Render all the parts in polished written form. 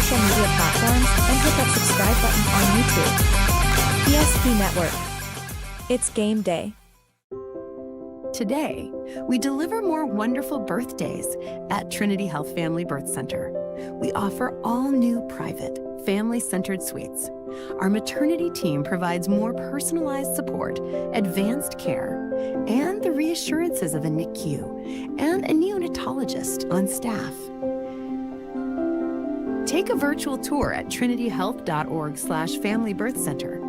social media platforms and hit that subscribe button on YouTube. PSP Network. It's game day. Today, we deliver more wonderful birthdays at Trinity Health Family Birth Center. We offer all new private, family-centered suites. Our maternity team provides more personalized support, advanced care, and the reassurances of a NICU and a neonatologist on staff. Take a virtual tour at trinityhealth.org/Family Birth Center.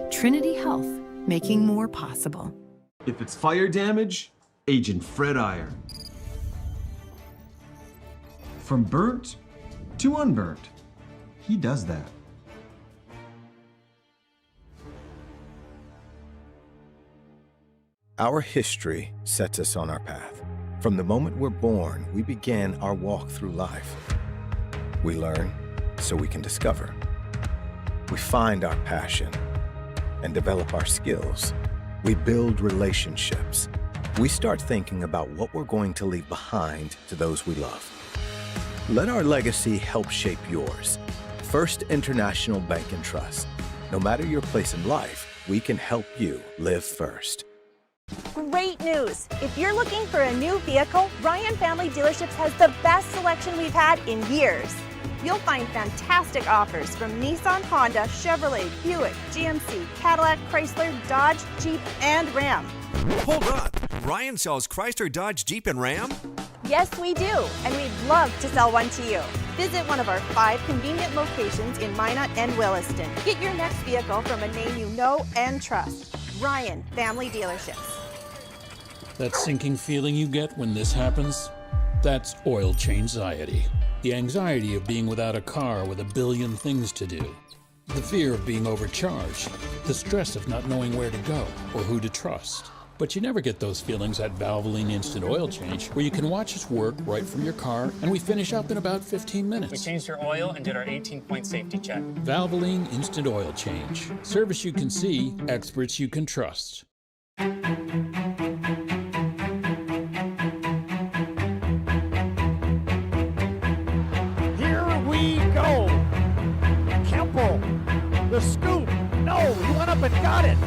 Trinity Health, making more possible. If it's fire damage, Agent Fred Iron. From burnt to unburnt, he does that. Our history sets us on our path. From the moment we're born, we begin our walk through life. We learn so we can discover. We find our passion and develop our skills. We build relationships. We start thinking about what we're going to leave behind to those we love. Let our legacy help shape yours. First International Bank and Trust. No matter your place in life, we can help you live first. Great news! If you're looking for a new vehicle, Ryan Family Dealerships has the best selection we've had in years. You'll find fantastic offers from Nissan, Honda, Chevrolet, Buick, GMC, Cadillac, Chrysler, Dodge, Jeep, and Ram. Hold on! Ryan sells Chrysler, Dodge, Jeep, and Ram? Yes, we do, and we'd love to sell one to you. Visit one of our 5 convenient locations in Minot and Williston. Get your next vehicle from a name you know and trust. Ryan Family Dealerships. That sinking feeling you get when this happens? That's oil change-anxiety. The anxiety of being without a car with a billion things to do. The fear of being overcharged. The stress of not knowing where to go or who to trust. But you never get those feelings at Valvoline Instant Oil Change, where you can watch us work right from your car, and we finish up in about 15 minutes. We changed your oil and did our 18-point safety check. Valvoline Instant Oil Change. Service you can see, experts you can trust. The scoop. No, he went up and got it.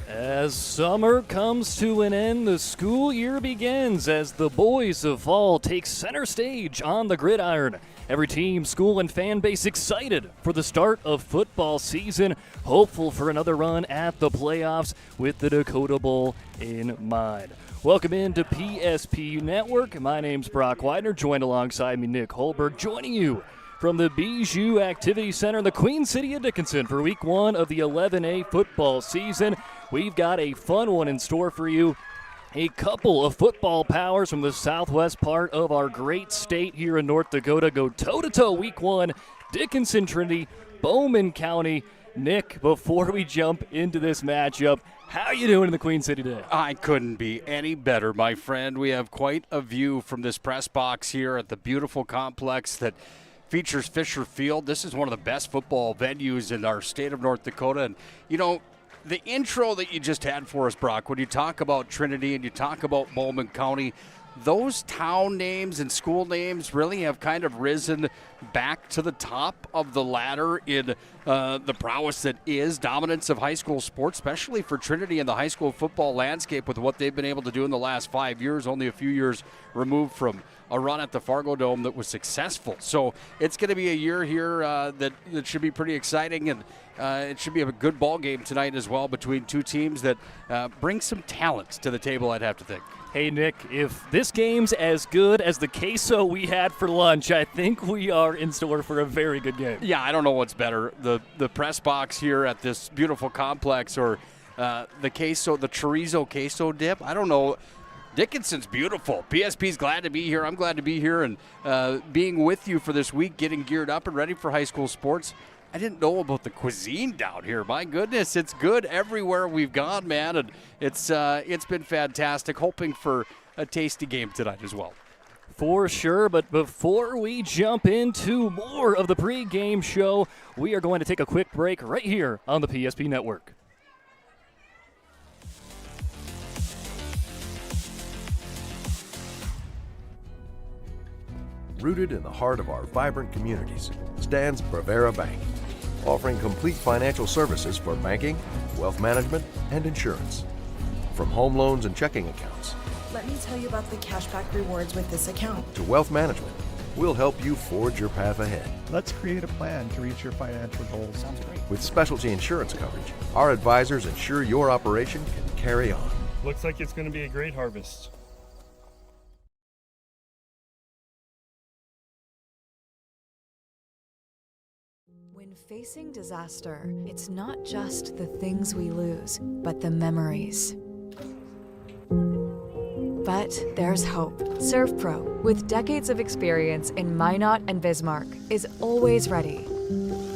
As summer comes to an end, the school year begins as the boys of fall take center stage on the gridiron. Every team, school, and fan base excited for the start of football season, hopeful for another run at the playoffs with the Dakota Bowl in mind. Welcome into PSP Network. My name's Brock Weidner, joined alongside me Nick Hulberg, joining you from the Bijou Activity Center in the Queen City of Dickinson for week 1 of the 11A football season. We've got a fun one in store for you. A couple of football powers from the southwest part of our great state here in North Dakota go toe-to-toe week 1, Dickinson Trinity, Bowman County. Nick, before we jump into this matchup, How are you doing in the Queen City today? I couldn't be any better, my friend. We have quite a view from this press box here at the beautiful complex that features Fisher Field. This is one of the best football venues in our state of North Dakota. And, you know, the intro that you just had for us, Brock, when you talk about Trinity and you talk about Bowman County, those town names and school names really have kind of risen back to the top of the ladder in the prowess that is dominance of high school sports, especially for Trinity and the high school football landscape with what they've been able to do in the last 5 years, only a few years removed from a run at the Fargo Dome that was successful. So it's going to be a year here that should be pretty exciting, and it should be a good ball game tonight as well between two teams that bring some talent to the table, I'd have to think. Hey, Nick, if this game's as good as the queso we had for lunch, I think we are in store for a very good game. Yeah, I don't know what's better, the press box here at this beautiful complex or the queso, the chorizo queso dip. I don't know. Dickinson's beautiful. PSP's glad to be here. I'm glad to be here and being with you for this week, getting geared up and ready for high school sports. I didn't know about the cuisine down here. My goodness, it's good everywhere we've gone, man, and it's been fantastic. Hoping for a tasty game tonight as well. For sure, but before we jump into more of the pregame show, we are going to take a quick break right here on the PSP Network. Rooted in the heart of our vibrant communities stands Brevera Bank, offering complete financial services for banking, wealth management, and insurance. From home loans and checking accounts, let me tell you about the cashback rewards with this account, to wealth management, we'll help you forge your path ahead. Let's create a plan to reach your financial goals. Sounds great. With specialty insurance coverage, our advisors ensure your operation can carry on. Looks like it's going to be a great harvest. When facing disaster, it's not just the things we lose, but the memories. But there's hope. ServPro, with decades of experience in Minot and Bismarck, is always ready.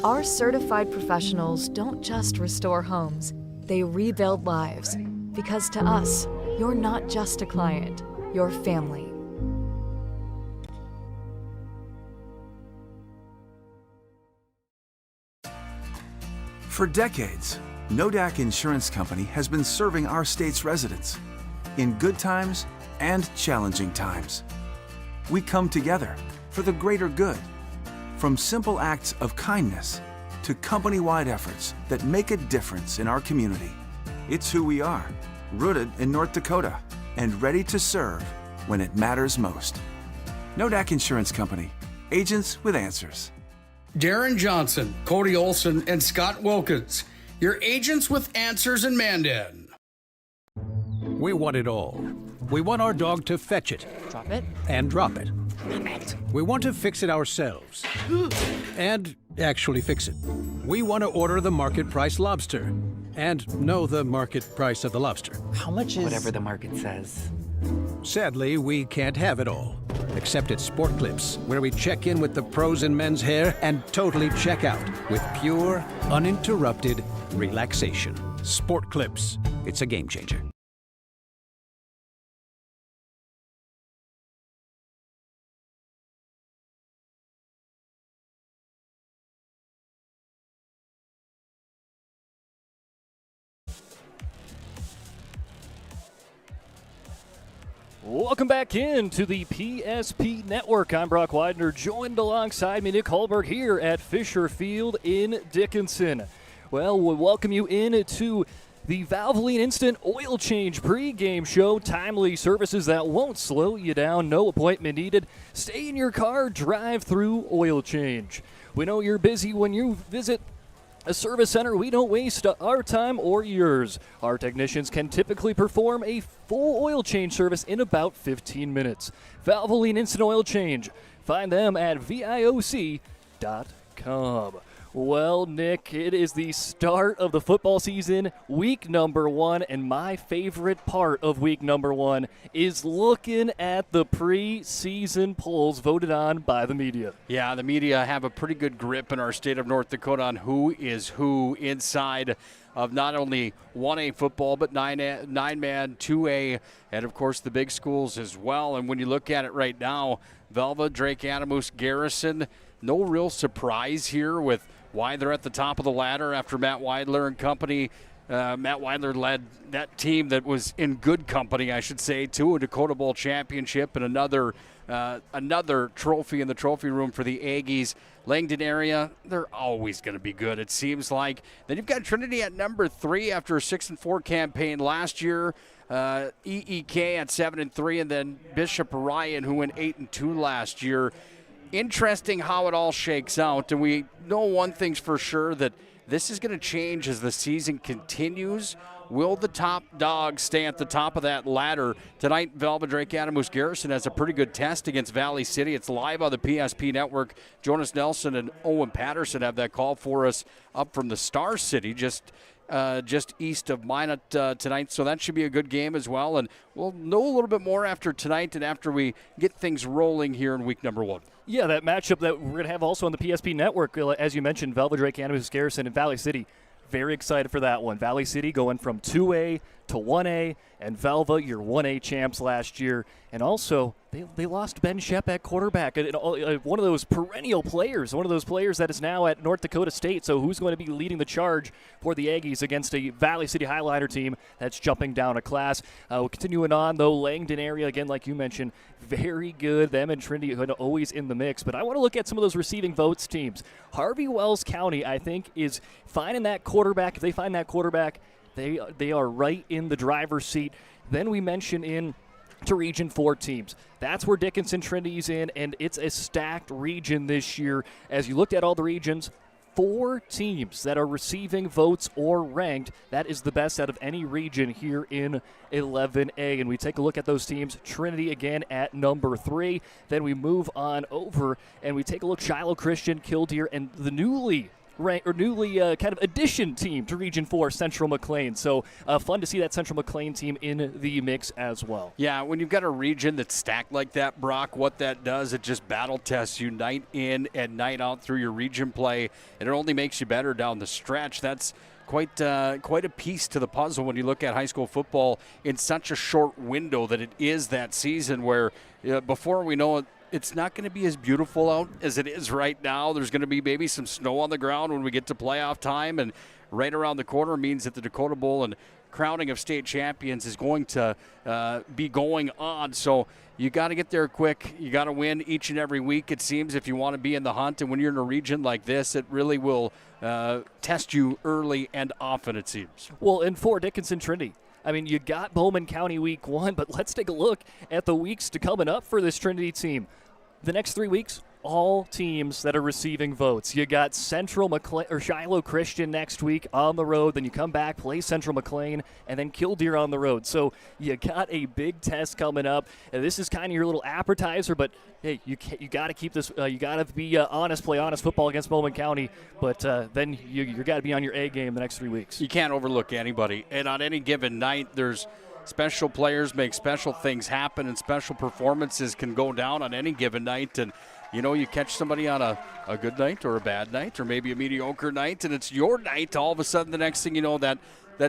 Our certified professionals don't just restore homes, they rebuild lives. Because to us, you're not just a client, you're family. For decades, Nodak Insurance Company has been serving our state's residents in good times and challenging times. We come together for the greater good, from simple acts of kindness to company-wide efforts that make a difference in our community. It's who we are, rooted in North Dakota and ready to serve when it matters most. Nodak Insurance Company, agents with answers. Darren Johnson, Cody Olson, and Scott Wilkins, your agents with answers in Mandan. We want it all. We want our dog to fetch it. Drop it. And drop it. Drop it. We want to fix it ourselves. And actually fix it. We want to order the market price lobster. And know the market price of the lobster. How much is... Whatever the market says. Sadly, we can't have it all. Except at Sport Clips, where we check in with the pros in men's hair and totally check out with pure, uninterrupted relaxation. Sport Clips. It's a game changer. Welcome back into the PSP Network. I'm Brock Weidner, joined alongside me Nick Hulberg here at Fisher Field in Dickinson. Well, we'll welcome you into the Valvoline Instant Oil Change pregame show. Timely services that won't slow you down. No appointment needed. Stay in your car, drive through oil change. We know you're busy when you visit a service center. We don't waste our time or yours. Our technicians can typically perform a full oil change service in about 15 minutes. Valvoline Instant Oil Change. Find them at VIOC.com. Well, Nick, it is the start of the football season, week number 1, and my favorite part of week number 1 is looking at the preseason polls voted on by the media. Yeah, the media have a pretty good grip in our state of North Dakota on who is who inside of not only 1A football, but 9-man, 2A, and of course the big schools as well. And when you look at it right now, Velva, Drake Animus, Garrison, no real surprise here with why they're at the top of the ladder after Matt Weidler and company. Matt Weidler led that team that was in good company, I should say, to a Dakota Bowl championship and another trophy in the trophy room for the Aggies. Langdon area, they're always going to be good, it seems like. Then you've got Trinity at number 3 after a 6-4 campaign last year. EEK at 7-3, and then Bishop Ryan, who went 8-2 last year. Interesting how it all shakes out, and we know one thing's for sure, that this is going to change as the season continues. Will the top dogs stay at the top of that ladder? Tonight, Velva, Drake Animus, Garrison has a pretty good test against Valley City. It's live on the PSP Network. Jonas Nelson and Owen Patterson have that call for us up from the Star City, just east of Minot tonight. So that should be a good game as well. And we'll know a little bit more after tonight and after we get things rolling here in week number 1. Yeah, that matchup that we're going to have also on the PSP Network, as you mentioned, Velva, Drake Animus, Garrison, and Valley City. Very excited for that one. Valley City going from 2A to 1A, and Velva, your 1A champs last year. And also, they lost Ben Shep at quarterback, one of those perennial players, one of those players that is now at North Dakota State. So who's going to be leading the charge for the Aggies against a Valley City Highliner team that's jumping down a class? Continuing on, though, Langdon area, again, like you mentioned, very good. Them and Trinity are always in the mix. But I want to look at some of those receiving votes teams. Harvey Wells County, I think, is finding that quarterback. If they find that quarterback, they are right in the driver's seat. Then we mention to Region 4 teams. That's where Dickinson Trinity's in, and it's a stacked region this year. As you looked at all the regions, 4 teams that are receiving votes or ranked. That is the best out of any region here in 11A. And we take a look at those teams. Trinity again at number 3. Then we move on over and we take a look. Shiloh Christian, Killdeer, and the newly kind of addition team to Region 4, Central McLean. So fun to see that Central McLean team in the mix as well. Yeah, when you've got a region that's stacked like that, Brock, what that does, it just battle tests you night in and night out through your region play, and it only makes you better down the stretch. That's quite a piece to the puzzle when you look at high school football in such a short window that it is that season where before we know it, it's not going to be as beautiful out as it is right now. There's going to be maybe some snow on the ground when we get to playoff time, and right around the corner means that the Dakota Bowl and crowning of state champions is going to be going on. So you got to get there quick. You got to win each and every week, it seems, if you want to be in the hunt. And when you're in a region like this, it really will test you early and often, it seems. Well, and for Dickinson Trinity, I mean, you got Bowman County week 1, but let's take a look at the weeks to coming up for this Trinity team. The next 3 weeks, all teams that are receiving votes. You got Central McLean or Shiloh Christian next week on the road. Then you come back, play Central McLean, and then Killdeer on the road. So you got a big test coming up. And this is kind of your little appetizer, but hey, you got to keep this. You got to be honest, play honest football against Bowman County. But then you got to be on your A game the next 3 weeks. You can't overlook anybody. And on any given night, there's special players make special things happen, and special performances can go down on any given night. And you catch somebody on a good night or a bad night or maybe a mediocre night, and it's your night. All of a sudden, the next thing you know, that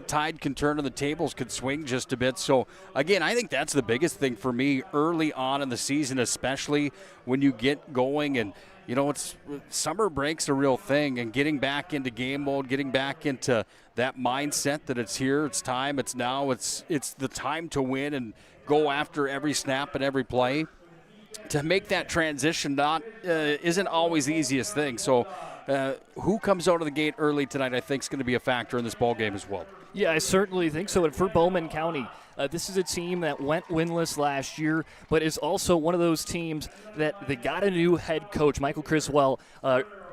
tide can turn and the tables could swing just a bit. So, again, I think that's the biggest thing for me early on in the season, especially when you get going. And, it's summer break's a real thing, and getting back into game mode, getting back into that mindset that it's here, it's time, it's now, it's the time to win and go after every snap and every play. To make that transition isn't always the easiest thing. So who comes out of the gate early tonight, I think, is going to be a factor in this ball game as well. Yeah, I certainly think so. And for Bowman County, this is a team that went winless last year, but is also one of those teams that they got a new head coach. Michael Criswell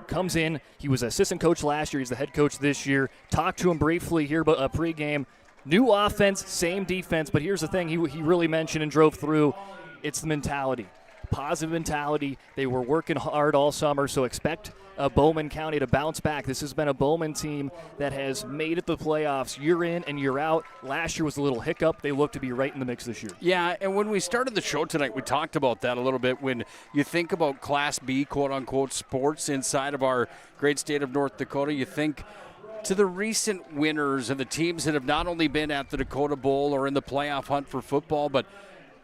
comes in. He was assistant coach last year. He's the head coach this year. Talked to him briefly here, but pregame. New offense, same defense. But here's the thing he really mentioned and drove through. It's the mentality. Positive mentality. They were working hard all summer, so expect Bowman County to bounce back. This has been a Bowman team that has made it the playoffs year in and year out. Last year was a little hiccup. They look to be right in the mix this year. Yeah, and when we started the show tonight, we talked about that a little bit. When you think about Class B, quote-unquote, sports inside of our great state of North Dakota, you think to the recent winners and the teams that have not only been at the Dakota Bowl or in the playoff hunt for football, but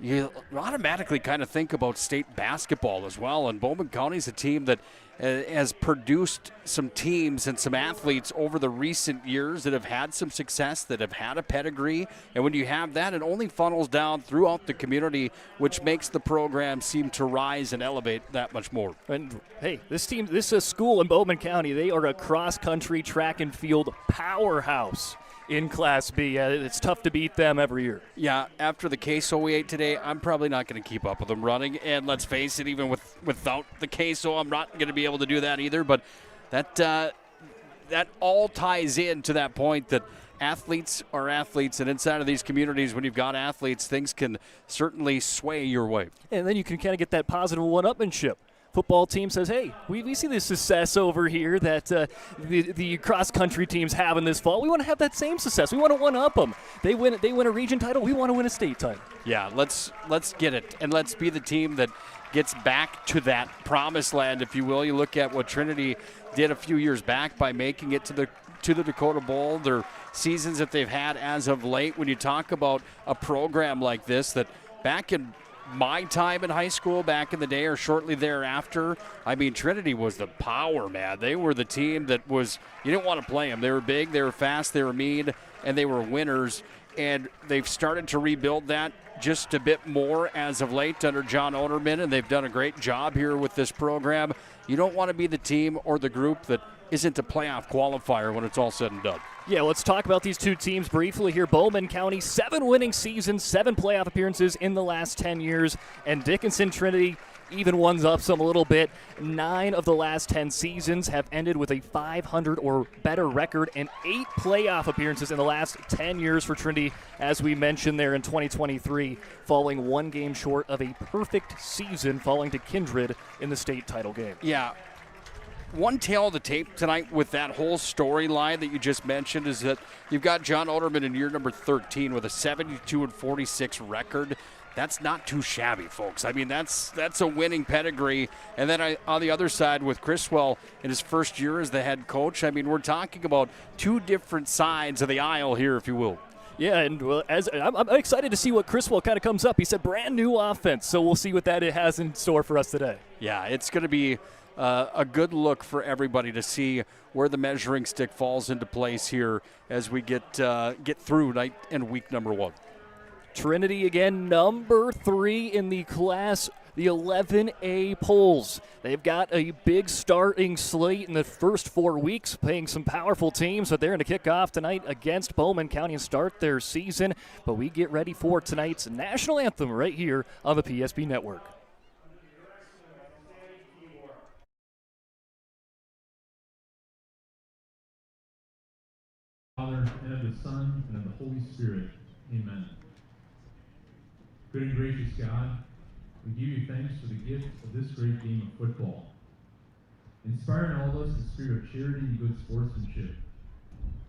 you automatically kind of think about state basketball as well. And Bowman County is a team that has produced some teams and some athletes over the recent years that have had some success, that have had a pedigree. And when you have that, it only funnels down throughout the community, which makes the program seem to rise and elevate that much more. And hey, this is a school in Bowman County. They are a cross-country track and field powerhouse in Class B. It's tough to beat them every year. Yeah, after the queso we ate today, I'm probably not going to keep up with them running. And let's face it, even without the queso, I'm not going to be able to do that either. But that all ties in to that point that athletes are athletes, and inside of these communities, when you've got athletes, things can certainly sway your way. And then you can kind of get that positive one-upmanship. Football team says, hey, we see the success over here that the cross-country teams have in this fall. We want to have that same success. We want to one-up them. They win a region title. We want to win a state title. Yeah, let's get it, and let's be the team that gets back to that promised land, if you will. You look at what Trinity did a few years back by making it to the Dakota Bowl, their seasons that they've had as of late. When you talk about a program like this, that back in my time in high school back in the day or shortly thereafter, I mean, Trinity was the power, man. They were the team that was, you didn't want to play them. They were big, they were fast, they were mean, and they were winners. And they've started to rebuild that just a bit more as of late under John Oderman, and they've done a great job here with this program. You don't want to be the team or the group that isn't a playoff qualifier when it's all said and done. Yeah, let's talk about these two teams briefly here. Bowman County, 7 winning seasons, 7 playoff appearances in the last 10 years. And Dickinson Trinity even ones up some a little bit. 9 of the last 10 seasons have ended with a 500 or better record, and 8 playoff appearances in the last 10 years for Trinity, as we mentioned there in 2023, falling 1 game short of a perfect season, falling to Kindred in the state title game. Yeah. One tail of the tape tonight with that whole storyline that you just mentioned is that you've got John Oderman in year number 13 with a 72-46 record. That's not too shabby, folks. I mean, that's a winning pedigree. And then on the other side with Criswell in his first year as the head coach, I mean, we're talking about 2 different sides of the aisle here, if you will. Yeah, and as I'm excited to see what Criswell kind of comes up. He said brand new offense, so we'll see what that it has in store for us today. Yeah, it's going to be a good look for everybody to see where the measuring stick falls into place here as we get through night and week number 1. Trinity again, number 3 in the class, the 11A polls. They've got a big starting slate in the first 4 weeks, playing some powerful teams, but they're going to kick off tonight against Bowman County and start their season. But we get ready for tonight's national anthem right here on the PSB Network. Father, and of the Son, and of the Holy Spirit. Amen. Good and gracious God, we give you thanks for the gift of this great game of football. Inspire in all of us the spirit of charity and good sportsmanship.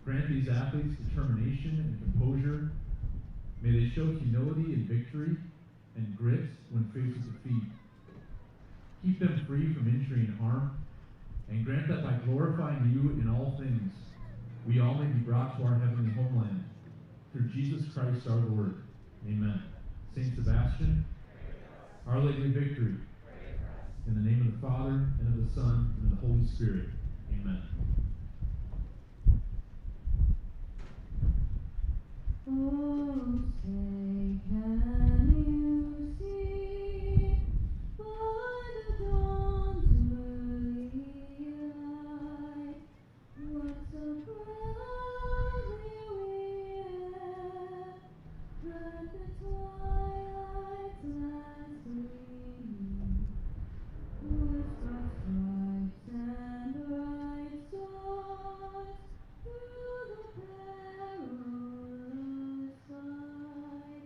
Grant these athletes determination and composure. May they show humility in victory and grit when faced with defeat. Keep them free from injury and harm, and grant that by glorifying you in all things, we all may be brought to our heavenly homeland. Through Jesus Christ our Lord. Amen. Saint Sebastian, Our Lady of Victory, in the name of the Father, and of the Son, and of the Holy Spirit. Amen. Oh, say, can you see by the dawn's early light what so proudly we have read the twilight's last gleaming, with our stripes and bright stars through the perilous fight.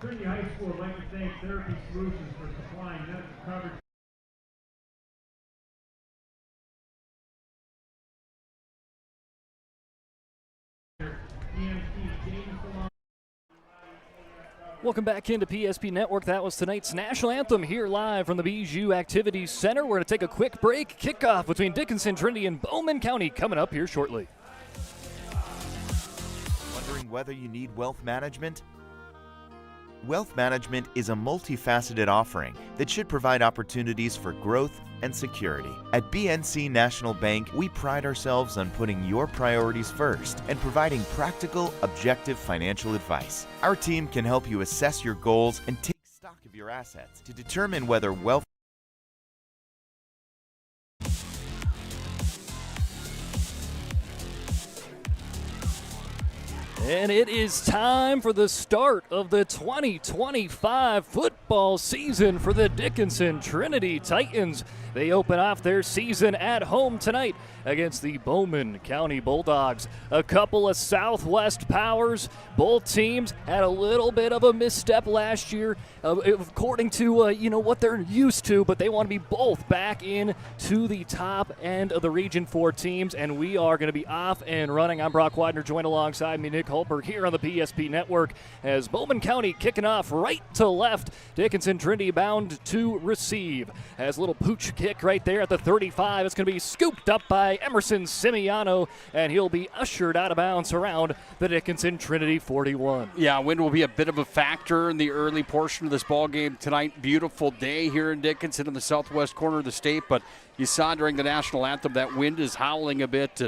Trinity High School would like to thank Therapy Solutions for supplying medical coverage. Welcome back into PSP Network. That was tonight's national anthem here live from the Bijou Activities Center. We're going to take a quick break. Kickoff between Dickinson, Trinity, and Bowman County coming up here shortly. Wondering whether you need wealth management? Wealth management is a multifaceted offering that should provide opportunities for growth and security. At BNC National Bank, we pride ourselves on putting your priorities first and providing practical, objective financial advice. Our team can help you assess your goals and take stock of your assets to determine whether wealth And it is time for the start of the 2025 football season for the Dickinson Trinity Titans. They open off their season at home tonight against the Bowman County Bulldogs. A couple of Southwest powers. Both teams had a little bit of a misstep last year, according to what they're used to, but they want to be both back in to the top end of the Region 4 teams, and we are going to be off and running. I'm Brock Weidner, joined alongside me, Nick Hulberg, here on the PSP Network, as Bowman County kicking off right to left. Dickinson Trinity bound to receive. Has a little pooch kick right there at the 35. It's going to be scooped up by Emerson Simiano, and he'll be ushered out of bounds around the Dickinson Trinity 41. Yeah, wind will be a bit of a factor in the early portion of this ball game tonight. Beautiful day here in Dickinson in the southwest corner of the state, but you saw during the national anthem that wind is howling a bit.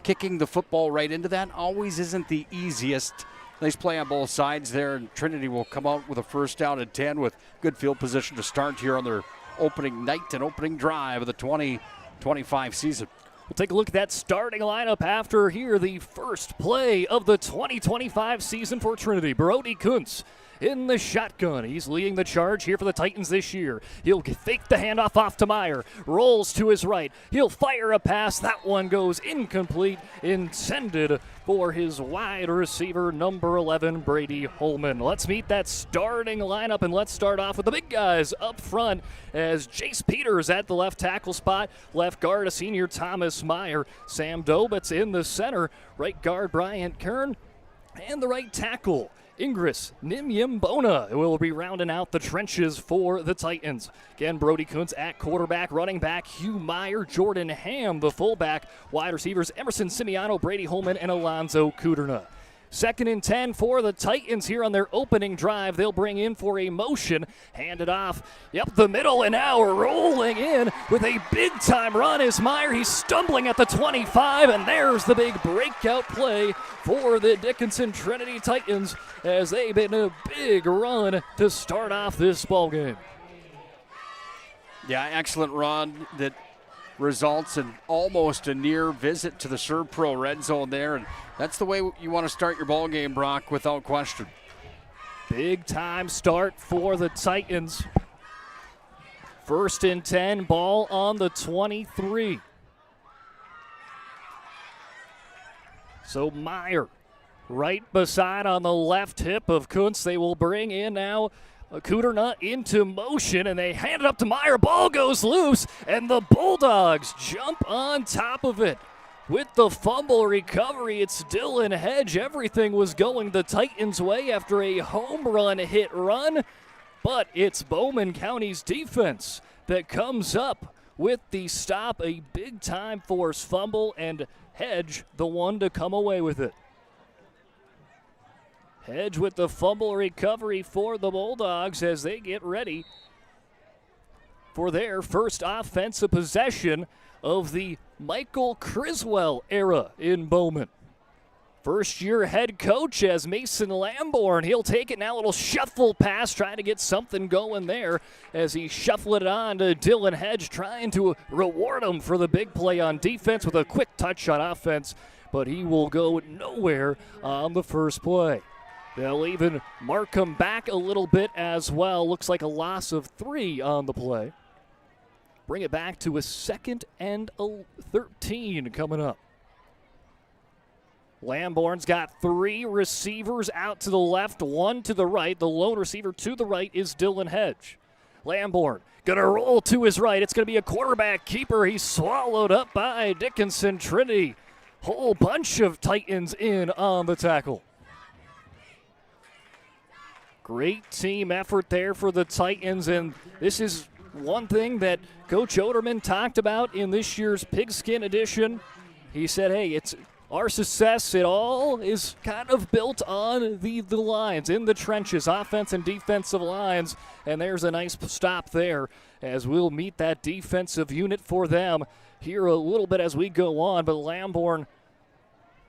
Kicking the football right into that always isn't the easiest. Nice play on both sides there, and Trinity will come out with a first down and 10 with good field position to start here on their opening night and opening drive of the 2025 season. We'll take a look at that starting lineup after here, the first play of the 2025 season for Trinity. Brody Kuntz in the shotgun. He's leading the charge here for the Titans this year. He'll fake the handoff off to Meyer. Rolls to his right. He'll fire a pass. That one goes incomplete, intended for his wide receiver, number 11, Brady Holman. Let's meet that starting lineup, and let's start off with the big guys up front as Jace Peters at the left tackle spot. Left guard, a senior, Thomas Meyer. Sam Dobitz in the center. Right guard, Bryant Kern. And the right tackle, Ingris Nimyimbona will be rounding out the trenches for the Titans. Again, Brody Kuntz at quarterback, running back Hugh Meyer, Jordan Ham, the fullback, wide receivers Emerson Simiano, Brady Holman, and Alonzo Kuderna. 2nd and 10 for the Titans here on their opening drive. They'll bring in for a motion, hand it off, the middle, and now rolling in with a big-time run is Meyer. He's stumbling at the 25, and there's the big breakout play for the Dickinson Trinity Titans as they've been a big run to start off this ball game. Yeah, excellent run that results in almost a near visit to the ServPro red zone there, and that's the way you want to start your ball game, Brock, without question. Big time start for the Titans. 1st and 10, ball on the 23. So Meyer right beside on the left hip of Kuntz. They will bring in now Kuderna into motion, and they hand it up to Meyer. Ball goes loose, and the Bulldogs jump on top of it. With the fumble recovery, it's Dylan Hedge. Everything was going the Titans' way after a home run hit run, but it's Bowman County's defense that comes up with the stop. A big-time force fumble, and Hedge the one to come away with it. Hedge with the fumble recovery for the Bulldogs as they get ready for their first offensive possession of the Michael Criswell era in Bowman. First-year head coach as Mason Lamborn. He'll take it now, a little shuffle pass, trying to get something going there as he shuffled it on to Dylan Hedge, trying to reward him for the big play on defense with a quick touch on offense, but he will go nowhere on the first play. They'll even mark him back a little bit as well. Looks like a loss of 3 on the play. Bring it back to a 2nd and 13 coming up. Lamborn's got 3 receivers out to the left, 1 to the right. The lone receiver to the right is Dylan Hedge. Lamborn going to roll to his right. It's going to be a quarterback keeper. He's swallowed up by Dickinson. Trinity. Whole bunch of Titans in on the tackle. Great team effort there for the Titans, and this is one thing that Coach Oderman talked about in this year's Pigskin edition. He said, hey, it's our success, it all is kind of built on the lines, in the trenches, offense and defensive lines, and there's a nice stop there as we'll meet that defensive unit for them here a little bit as we go on, but Lamborn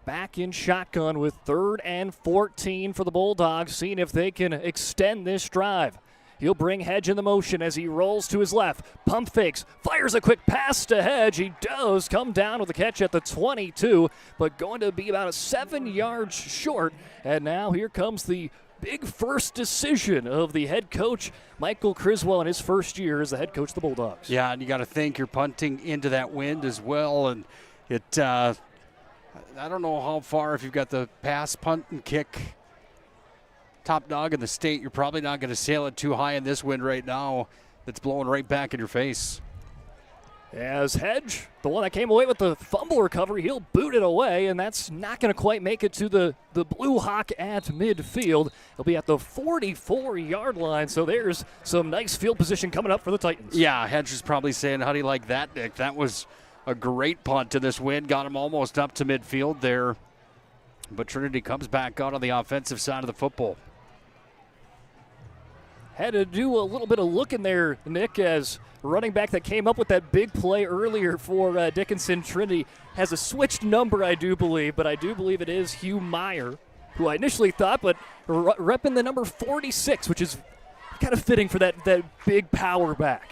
back in shotgun with 3rd and 14 for the Bulldogs, seeing if they can extend this drive. He'll bring Hedge in the motion as he rolls to his left. Pump fakes, fires a quick pass to Hedge. He does come down with a catch at the 22, but going to be about 7 yards short. And now here comes the big first decision of the head coach, Michael Criswell, in his first year as the head coach of the Bulldogs. Yeah, and you got to think you're punting into that wind as well, and it I don't know how far, if you've got the pass, punt, and kick top dog in the state, you're probably not going to sail it too high in this wind right now that's blowing right back in your face. As Hedge, the one that came away with the fumble recovery, he'll boot it away, and that's not going to quite make it to the Blue Hawk at midfield. He'll be at the 44-yard line, so there's some nice field position coming up for the Titans. Yeah, Hedge is probably saying, how do you like that, Nick? That was a great punt to this win. Got him almost up to midfield there. But Trinity comes back out on the offensive side of the football. Had to do a little bit of looking there, Nick, as running back that came up with that big play earlier for Dickinson Trinity has a switched number, I do believe, but I do believe it is Hugh Meyer, who I initially thought, but repping the number 46, which is kind of fitting for that big power back.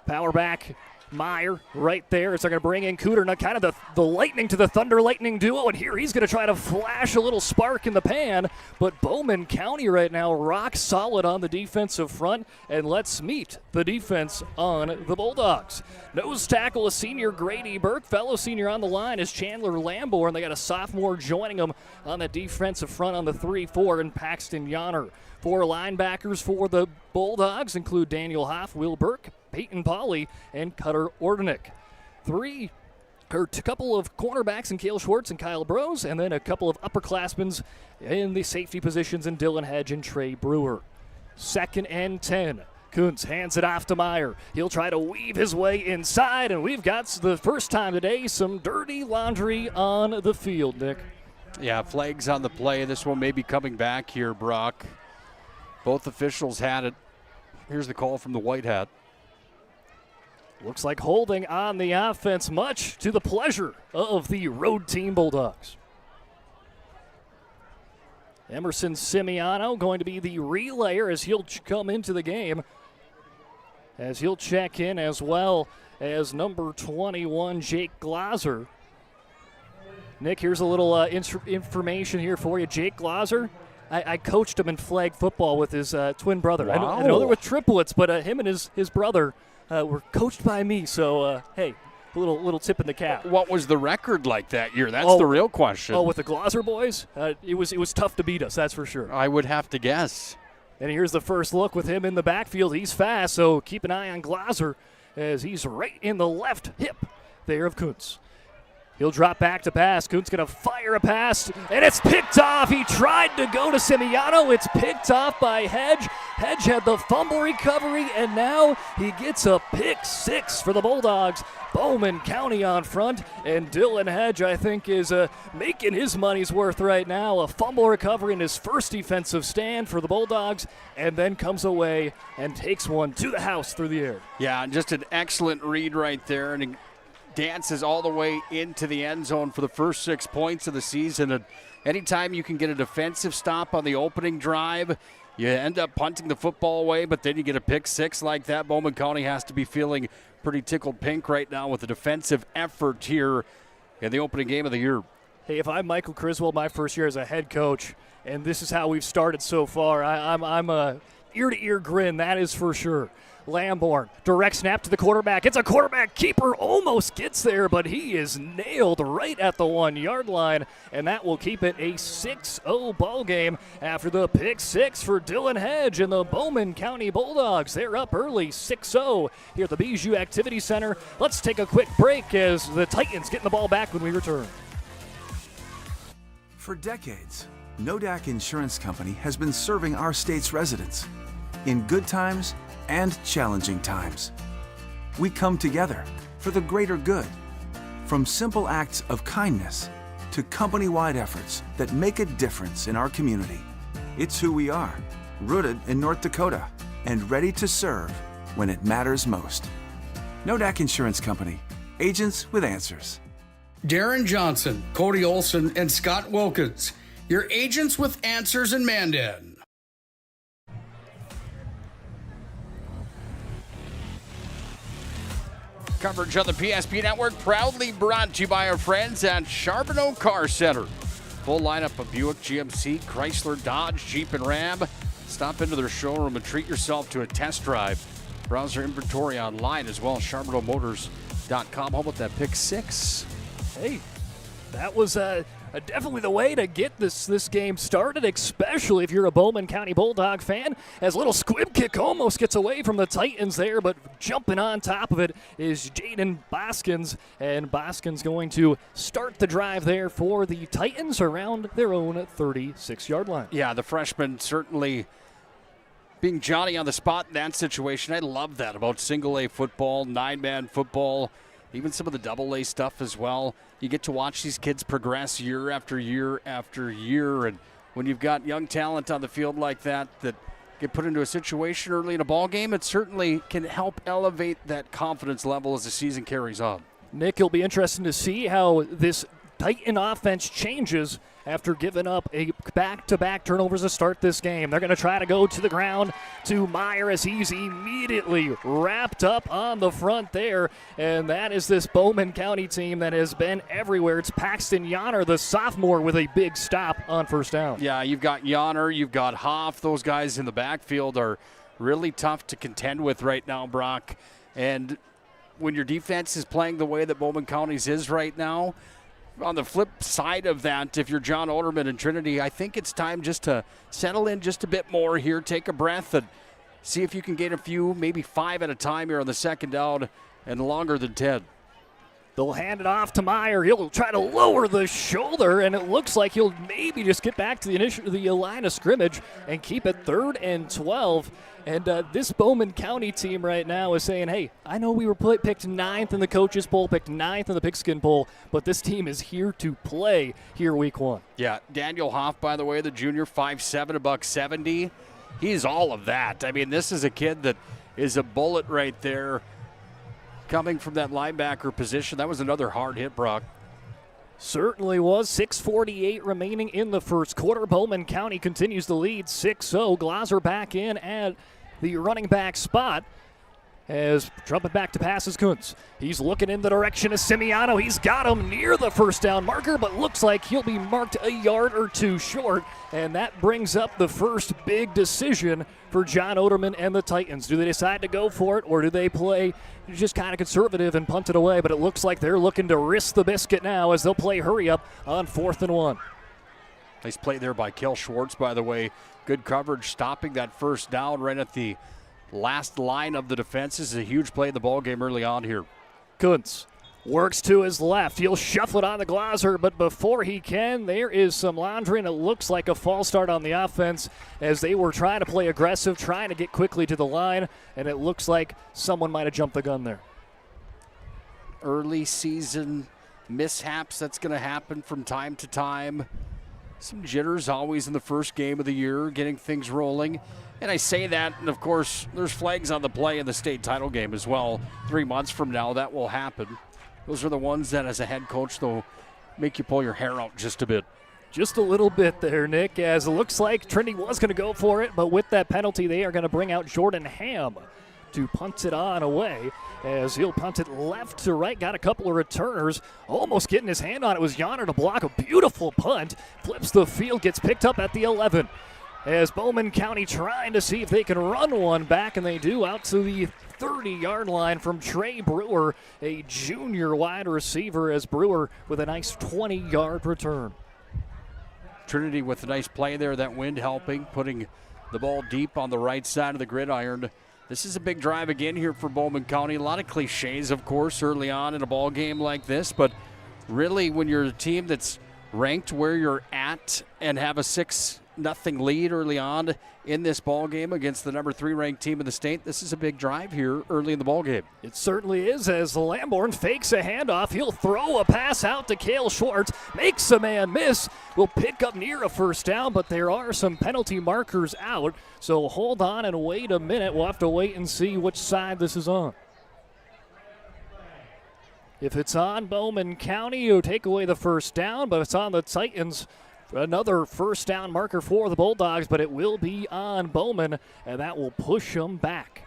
Power back. Meyer right there as they're going to bring in Cooter. Now kind of the lightning to the thunder lightning duo, and here he's going to try to flash a little spark in the pan, but Bowman County right now rock solid on the defensive front, and let's meet the defense on the Bulldogs. Nose tackle, a senior Grady Burke. Fellow senior on the line is Chandler Lamborn. They got a sophomore joining them on the defensive front on the 3-4, and Paxton Yonner. 4 linebackers for the Bulldogs include Daniel Hoff, Will Burke, Peyton Pauley, and Cutter Ordenik. A couple of cornerbacks in Cale Schwartz and Kyle Brose, and then a couple of upperclassmen in the safety positions in Dylan Hedge and Trey Brewer. 2nd and 10. Kuntz hands it off to Meyer. He'll try to weave his way inside, and we've got, the first time today, some dirty laundry on the field, Nick. Yeah, flags on the play. This one may be coming back here, Brock. Both officials had it. Here's the call from the white hat. Looks like holding on the offense, much to the pleasure of the road team Bulldogs. Emerson Simiano going to be the relayer as he'll come into the game, as he'll check in, as well as number 21, Jake Glaser. Nick, here's a little information here for you. Jake Glaser, I coached him in flag football with his twin brother. Wow. I know they're with triplets, but him and his brother were coached by me. So, hey, a little tip in the cap. What was the record like that year? That's the real question. Oh, with the Glaser boys? It was tough to beat us, that's for sure. I would have to guess. And here's the first look with him in the backfield. He's fast, so keep an eye on Glaser as he's right in the left hip there of Kuntz. He'll drop back to pass. Kuntz going to fire a pass, and it's picked off. He tried to go to Simiano. It's picked off by Hedge. Hedge had the fumble recovery, and now he gets a pick 6 for the Bulldogs. Bowman County on front, and Dylan Hedge, I think, is making his money's worth right now. A fumble recovery in his first defensive stand for the Bulldogs, and then comes away and takes one to the house through the air. Yeah, just an excellent read right there, and dances all the way into the end zone for the first 6 points of the season. And anytime you can get a defensive stop on the opening drive, you end up punting the football away, but then you get a pick 6 like that. Bowman County has to be feeling pretty tickled pink right now with the defensive effort here in the opening game of the year. Hey, if I'm Michael Criswell, my first year as a head coach, and this is how we've started so far, I'm ear-to-ear grin, that is for sure. Lamborn, direct snap to the quarterback. It's a quarterback keeper, almost gets there, but he is nailed right at the 1-yard line, and that will keep it a 6-0 ball game after the pick six for Dylan Hedge and the Bowman County Bulldogs. They're up early, 6-0 here at the Bijou Activity Center. Let's take a quick break as the Titans get the ball back when we return. For decades, Nodak Insurance Company has been serving our state's residents in good times and challenging times. We come together for the greater good, from simple acts of kindness to company-wide efforts that make a difference in our community. It's who we are, rooted in North Dakota and ready to serve when it matters most. Nodak Insurance Company, agents with answers. Darren Johnson, Cody Olson, and Scott Wilkins, your agents with answers in Mandan. Coverage on the PSP Network proudly brought to you by our friends at Charbonneau Car Center. Full lineup of Buick, GMC, Chrysler, Dodge, Jeep, and Ram. Stop into their showroom and treat yourself to a test drive. Browse their inventory online as well as CharbonneauMotors.com. Home with that pick six. Hey, that was definitely the way to get this game started, especially if you're a Bowman County Bulldog fan, as little squib kick almost gets away from the Titans there, but jumping on top of it is Jaden Boskins, and Boskins going to start the drive there for the Titans around their own 36-yard line. Yeah, the freshman certainly being Johnny on the spot in that situation. I love that about single-A football, nine-man football, even some of the double-A stuff as well. You get to watch these kids progress year after year after year, and when you've got young talent on the field like that get put into a situation early in a ball game, it certainly can help elevate that confidence level as the season carries on. Nick, it'll be interesting to see how this Titan offense changes after giving up a back-to-back turnovers to start this game. They're going to try to go to the ground to Meyer as he's immediately wrapped up on the front there. And that is this Bowman County team that has been everywhere. It's Paxton Yonner, the sophomore, with a big stop on first down. Yeah, you've got Yonner, you've got Hoff. Those guys in the backfield are really tough to contend with right now, Brock. And when your defense is playing the way that Bowman County's is right now, on the flip side of that, if you're John Olderman and Trinity, I think it's time just to settle in just a bit more here, take a breath, and see if you can get a few, maybe 5 at a time here on the second down and longer than 10. They'll hand it off to Meyer. He'll try to lower the shoulder, and it looks like he'll maybe just get back to the line of scrimmage and keep it 3rd and 12. And this Bowman County team right now is saying, hey, I know we were picked 9th in the coaches poll, picked 9th in the pigskin poll, but this team is here to play here week 1. Yeah, Daniel Hoff, by the way, the junior, 5'7", $170. He's all of that. I mean, this is a kid that is a bullet right there coming from that linebacker position. That was another hard hit, Brock. Certainly was. 6:48 remaining in the first quarter. Bowman County continues to lead 6-0. Glaser back in at the running back spot as trumping back to pass is Kuntz. He's looking in the direction of Simiano. He's got him near the first down marker, but looks like he'll be marked a yard or two short, and that brings up the first big decision for John Oderman and the Titans. Do they decide to go for it, or do they play just kind of conservative and punt it away? But it looks like they're looking to risk the biscuit now as they'll play hurry up on 4th and 1. Nice play there by Kel Schwartz, by the way. Good coverage, stopping that first down right at the last line of the defense. This is a huge play in the ball game early on here. Kuntz works to his left. He'll shuffle it on the Glaser, but before he can, there is some laundry, and it looks like a false start on the offense as they were trying to play aggressive, trying to get quickly to the line, and it looks like someone might have jumped the gun there. Early season mishaps, that's going to happen from time to time. Some jitters always in the first game of the year, getting things rolling. And I say that, and of course, there's flags on the play in the state title game as well. 3 months from now, that will happen. Those are the ones that, as a head coach, they'll make you pull your hair out just a bit. Just a little bit there, Nick, as it looks like Trinity was going to go for it, but with that penalty, they are going to bring out Jordan Ham to punt it on away, as he'll punt it left to right. Got a couple of returners, almost getting his hand on it. Was Yonner to block a beautiful punt. Flips the field, gets picked up at the 11. as Bowman County trying to see if they can run one back, and they do, out to the 30-yard line from Trey Brewer, a junior wide receiver, as Brewer with a nice 20-yard return. Trinity with a nice play there, that wind helping, putting the ball deep on the right side of the gridiron. This is a big drive again here for Bowman County. A lot of cliches, of course, early on in a ball game like this, but really when you're a team that's ranked where you're at and have a 6-0 lead early on in this ball game against the number 3 ranked team in the state, this is a big drive here early in the ball game. It certainly is, as Lamborn fakes a handoff. He'll throw a pass out to Cale Schwartz, makes a man miss, will pick up near a first down, but there are some penalty markers out, so hold on and wait a minute. We'll have to wait and see which side this is on. If it's on Bowman County, you take away the first down, but it's on the Titans. Another first down marker for the Bulldogs, but it will be on Bowman, and that will push them back.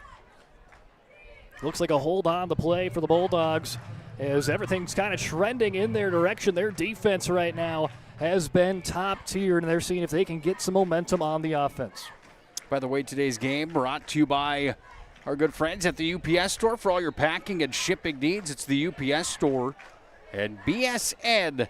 Looks like a hold on the play for the Bulldogs, as everything's kind of trending in their direction. Their defense right now has been top tier, and they're seeing if they can get some momentum on the offense. By the way, today's game brought to you by our good friends at the UPS store. For all your packing and shipping needs, it's the UPS store. And BSN,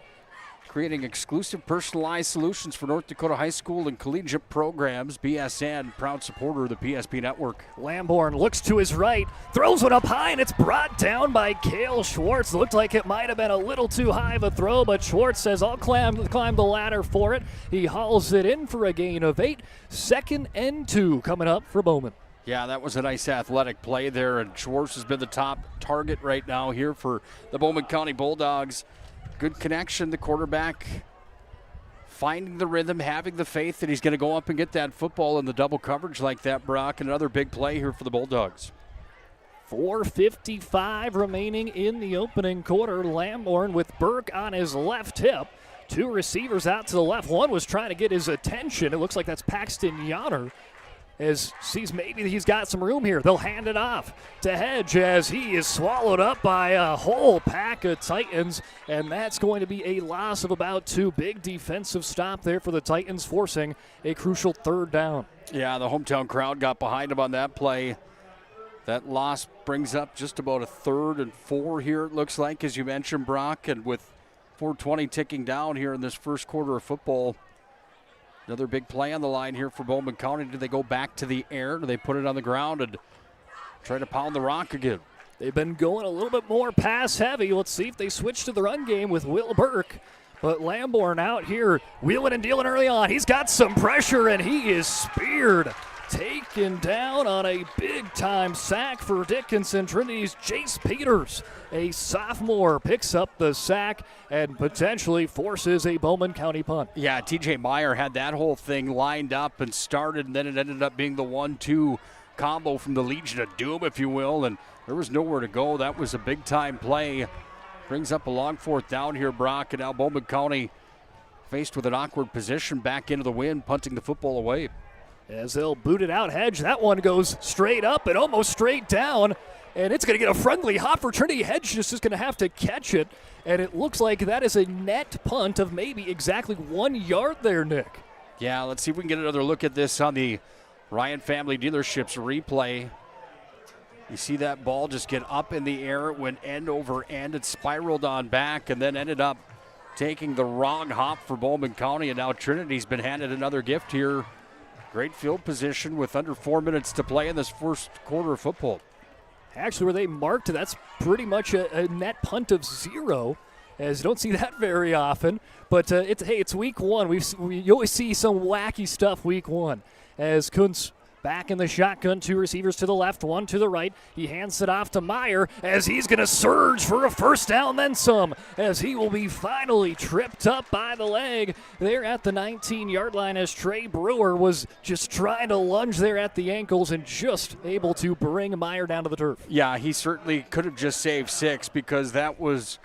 creating exclusive personalized solutions for North Dakota high school and collegiate programs. BSN, proud supporter of the PSP network. Lamborn looks to his right, throws one up high, and it's brought down by Cale Schwartz. Looked like it might have been a little too high of a throw, but Schwartz says, I'll climb the ladder for it. He hauls it in for a gain of 8. 2nd and 2 coming up for Bowman. Yeah, that was a nice athletic play there, and Schwartz has been the top target right now here for the Bowman County Bulldogs. Good connection, the quarterback finding the rhythm, having the faith that he's going to go up and get that football in the double coverage like that, Brock. And another big play here for the Bulldogs. 4:55 remaining in the opening quarter. Lamborn with Burke on his left hip. 2 receivers out to the left. One was trying to get his attention. It looks like that's Paxton Yonner, as sees maybe he's got some room here. They'll hand it off to Hedge as he is swallowed up by a whole pack of Titans, and that's going to be a loss of about 2. Big defensive stop there for the Titans, forcing a crucial 3rd down. Yeah, the hometown crowd got behind him on that play. That loss brings up just about a 3rd and 4 here, it looks like, as you mentioned, Brock, and with 4:20 ticking down here in this first quarter of football. Another big play on the line here for Bowman County. Do they go back to the air? Do they put it on the ground and try to pound the rock again? They've been going a little bit more pass heavy. Let's see if they switch to the run game with Will Burke. But Lamborn out here wheeling and dealing early on. He's got some pressure, and he is speared. Taken down on a big-time sack for Dickinson. Trinity's Jace Peters, a sophomore, picks up the sack and potentially forces a Bowman County punt. Yeah, TJ Meyer had that whole thing lined up and started, and then it ended up being the 1-2 combo from the Legion of Doom, if you will, and there was nowhere to go. That was a big-time play. Brings up a long 4th down here, Brock, and now Bowman County faced with an awkward position back into the wind, punting the football away. As they'll boot it out, Hedge, that one goes straight up and almost straight down, and it's going to get a friendly hop for Trinity. Hedge just is going to have to catch it, and it looks like that is a net punt of maybe exactly 1 yard there, Nick. Yeah, let's see if we can get another look at this on the Ryan Family Dealerships replay. You see that ball just get up in the air. It went end over end. It spiraled on back and then ended up taking the wrong hop for Bowman County, and now Trinity's been handed another gift here. Great field position with under 4 minutes to play in this first quarter of football. Actually, where they marked, that's pretty much a net punt of 0, as you don't see that very often. But it's week 1. You always see some wacky stuff week 1. As Kuntz back in the shotgun, 2 receivers to the left, 1 to the right. He hands it off to Meyer as he's going to surge for a first down, then some, as he will be finally tripped up by the leg there at the 19-yard line, as Trey Brewer was just trying to lunge there at the ankles and just able to bring Meyer down to the turf. Yeah, he certainly could have just saved 6, because that was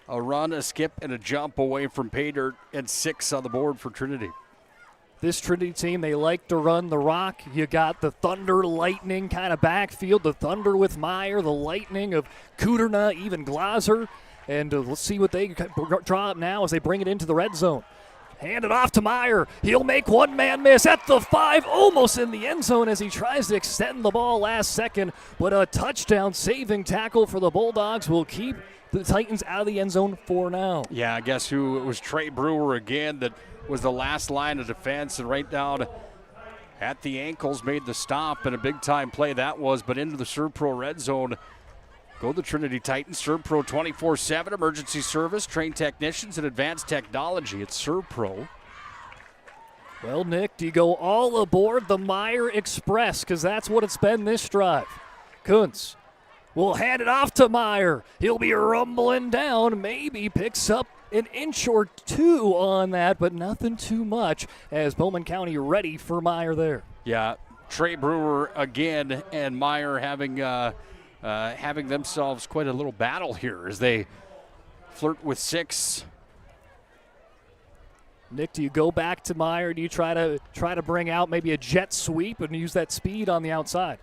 a run, a skip, and a jump away from pay dirt, and 6 on the board for Trinity. This Trinity team, they like to run the rock. You got the Thunder, Lightning kind of backfield. The Thunder with Meyer, the Lightning of Kuderna, even Glaser. And let's see what they draw up now as they bring it into the red zone. Hand it off to Meyer. He'll make one man miss at the 5, almost in the end zone as he tries to extend the ball last second. But a touchdown saving tackle for the Bulldogs will keep the Titans out of the end zone for now. Yeah, I guess it was Trey Brewer again that was the last line of defense, and right down at the ankles made the stop, and a big-time play that was, but into the ServPro red zone. Go the Trinity Titans, ServPro 24/7, emergency service, trained technicians, and advanced technology. It's ServPro. Well, Nick, do you go all aboard the Meyer Express? Because that's what it's been this drive. Kuntz will hand it off to Meyer. He'll be rumbling down, maybe picks up an inch or two on that, but nothing too much as Bowman County ready for Meyer there. Yeah, Trey Brewer again, and Meyer having themselves quite a little battle here as they flirt with 6. Nick, do you go back to Meyer? Do you try to bring out maybe a jet sweep and use that speed on the outside?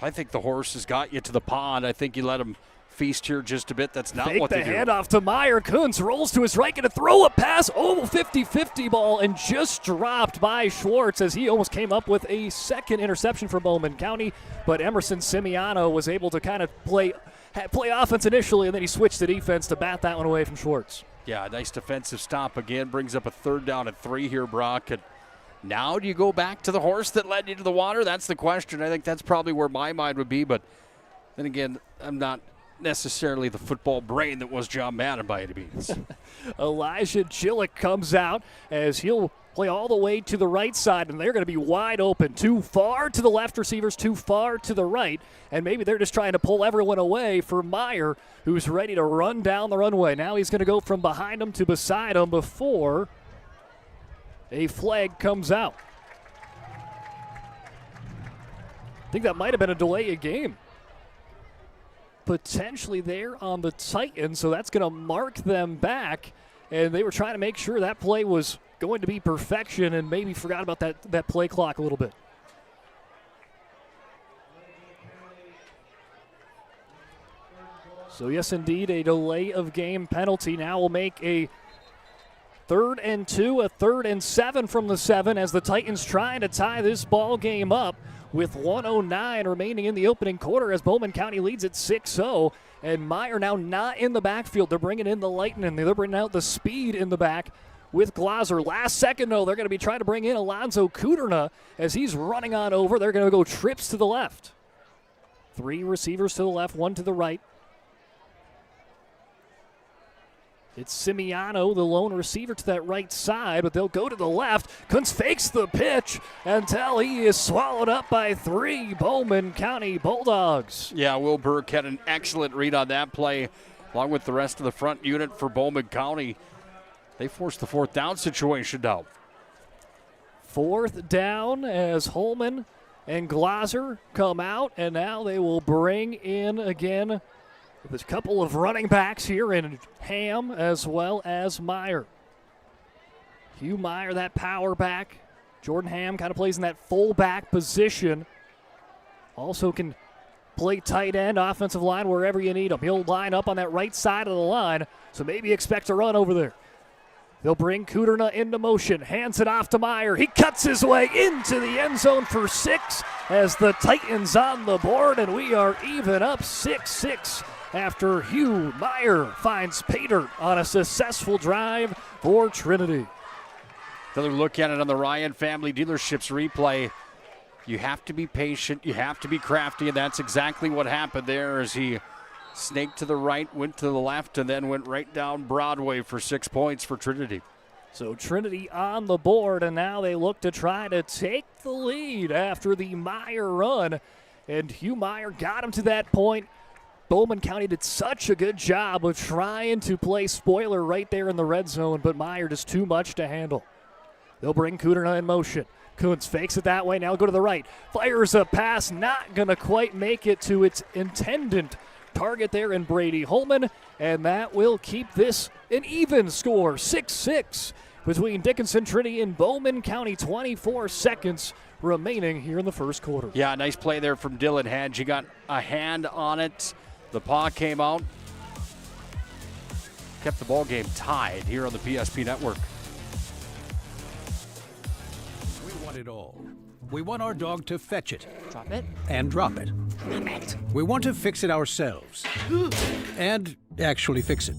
I think the horse has got you to the pond. I think you let him feast here just a bit. That's not what they do. Fake the handoff to Meyer. Kuntz rolls to his right, going to throw a pass. 50-50 ball, and just dropped by Schwartz as he almost came up with a second interception for Bowman County. But Emerson Simiano was able to kind of play offense initially, and then he switched to defense to bat that one away from Schwartz. Yeah, nice defensive stop again. Brings up a 3rd down at 3 here, Brock. And now do you go back to the horse that led you to the water? That's the question. I think that's probably where my mind would be. But then again, I'm not necessarily the football brain that was John Madden by any means. Elijah Gillick comes out as he'll play all the way to the right side, and they're going to be wide open. Too far to the left receivers, too far to the right, and maybe they're just trying to pull everyone away for Meyer, who's ready to run down the runway. Now he's going to go from behind him to beside him before a flag comes out. I think that might have been a delay of game potentially there on the Titans, so that's going to mark them back, and they were trying to make sure that play was going to be perfection and maybe forgot about that play clock a little bit. So yes, indeed, a delay of game penalty. Now we'll make a 3rd and 2, a 3rd and 7 from the 7 as the Titans trying to tie this ball game up with 1:09 remaining in the opening quarter as Bowman County leads at 6-0. And Meyer now not in the backfield. They're bringing in the lightning. They're bringing out the speed in the back with Glaser. Last second, though, they're going to be trying to bring in Alonzo Kuderna as he's running on over. They're going to go trips to the left. 3 receivers to the left, 1 to the right. It's Simiano, the lone receiver, to that right side, but they'll go to the left. Kuntz fakes the pitch until he is swallowed up by 3 Bowman County Bulldogs. Yeah, Will Burke had an excellent read on that play, along with the rest of the front unit for Bowman County. They forced the 4th down situation now. 4th down as Holman and Glaser come out, and now they will bring in again there's a couple of running backs here in Ham as well as Meyer. Hugh Meyer, that power back. Jordan Ham kind of plays in that fullback position. Also can play tight end, offensive line, wherever you need him. He'll line up on that right side of the line, so maybe expect a run over there. They'll bring Kuderna into motion, hands it off to Meyer. He cuts his way into the end zone for 6 as the Titans on the board, and we are even up 6-6. After Hugh Meyer finds pay dirt on a successful drive for Trinity. Another look at it on the Ryan Family Dealerships replay. You have to be patient, you have to be crafty, and that's exactly what happened there as he snaked to the right, went to the left, and then went right down Broadway for 6 points for Trinity. So Trinity on the board, and now they look to try to take the lead after the Meyer run. And Hugh Meyer got him to that point. Bowman County did such a good job of trying to play spoiler right there in the red zone, but Meyer just too much to handle. They'll bring Kuderna in motion. Kuntz fakes it that way, now go to the right. Fires a pass, not going to quite make it to its intended target there in Brady Holman, and that will keep this an even score, 6-6 between Dickinson, Trinity, and Bowman County. 24 seconds remaining here in the first quarter. Yeah, nice play there from Dylan Hedge. He got a hand on it. The paw came out. kept the ball game tied here on the PSP Network. We want it all. We want our dog to fetch it. Drop it. And drop it. Damn it. We want to fix it ourselves. And actually fix it.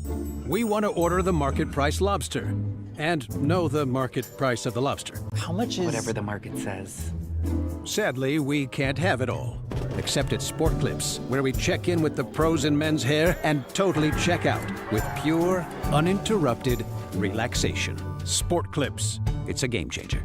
We want to order the market price lobster. And know the market price of the lobster. How much is... Whatever the market says. Sadly, we can't have it all. Except at Sport Clips, where we check in with the pros in men's hair and totally check out with pure, uninterrupted relaxation. Sport Clips. It's a game changer.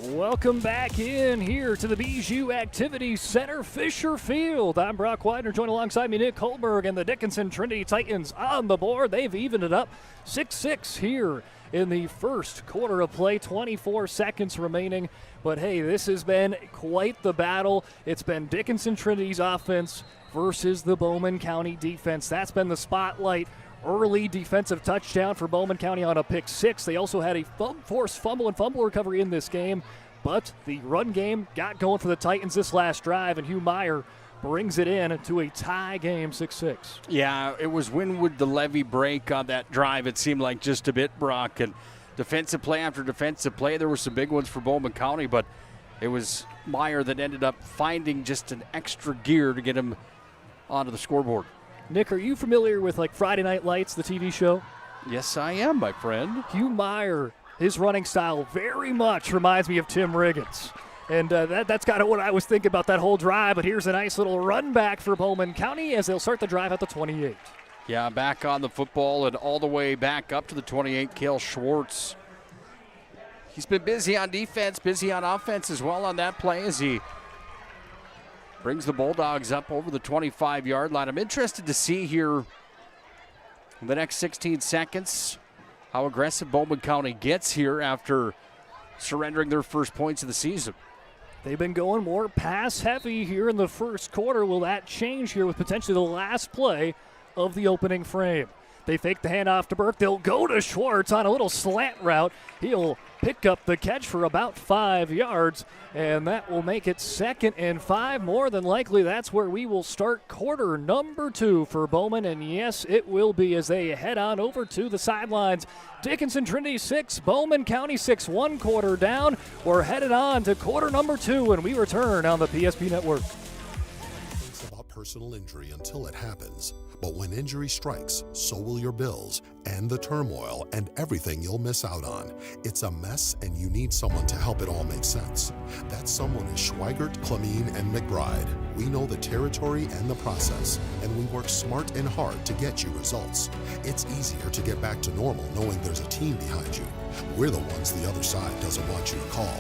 Welcome back in here to the Bijou Activity Center, Fisher Field. I'm Brock Weidner, joined alongside me Nick Hulberg, and the Dickinson Trinity Titans on the board. They've evened it up 6-6 here in the first quarter of play, 24 seconds remaining. But hey, this has been quite the battle. It's been Dickinson Trinity's offense versus the Bowman County defense. That's been the spotlight. Early defensive touchdown for Bowman County on a pick six. They also had a forced fumble and fumble recovery in this game, but the run game got going for the Titans this last drive, and Hugh Meyer brings it in to a tie game, 6-6. Yeah, it was when would the levee break on that drive? It seemed like just a bit, Brock. And defensive play after defensive play, there were some big ones for Bowman County, but it was Meyer that ended up finding just an extra gear to get him onto the scoreboard. Nick, are you familiar with like Friday Night Lights, the TV show? Yes, I am, my friend. Hugh Meyer, his running style very much reminds me of Tim Riggins. And that's kind of what I was thinking about that whole drive. But here's a nice little run back for Bowman County as they'll start the drive at the 28. Yeah, back on the football and all the way back up to the 28, Cale Schwartz. He's been busy on defense, busy on offense as well on that play as he brings the Bulldogs up over the 25-yard line. I'm interested to see here in the next 16 seconds how aggressive Bowman County gets here after surrendering their first points of the season. They've been going more pass-heavy here in the first quarter. Will that change here with potentially the last play of the opening frame? They fake the handoff to Burke. They'll go to Schwartz on a little slant route. He'll pick up the catch for about 5 yards, and that will make it 2nd and 5. More than likely, that's where we will start quarter number 2 for Bowman, and yes, it will be as they head on over to the sidelines. Dickinson Trinity 6, Bowman County 6, 1 quarter down. We're headed on to quarter number 2 when we return on the PSP Network. Think about personal injury until it happens. But when injury strikes, so will your bills and the turmoil and everything you'll miss out on. It's a mess, and you need someone to help it all make sense. That someone is Schweigert, Clamine, and McBride. We know the territory and the process, and we work smart and hard to get you results. It's easier to get back to normal knowing there's a team behind you. We're the ones the other side doesn't want you to call.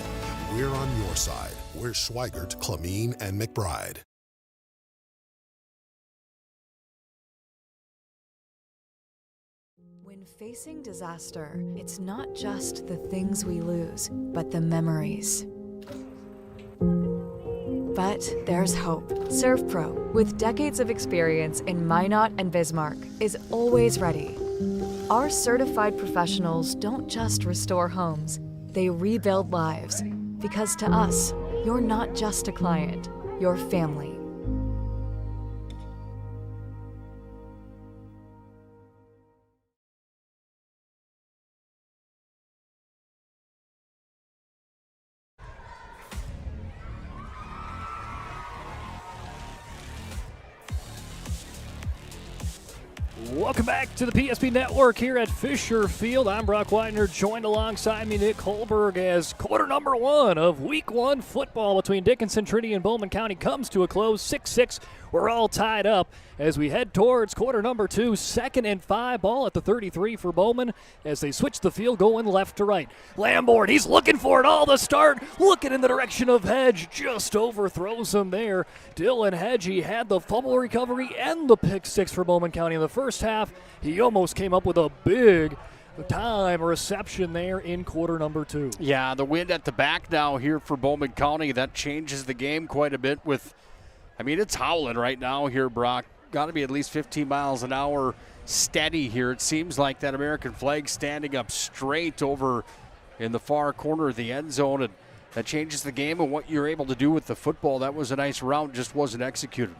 We're on your side. We're Schweigert, Clamine, and McBride. When facing disaster, it's not just the things we lose, but the memories. But there's hope. ServPro, with decades of experience in Minot and Bismarck, is always ready. Our certified professionals don't just restore homes, they rebuild lives. Because to us, you're not just a client, you're family. Welcome back to the PSP Network here at Fisher Field. I'm Brock Weidner, joined alongside me Nick Hulberg as quarter number 1 of Week 1 football between Dickinson, Trinity, and Bowman County comes to a close. 6-6. We're all tied up as we head towards quarter number 2. 2nd and 5, ball at the 33 for Bowman as they switch the field going left to right. Lamborn, he's looking for it all to start. Looking in the direction of Hedge, just overthrows him there. Dylan Hedge, he had the fumble recovery and the pick six for Bowman County in the first half. He almost came up with a big time reception there in quarter number 2. Yeah, the wind at the back now here for Bowman County. That changes the game quite a bit with, I mean, it's howling right now here, Brock. Got to be at least 15 miles an hour steady here. It seems like that American flag standing up straight over in the far corner of the end zone, and that changes the game and what you're able to do with the football. That was a nice route, just wasn't executed.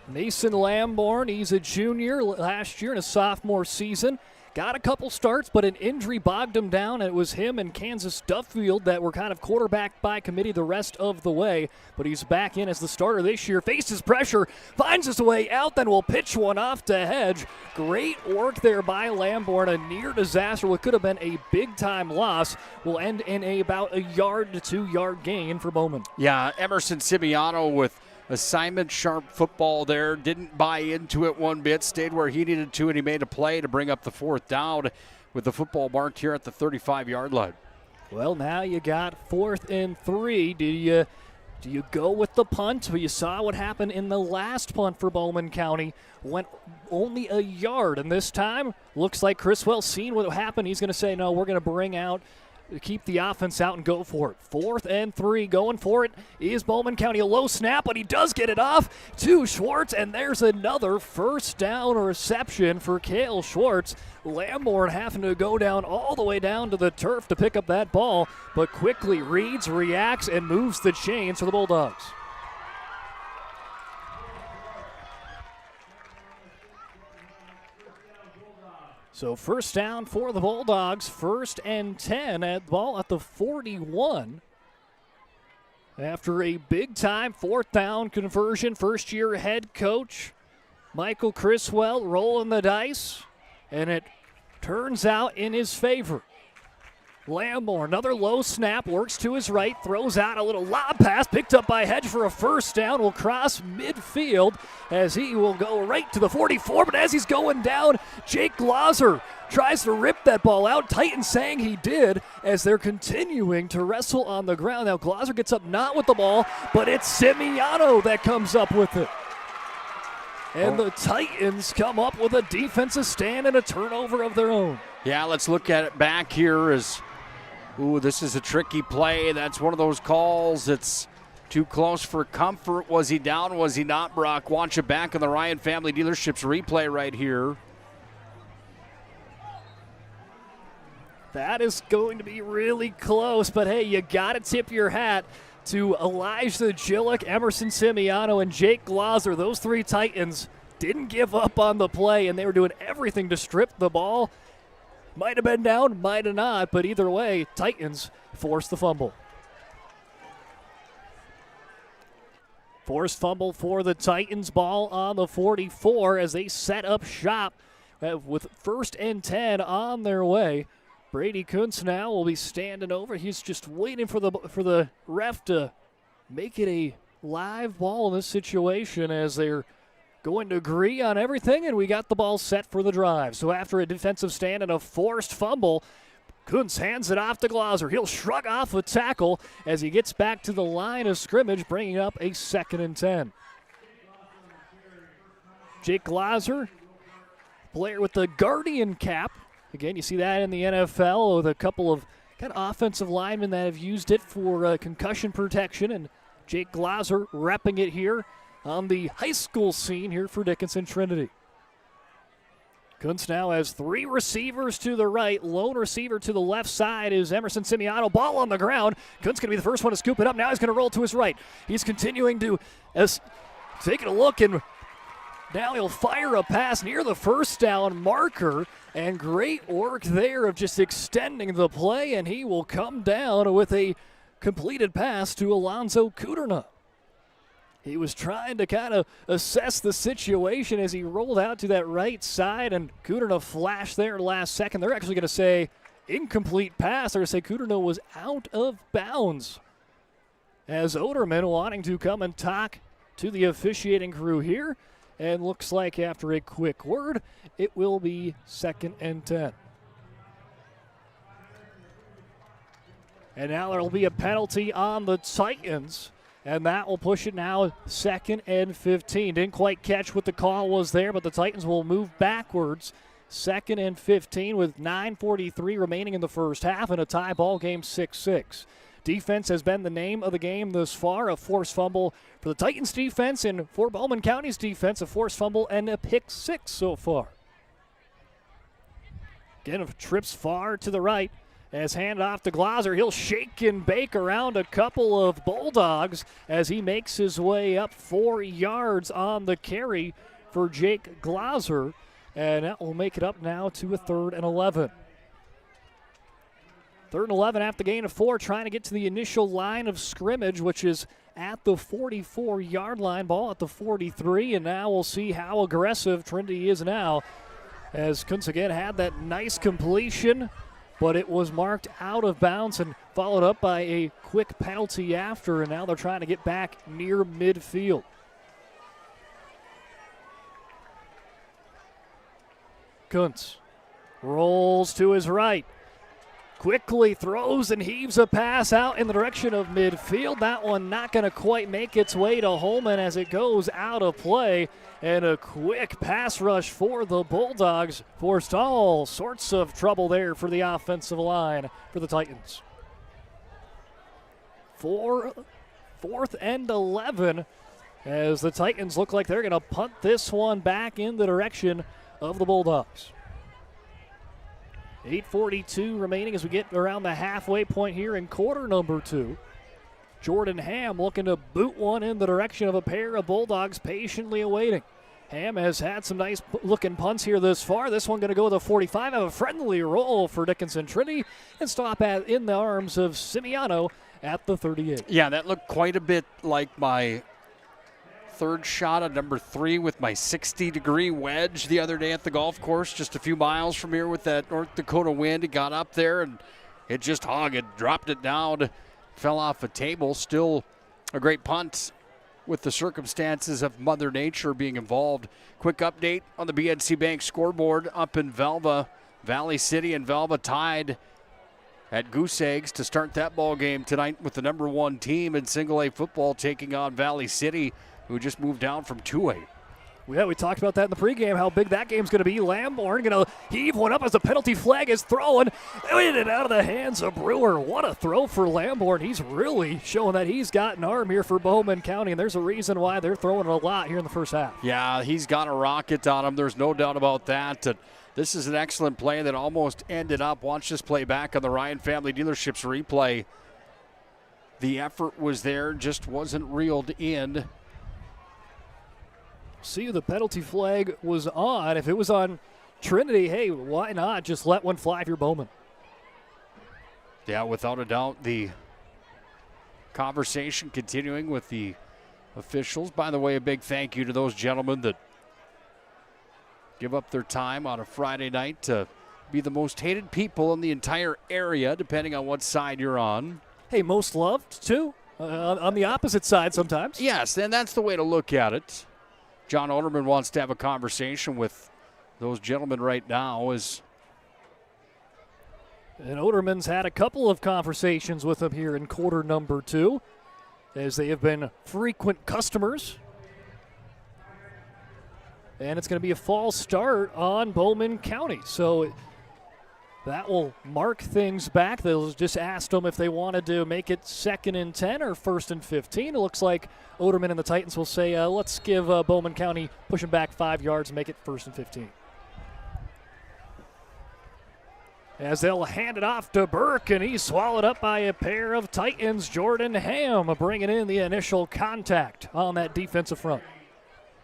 Mason Lamborn, he's a junior last year in a sophomore season. Got a couple starts, but an injury bogged him down. It was him and Kansas Duffield that were kind of quarterbacked by committee the rest of the way. But he's back in as the starter this year. Faces pressure, finds his way out, then will pitch one off to Hedge. Great work there by Lamborn. A near disaster. What could have been a big-time loss will end in about a yard to 2-yard gain for Bowman. Yeah, Emerson Simiano with assignment sharp football there. Didn't buy into it one bit. Stayed where he needed to, and he made a play to bring up the 4th down with the football marked here at the 35-yard line. Well, now you got 4th and 3. Do you go with the punt? Well, you saw what happened in the last punt for Bowman County. Went only a yard, and this time looks like Criswell's seen what happened. He's going to say, no, we're going to keep the offense out and go for it. 4th and 3, going for it is Bowman County. A low snap, but he does get it off to Schwartz, and there's another first down reception for Cale Schwartz. Lamborn having to go down all the way down to the turf to pick up that ball, but quickly reads, reacts, and moves the chains for the Bulldogs. So first down for the Bulldogs, 1st and 10 at ball at the 41. After a big-time 4th down conversion, first-year head coach Michael Criswell rolling the dice, and it turns out in his favor. Lamborn, another low snap, works to his right, throws out a little lob pass, picked up by Hedge for a first down, will cross midfield as he will go right to the 44, but as he's going down, Jake Glauser tries to rip that ball out. Titans saying he did as they're continuing to wrestle on the ground. Now Glauser gets up not with the ball, but it's Simiano that comes up with it. And the Titans come up with a defensive stand and a turnover of their own. Yeah, let's look at it back here as this is a tricky play. That's one of those calls that's too close for comfort. Was he down? Was he not, Brock? Watch it back on the Ryan Family Dealerships replay right here. That is going to be really close, but hey, you got to tip your hat to Elijah Gillick, Emerson Simiano, and Jake Glauser. Those 3 Titans didn't give up on the play, and they were doing everything to strip the ball. Might have been down, might have not, but either way, Titans forced the fumble. Forced fumble for the Titans, ball on the 44 as they set up shop with 1st and 10 on their way. Brady Kuntz now will be standing over. He's just waiting for the ref to make it a live ball in this situation as they're going to agree on everything, and we got the ball set for the drive. So after a defensive stand and a forced fumble, Kuntz hands it off to Glauser. He'll shrug off a tackle as he gets back to the line of scrimmage, bringing up a 2nd and 10. Jake Glauser, player with the Guardian cap. Again, you see that in the NFL with a couple of kind of offensive linemen that have used it for concussion protection, and Jake Glauser repping it here on the high school scene here for Dickinson Trinity. Kuntz now has 3 receivers to the right. Lone receiver to the left side is Emerson Simiano. Ball on the ground. Kuntz going to be the first one to scoop it up. Now he's going to roll to his right. He's continuing to taking a look, and now he'll fire a pass near the first down marker. And great work there of just extending the play, and he will come down with a completed pass to Alonzo Kuderna. He was trying to kind of assess the situation as he rolled out to that right side, and Kuderna flashed there last second. They're actually going to say incomplete pass. They're going to say Kuderna was out of bounds. As Oderman wanting to come and talk to the officiating crew here, and looks like after a quick word, it will be 2nd and 10. And now there will be a penalty on the Titans, and that will push it now 2nd and 15. Didn't quite catch what the call was there, but the Titans will move backwards. 2nd and 15 with 9:43 remaining in the first half, and a tie ball game 6-6. Defense has been the name of the game thus far. A forced fumble for the Titans defense, and for Bowman County's defense, a forced fumble and a pick 6 so far. Again, trips far to the right. As hand off to Glauser, he'll shake and bake around a couple of Bulldogs as he makes his way up 4 yards on the carry for Jake Glauser. And that will make it up now to a 3rd and 11. 3rd and 11 after the gain of 4, trying to get to the initial line of scrimmage, which is at the 44-yard line, ball at the 43, and now we'll see how aggressive Trinity is now. As Kuntz again had that nice completion, but it was marked out of bounds and followed up by a quick penalty after, and now they're trying to get back near midfield. Kuntz rolls to his right, quickly throws and heaves a pass out in the direction of midfield. That one not going to quite make its way to Holman as it goes out of play. And a quick pass rush for the Bulldogs forced all sorts of trouble there for the offensive line for the Titans. 4th and 11 as the Titans look like they're going to punt this one back in the direction of the Bulldogs. 8:42 remaining as we get around the halfway point here in quarter number 2. Jordan Ham looking to boot one in the direction of a pair of Bulldogs patiently awaiting. Ham has had some nice looking punts here this far. This one going to go to the 45, have a friendly roll for Dickinson Trinity, and stop in the arms of Simiano at the 38. Yeah, that looked quite a bit like my third shot at number 3 with my 60-degree wedge the other day at the golf course, just a few miles from here with that North Dakota wind. It got up there and it just hogged it, dropped it down, fell off a table. Still a great punt with the circumstances of Mother Nature being involved. Quick update on the BNC Bank scoreboard up in Velva. Valley City and Velva tied at Goose Eggs to start that ball game tonight with the number 1 team in single A football taking on Valley City, who just moved down from 2A. Yeah, we talked about that in the pregame, how big that game's going to be. Lamborn going to heave one up as the penalty flag is thrown. In and out of the hands of Brewer. What a throw for Lamborn. He's really showing that he's got an arm here for Bowman County, and there's a reason why they're throwing it a lot here in the first half. Yeah, he's got a rocket on him. There's no doubt about that. This is an excellent play that almost ended up. Watch this play back on the Ryan Family Dealerships replay. The effort was there, just wasn't reeled in. See, the penalty flag was on. If it was on Trinity, hey, why not just let one fly if you're Bowman? Yeah, without a doubt, the conversation continuing with the officials. By the way, a big thank you to those gentlemen that give up their time on a Friday night to be the most hated people in the entire area, depending on what side you're on. Hey, most loved, too, on the opposite side sometimes. Yes, and that's the way to look at it. John Oderman wants to have a conversation with those gentlemen right now. And Oderman's had a couple of conversations with them here in quarter number 2, as they have been frequent customers. And it's going to be a false start on Bowman County. So that will mark things back. They'll just ask them if they wanted to make it 2nd and 10 or 1st and 15. It looks like Oderman and the Titans will say, let's give Bowman County, push them back 5 yards and make it 1st and 15. As they'll hand it off to Burke, and he's swallowed up by a pair of Titans. Jordan Ham bringing in the initial contact on that defensive front.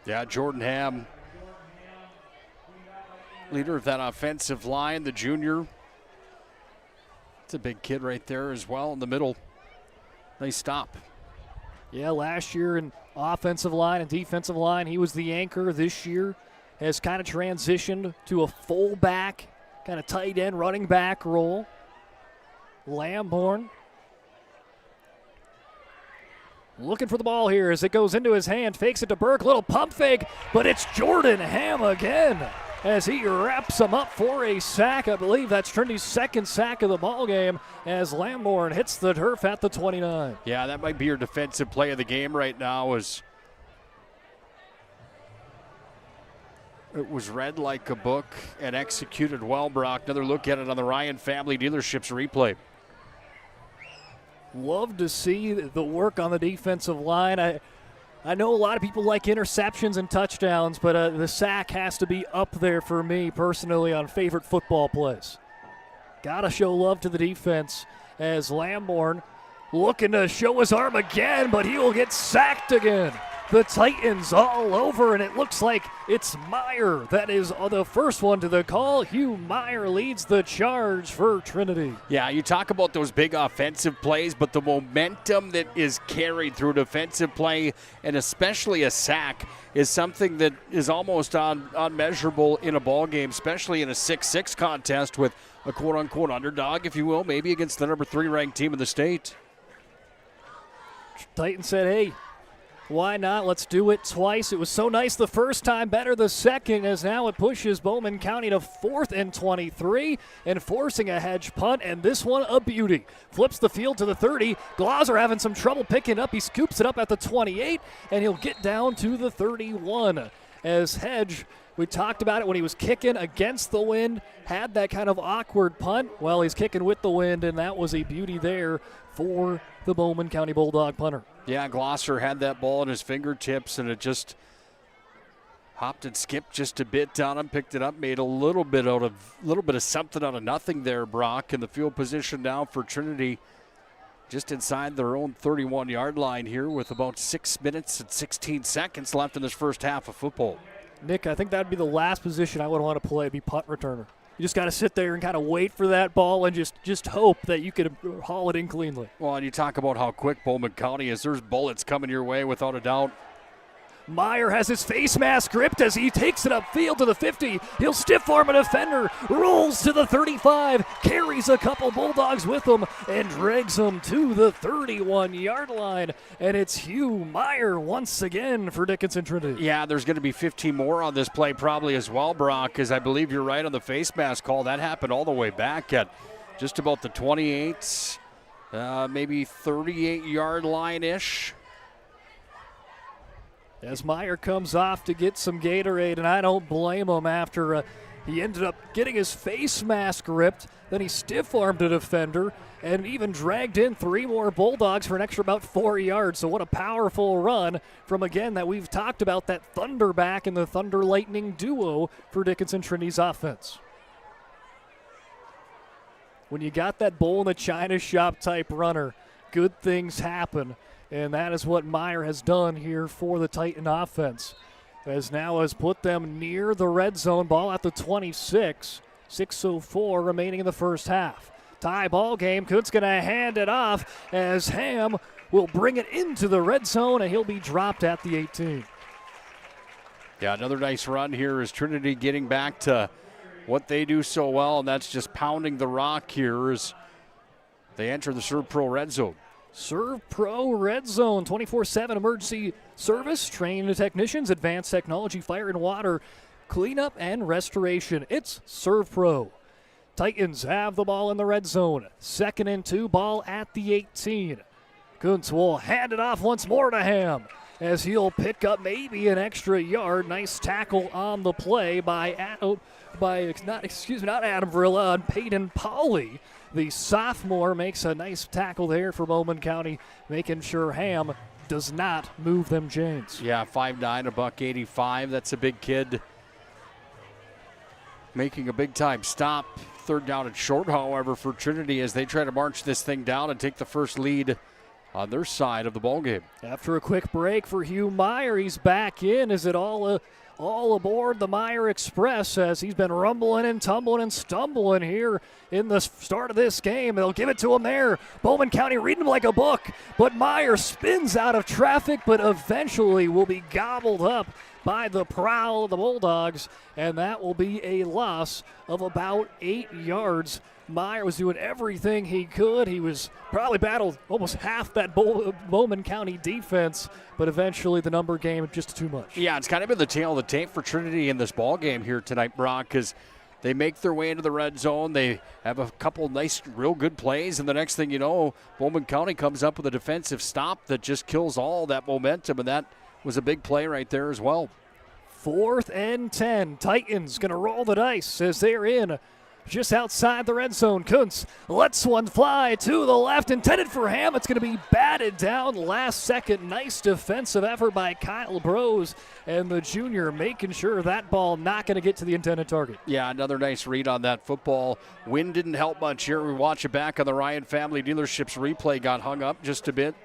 Yeah, Jordan Ham, leader of that offensive line, the junior. It's a big kid right there as well in the middle. Nice stop. Yeah, last year in offensive line and defensive line, he was the anchor. This year has kind of transitioned to a fullback, kind of tight end, running back role. Lamborn looking for the ball here as it goes into his hand, fakes it to Burke, little pump fake, but it's Jordan Ham again as he wraps him up for a sack. I believe that's Trinity's 2nd sack of the ball game as Lamborn hits the turf at the 29. Yeah, that might be your defensive play of the game right now. It was read like a book and executed well, Brock. Another look at it on the Ryan Family Dealerships replay. Love to see the work on the defensive line. I I know a lot of people like interceptions and touchdowns, but the sack has to be up there for me personally on favorite football plays. Gotta show love to the defense as Lamborn looking to show his arm again, but he will get sacked again. The Titans all over, and it looks like it's Meyer that is the first one to the call. Hugh Meyer leads the charge for Trinity. Yeah, you talk about those big offensive plays, but the momentum that is carried through defensive play, and especially a sack, is something that is almost unmeasurable in a ball game, especially in a 6-6 contest with a quote-unquote underdog, if you will, maybe against the number 3 ranked team in the state. Titans said, hey, why not? Let's do it twice. It was so nice the first time, better the second, as now it pushes Bowman County to 4th and 23 and forcing a hedge punt, and this one a beauty. Flips the field to the 30. Glauser having some trouble picking up. He scoops it up at the 28, and he'll get down to the 31. As Hedge, we talked about it when he was kicking against the wind, had that kind of awkward punt. Well, he's kicking with the wind, and that was a beauty there for the Bowman County Bulldog punter. Yeah, Glosser had that ball in his fingertips, and it just hopped and skipped just a bit down him, picked it up, made a little bit of something out of nothing there, Brock. And the field position now for Trinity just inside their own 31-yard line here with about 6 minutes and 16 seconds left in this first half of football. Nick, I think that would be the last position I would want to play, be punt returner. You just got to sit there and kind of wait for that ball and just hope that you could haul it in cleanly. Well, and you talk about how quick Bowman County is. There's bullets coming your way without a doubt. Meyer has his face mask gripped as he takes it upfield to the 50. He'll stiff arm a defender, rolls to the 35, carries a couple Bulldogs with him, and drags them to the 31-yard line. And it's Hugh Meyer once again for Dickinson Trinity. Yeah, there's going to be 15 more on this play probably as well, Brock, because I believe you're right on the face mask call. That happened all the way back at just about the 28, maybe 38-yard line-ish. As Meyer comes off to get some Gatorade, and I don't blame him after he ended up getting his face mask ripped. Then he stiff-armed a defender and even dragged in 3 more Bulldogs for an extra about 4 yards. So what a powerful run from, again, that we've talked about, that Thunderback and the Thunder Lightning duo for Dickinson Trinity's offense. When you got that bull in the china shop type runner, good things happen. And that is what Meyer has done here for the Titan offense. As now has put them near the red zone, ball at the 26. 6:04 remaining in the first half. Tie ball game. Kuntz going to hand it off as Ham will bring it into the red zone, and he'll be dropped at the 18. Yeah, another nice run here is Trinity getting back to what they do so well, and that's just pounding the rock here as they enter the Serve Pro red zone. Serve Pro Red Zone, 24/7 emergency service, trained technicians, advanced technology, fire and water, cleanup and restoration. It's Serve Pro. Titans have the ball in the red zone. 2nd and 2, ball at the 18. Kuntz will hand it off once more to Ham as he'll pick up maybe an extra yard. Nice tackle on the play by not Adam Vrilla, on Peyton Pauley. The sophomore makes a nice tackle there for Bowman County, making sure Ham does not move them chains. Yeah, 5'9", $185. That's a big kid. Making a big-time stop. 3rd down and short, however, for Trinity as they try to march this thing down and take the first lead on their side of the ballgame. After a quick break for Hugh Meyer, he's back in. Is it all aboard the Meyer Express as he's been rumbling and tumbling and stumbling here in the start of this game. They'll give it to him there. Bowman County reading him like a book, but Meyer spins out of traffic, but eventually will be gobbled up by the prowl of the Bulldogs, and that will be a loss of about 8 yards. Meyer was doing everything he could. He was probably battled almost half that Bowman County defense, but eventually the number game just too much. Yeah, it's kind of been the tail of the tape for Trinity in this ball game here tonight, Brock, because they make their way into the red zone. They have a couple nice, real good plays, and the next thing you know, Bowman County comes up with a defensive stop that just kills all that momentum, and that was a big play right there as well. 4th and 10. Titans going to roll the dice as they're in just outside the red zone. Kuntz lets one fly to the left, intended for Ham. It's going to be batted down last second. Nice defensive effort by Kyle Brose, and the junior making sure that ball not going to get to the intended target. Yeah, another nice read on that football. Wind didn't help much here. We watch it back on the Ryan Family Dealerships replay. Got hung up just a bit.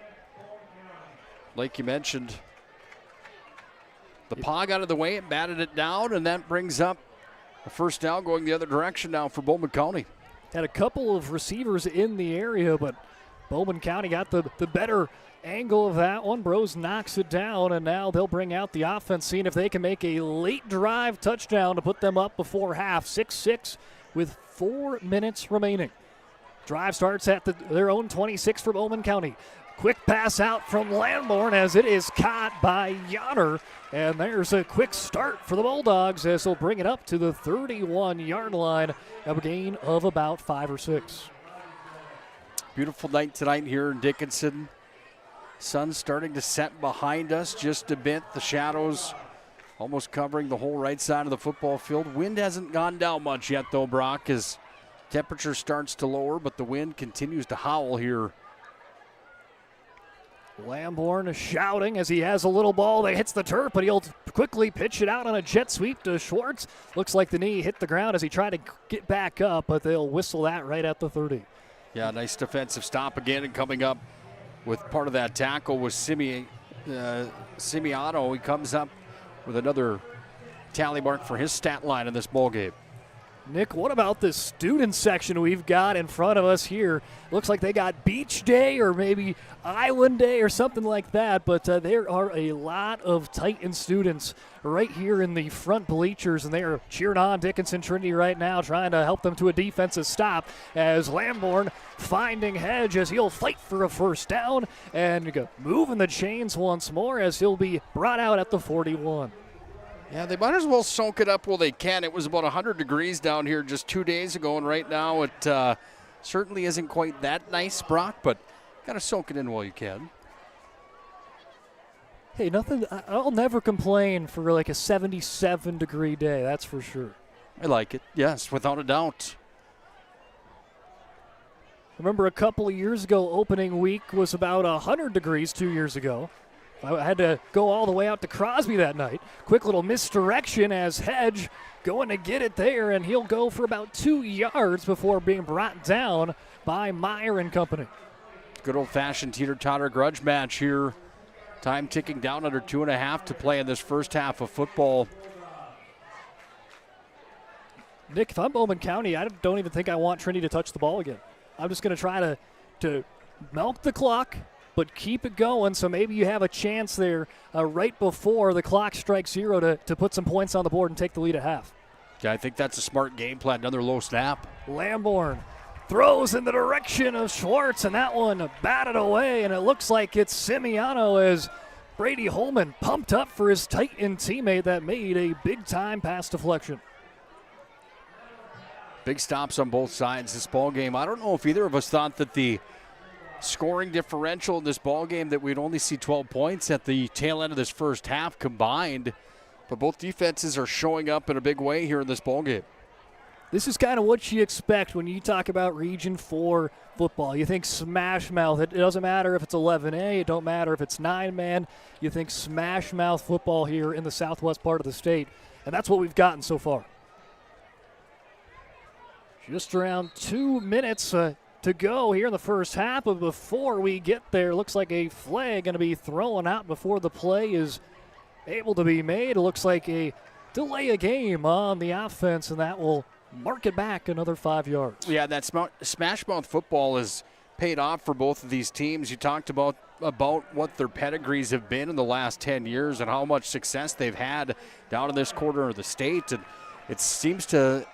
Like you mentioned, the paw got out of the way, it batted it down, and that brings up a first down going the other direction now for Bowman County. Had a couple of receivers in the area, but Bowman County got the better angle of that one. Brose knocks it down, and now they'll bring out the offense, seeing if they can make a late drive touchdown to put them up before half. 6-6 with 4 minutes remaining. Drive starts at their own 26 for Bowman County. Quick pass out from Lamborn as it is caught by Yonner. And there's a quick start for the Bulldogs as they'll bring it up to the 31-yard line. A gain of about 5 or 6. Beautiful night tonight here in Dickinson. Sun's starting to set behind us just a bit. The shadows almost covering the whole right side of the football field. Wind hasn't gone down much yet, though, Brock, as temperature starts to lower, but the wind continues to howl here. Lamborn shouting as he has a little ball that hits the turf, but he'll quickly pitch it out on a jet sweep to Schwartz. Looks like the knee hit the ground as he tried to get back up, but they'll whistle that right at the 30. Yeah, nice defensive stop again, and coming up with part of that tackle was Simeano. He comes up with another tally mark for his stat line in this ball game. Nick, what about this student section we've got in front of us here? Looks like they got Beach Day or maybe Island Day or something like that, but there are a lot of Titan students right here in the front bleachers, and they are cheering on Dickinson Trinity right now, trying to help them to a defensive stop as Lamborn finding Hedge as he'll fight for a first down and moving the chains once more as he'll be brought out at the 41. Yeah, they might as well soak it up while they can. It was about 100 degrees down here just 2 days ago, and right now it certainly isn't quite that nice, Brock, but got to soak it in while you can. Hey, I'll never complain for like a 77-degree day, that's for sure. I like it, yes, without a doubt. Remember a couple of years ago, opening week was about 100 degrees 2 years ago. I had to go all the way out to Crosby that night. Quick little misdirection as Hedge going to get it there, and he'll go for about 2 yards before being brought down by Meyer and company. Good old-fashioned teeter-totter grudge match here. Time ticking down, under 2.5 to play in this first half of football. Nick, if I'm Bowman County, I don't even think I want Trinity to touch the ball again. I'm just going to try to milk the clock, but keep it going, so maybe you have a chance there right before the clock strikes 0 to put some points on the board and take the lead at half. Yeah, I think that's a smart game plan. Another low snap. Lamborn throws in the direction of Schwartz, and that one batted away, and it looks like it's Simeano as Brady Holman pumped up for his Titan teammate that made a big-time pass deflection. Big stops on both sides this ball game. I don't know if either of us thought that the scoring differential in this ball game that we'd only see 12 points at the tail end of this first half combined, but both defenses are showing up in a big way here in this ball game. This is kind of what you expect when you talk about Region 4 football. You think smash mouth. It doesn't matter if it's 11A. It don't matter if it's 9-man. You think smash mouth football here in the southwest part of the state, and that's what we've gotten so far. Just around 2 minutes to go here in the first half, but before we get there, looks like a flag going to be thrown out before the play is able to be made. It looks like a delay a game on the offense, and that will mark it back another 5 yards. Yeah, that smash mouth football has paid off for both of these teams. You talked about what their pedigrees have been in the last 10 years and how much success they've had down in this quarter of the state, and it seems to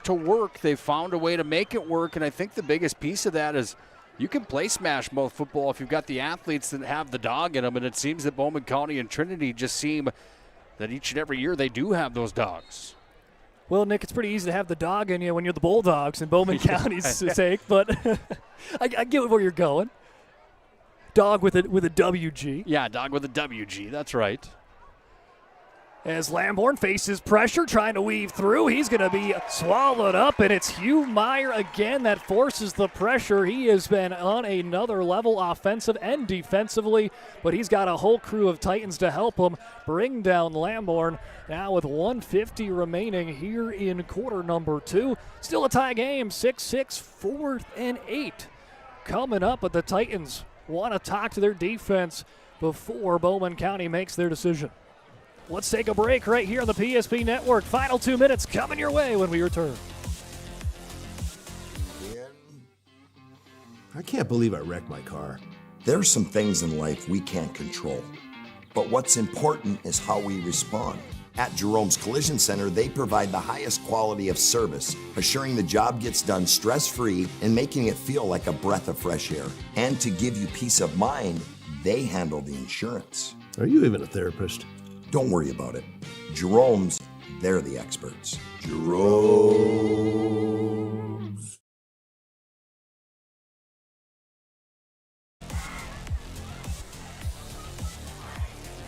work. They've found a way to make it work, and I think the biggest piece of that is you can play smash mouth football if you've got the athletes that have the dog in them, and it seems that Bowman County and Trinity just seem that each and every year they do have those dogs. Well, Nick, it's pretty easy to have the dog in you when you're the Bulldogs in Bowman County's sake, but I get where you're going. Dog with a WG. Yeah, dog with a WG, that's right. As Lamborn faces pressure, trying to weave through. He's going to be swallowed up, and it's Hugh Meyer again that forces the pressure. He has been on another level offensive and defensively, but he's got a whole crew of Titans to help him bring down Lamborn. Now with 1:50 remaining here in quarter number 2. Still a tie game, 6-6, 4th and 8. Coming up, but the Titans want to talk to their defense before Bowman County makes their decision. Let's take a break right here on the PSP Network. Final 2 minutes coming your way when we return. I can't believe I wrecked my car. There are some things in life we can't control, but what's important is how we respond. At Jerome's Collision Center, they provide the highest quality of service, assuring the job gets done stress-free and making it feel like a breath of fresh air. And to give you peace of mind, they handle the insurance. Are you even a therapist? Don't worry about it. Jerome's, they're the experts. Jerome's.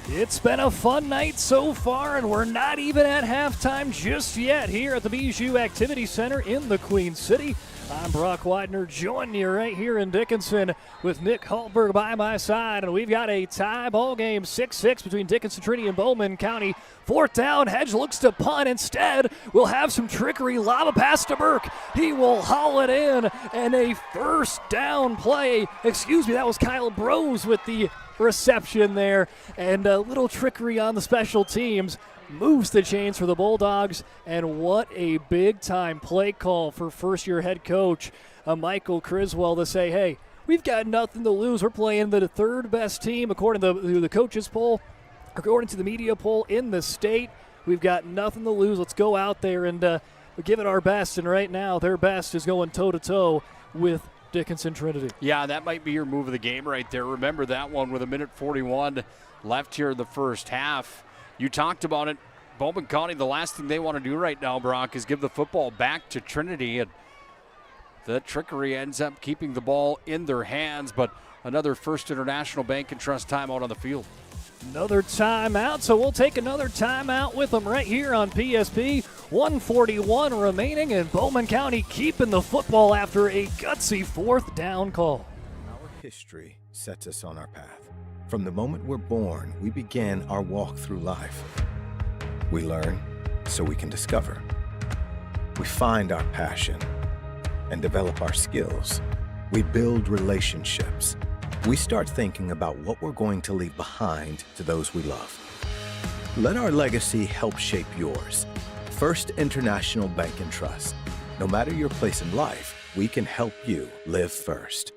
It's been a fun night so far, and we're not even at halftime just yet here at the Bijou Activity Center in the Queen City. I'm Brock Weidner, joining you right here in Dickinson with Nick Hulberg by my side, and we've got a tie ball game, 6-6 between Dickinson, Trinity, and Bowman County. 4th down, Hedge looks to punt. Instead, we'll have some trickery, lob a pass to Burke. He will haul it in, and a first down play. Excuse me, that was Kyle Brose with the reception there, and a little trickery on the special teams. Moves the chains for the Bulldogs, and what a big-time play call for first-year head coach Michael Criswell to say, hey, we've got nothing to lose. We're playing the third-best team according to the coaches poll, according to the media poll in the state. We've got nothing to lose. Let's go out there and give it our best, and right now their best is going toe-to-toe with Dickinson Trinity. Yeah, that might be your move of the game right there. Remember that one with 1:41 left here in the first half. You talked about it. Bowman County, the last thing they want to do right now, Brock, is give the football back to Trinity. And the trickery ends up keeping the ball in their hands. But another First International Bank and Trust timeout on the field. Another timeout, so we'll take another timeout with them right here on PSP. 1:41 remaining, and Bowman County keeping the football after a gutsy 4th down call. Our history sets us on our path. From the moment we're born, we begin our walk through life. We learn so we can discover. We find our passion and develop our skills. We build relationships. We start thinking about what we're going to leave behind to those we love. Let our legacy help shape yours. First International Bank and Trust. No matter your place in life, we can help you live first.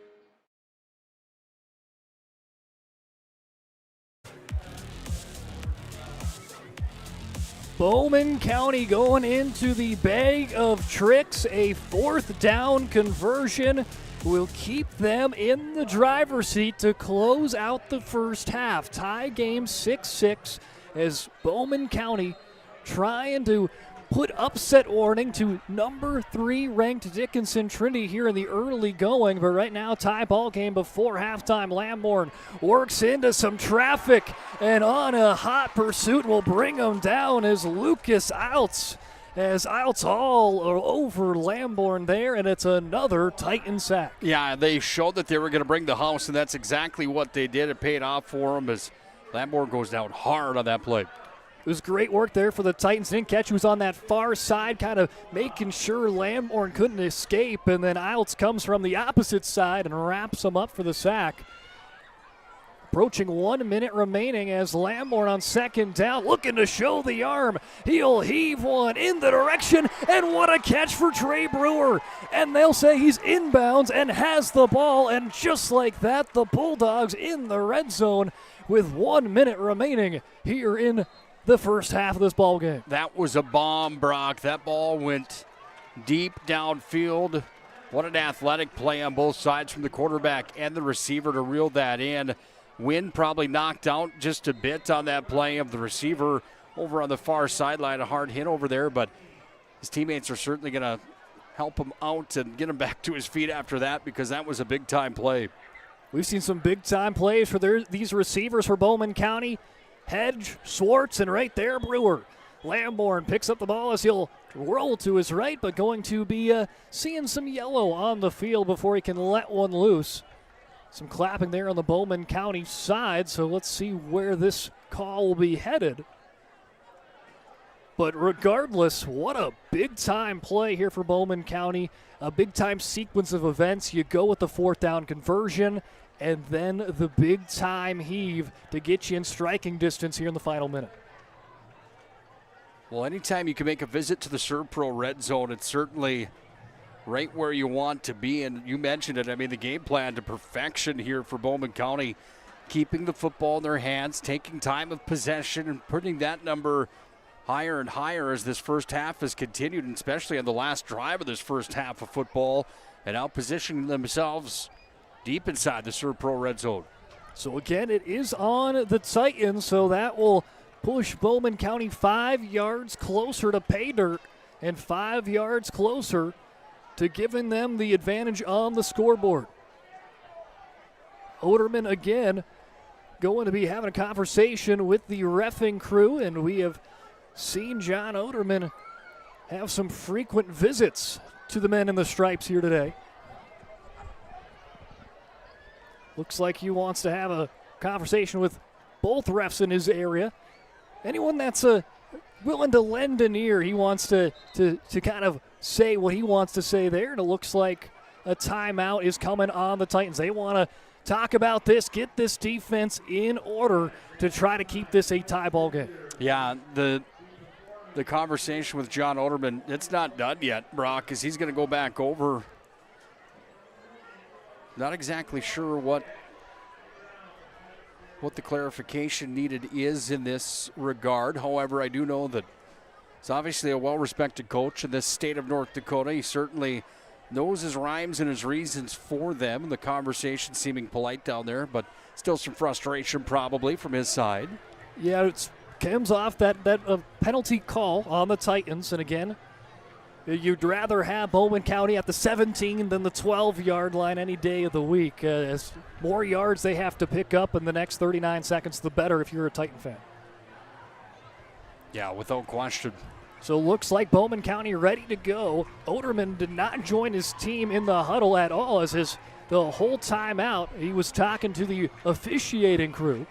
Bowman County going into the bag of tricks. A 4th down conversion will keep them in the driver's seat to close out the first half. Tie game 6-6 as Bowman County trying to put upset warning to number 3 ranked Dickinson Trinity here in the early going, but right now tie ball game before halftime. Lamborn works into some traffic and on a hot pursuit will bring him down as Lucas Outs. As Outs all over Lamborn there, and it's another Titan sack. Yeah, they showed that they were going to bring the house, and that's exactly what they did. It paid off for them as Lamborn goes down hard on that play. It was great work there for the Titans. Didn't catch who was on that far side, kind of making sure Lamborn couldn't escape, and then Outs comes from the opposite side and wraps him up for the sack. Approaching 1 minute remaining as Lamborn on 2nd down, looking to show the arm. He'll heave one in the direction, and what a catch for Trey Brewer. And they'll say he's inbounds and has the ball, and just like that, the Bulldogs in the red zone with 1 minute remaining here in the first half of this ball game. That was a bomb, Brock. That ball went deep downfield. What an athletic play on both sides from the quarterback and the receiver to reel that in. Wind probably knocked out just a bit on that play of the receiver over on the far sideline. A hard hit over there, but his teammates are certainly going to help him out and get him back to his feet after that because that was a big-time play. We've seen some big-time plays for these receivers for Bowman County. Hedge, Schwartz, and right there, Brewer. Lamborn picks up the ball as he'll roll to his right, but going to be seeing some yellow on the field before he can let one loose. Some clapping there on the Bowman County side, so let's see where this call will be headed. But regardless, what a big-time play here for Bowman County. A big-time sequence of events. You go with the 4th down conversion, and then the big-time heave to get you in striking distance here in the final minute. Well, anytime you can make a visit to the ServPro Red Zone, it's certainly right where you want to be. And you mentioned it. I mean, the game plan to perfection here for Bowman County, keeping the football in their hands, taking time of possession, and putting that number higher and higher as this first half has continued, and especially on the last drive of this first half of football, and out positioning themselves deep inside the ServPro Red Zone. So again, it is on the Titans, so that will push Bowman County 5 yards closer to pay dirt and 5 yards closer to giving them the advantage on the scoreboard. Oderman again going to be having a conversation with the reffing crew, and we have seen John Oderman have some frequent visits to the men in the stripes here today. Looks like he wants to have a conversation with both refs in his area. Anyone that's willing to lend an ear, he wants to kind of say what he wants to say there. And it looks like a timeout is coming on the Titans. They want to talk about this, get this defense in order to try to keep this a tie ball game. Yeah, the conversation with John Oderman, it's not done yet, Brock, because he's going to go back over. Not exactly sure what the clarification needed is in this regard. However, I do know that he's obviously a well-respected coach in this state of North Dakota. He certainly knows his rhymes and his reasons for them. The conversation seeming polite down there, but still some frustration probably from his side. Yeah, it comes off that penalty call on the Titans. And again, you'd rather have Bowman County at the 17 than the 12-yard line any day of the week. As more yards they have to pick up in the next 39 seconds, the better if you're a Titan fan. Yeah, without question. So looks like Bowman County ready to go. Oderman did not join his team in the huddle at all, as the whole time out he was talking to the officiating crew.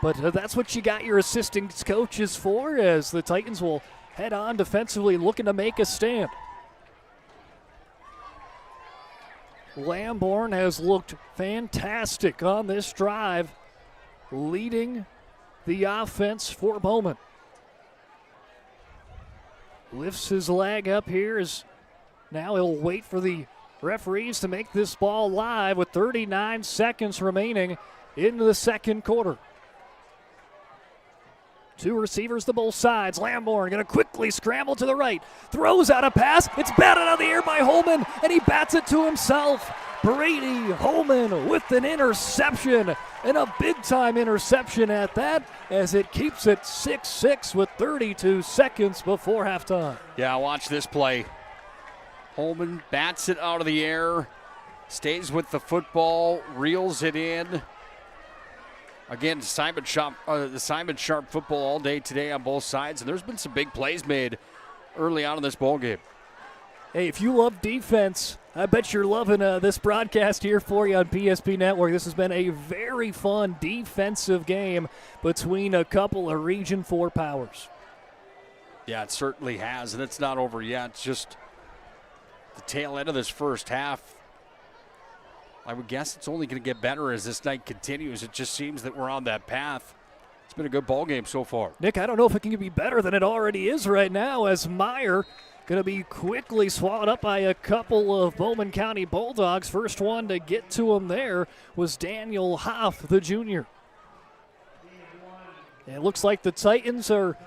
But that's what you got your assistant coaches for, as the Titans will head on defensively, looking to make a stand. Lamborn has looked fantastic on this drive, leading the offense for Bowman. Lifts his leg up here as now he'll wait for the referees to make this ball live with 39 seconds remaining in the second quarter. Two receivers to both sides. Lamborn going to quickly scramble to the right. Throws out a pass. It's batted out of the air by Holman, and he bats it to himself. Brady Holman with an interception, and a big-time interception at that, as it keeps it 6-6 with 32 seconds before halftime. Yeah, watch this play. Holman bats it out of the air, stays with the football, reels it in. Again, the Simon Sharp football all day today on both sides, and there's been some big plays made early on in this ball game. Hey, if you love defense, I bet you're loving this broadcast here for you on PSP Network. This has been a very fun defensive game between a couple of Region 4 powers. Yeah, it certainly has, and it's not over yet. It's just the tail end of this first half. I would guess it's only going to get better as this night continues. It just seems that we're on that path. It's been a good ball game so far. Nick, I don't know if it can be better than it already is right now, as Meyer going to be quickly swallowed up by a couple of Bowman County Bulldogs. First one to get to him there was Daniel Hoff, the junior. And it looks like the Titans are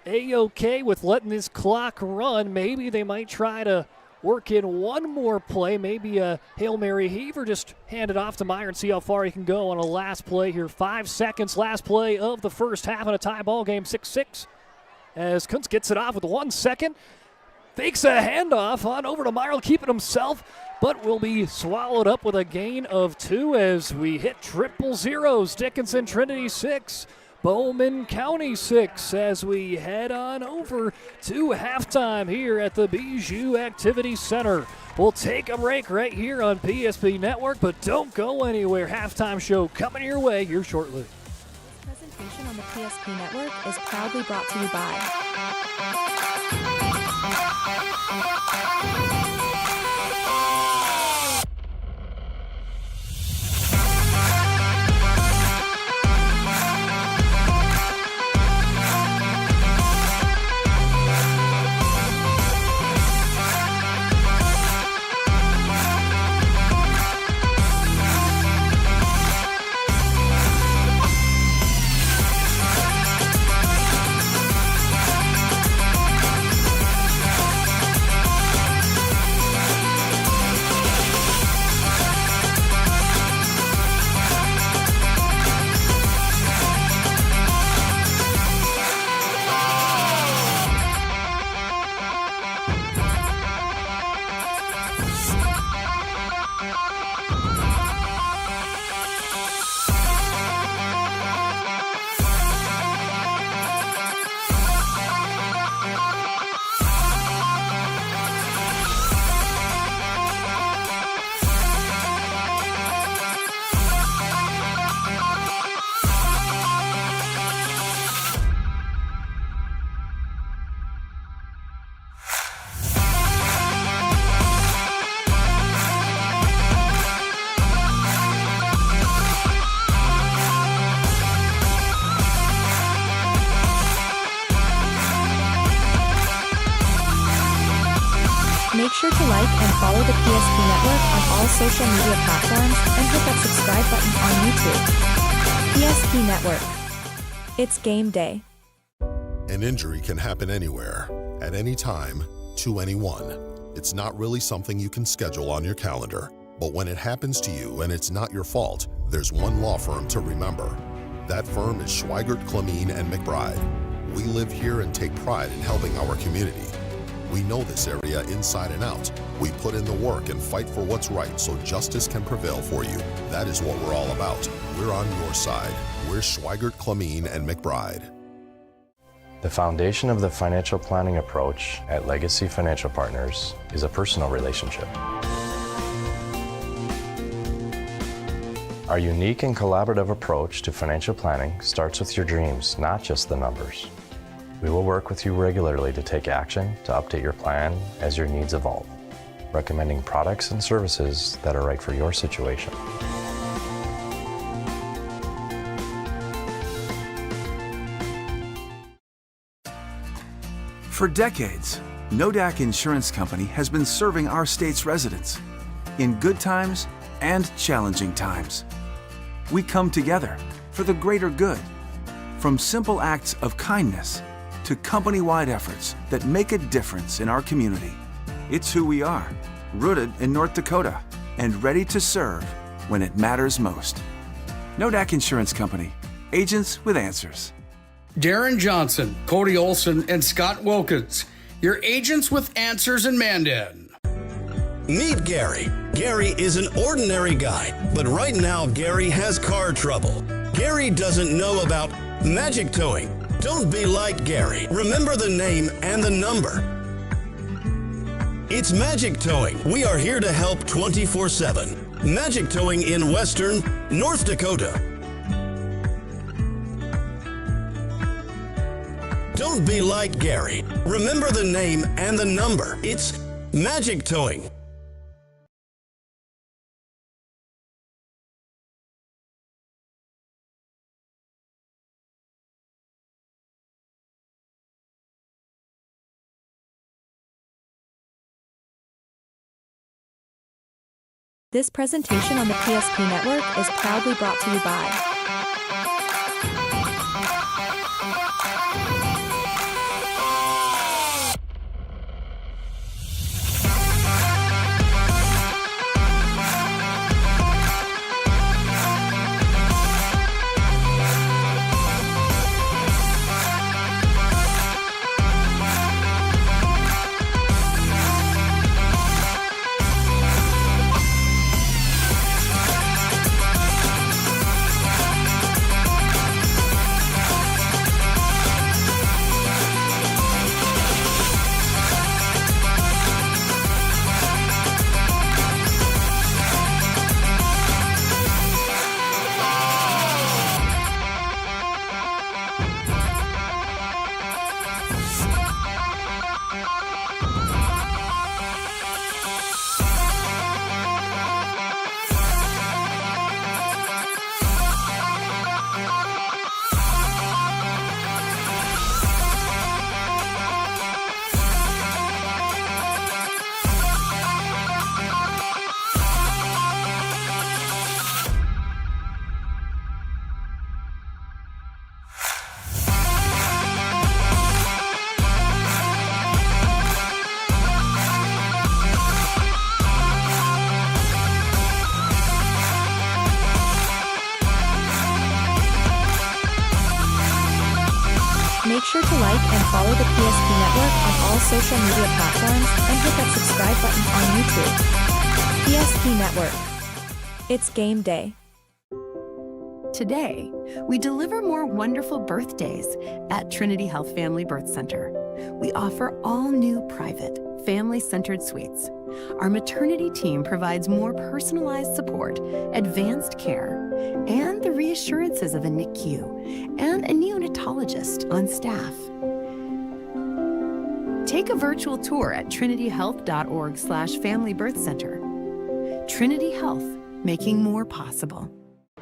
A-OK with letting this clock run. Maybe they might try to work in one more play, maybe a Hail Mary heave, or just hand it off to Meyer and see how far he can go on a last play here. 5 seconds, last play of the first half in a tie ball game, 6-6. As Kuntz gets it off with 1 second, fakes a handoff on over to Meyer, will keep it himself, but will be swallowed up with a gain of 2 as we hit triple zeros. Dickinson, Trinity 6, Bowman County 6 as we head on over to halftime here at the Bijou Activity Center. We'll take a break right here on PSP Network, but don't go anywhere. Halftime show coming your way here shortly. This presentation on the PSP Network is proudly brought to you by Make sure to like and follow the PSP Network on all social media platforms and hit that subscribe button on YouTube. PSP Network. It's game day. An injury can happen anywhere, at any time, to anyone. It's not really something you can schedule on your calendar. But when it happens to you and it's not your fault, there's one law firm to remember. That firm is Schweigert, Clemene, and McBride. We live here and take pride in helping our community. We know this area inside and out. We put in the work and fight for what's right so justice can prevail for you. That is what we're all about. We're on your side. We're Schweigert, Clemene, and McBride. The foundation of the financial planning approach at Legacy Financial Partners is a personal relationship. Our unique and collaborative approach to financial planning starts with your dreams, not just the numbers. We will work with you regularly to take action to update your plan as your needs evolve, recommending products and services that are right for your situation. For decades, Nodak Insurance Company has been serving our state's residents in good times and challenging times. We come together for the greater good, from simple acts of kindness to company-wide efforts that make a difference in our community. It's who we are, rooted in North Dakota and ready to serve when it matters most. Nodak Insurance Company, agents with answers. Darren Johnson, Cody Olson, and Scott Wilkins, your agents with answers in Mandan. Meet Gary. Gary is an ordinary guy, but right now Gary has car trouble. Gary doesn't know about magic towing. Don't be like Gary. Remember the name and the number. It's Magic Towing. We are here to help 24/7. Magic Towing in Western North Dakota. Don't be like Gary. Remember the name and the number. It's Magic Towing. This presentation on the PSP Network is proudly brought to you by Make sure to like and follow the PSP Network on all social media platforms and hit that subscribe button on YouTube. PSP Network. It's game day. Today, we deliver more wonderful birthdays at Trinity Health Family Birth Center. We offer all new private, family-centered suites. Our maternity team provides more personalized support, advanced care, and the reassurances of a NICU and a neonatologist on staff. Take a virtual tour at trinityhealth.org/family birth center. Trinity Health, making more possible.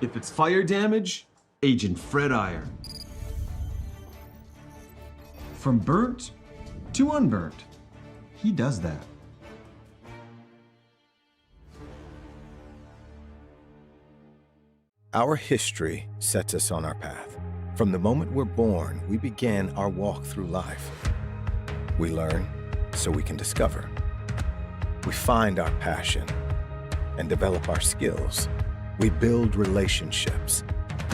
If it's fire damage, Agent Fred Iron. From burnt to unburnt, he does that. Our history sets us on our path. From the moment we're born, we begin our walk through life. We learn so we can discover. We find our passion and develop our skills. We build relationships.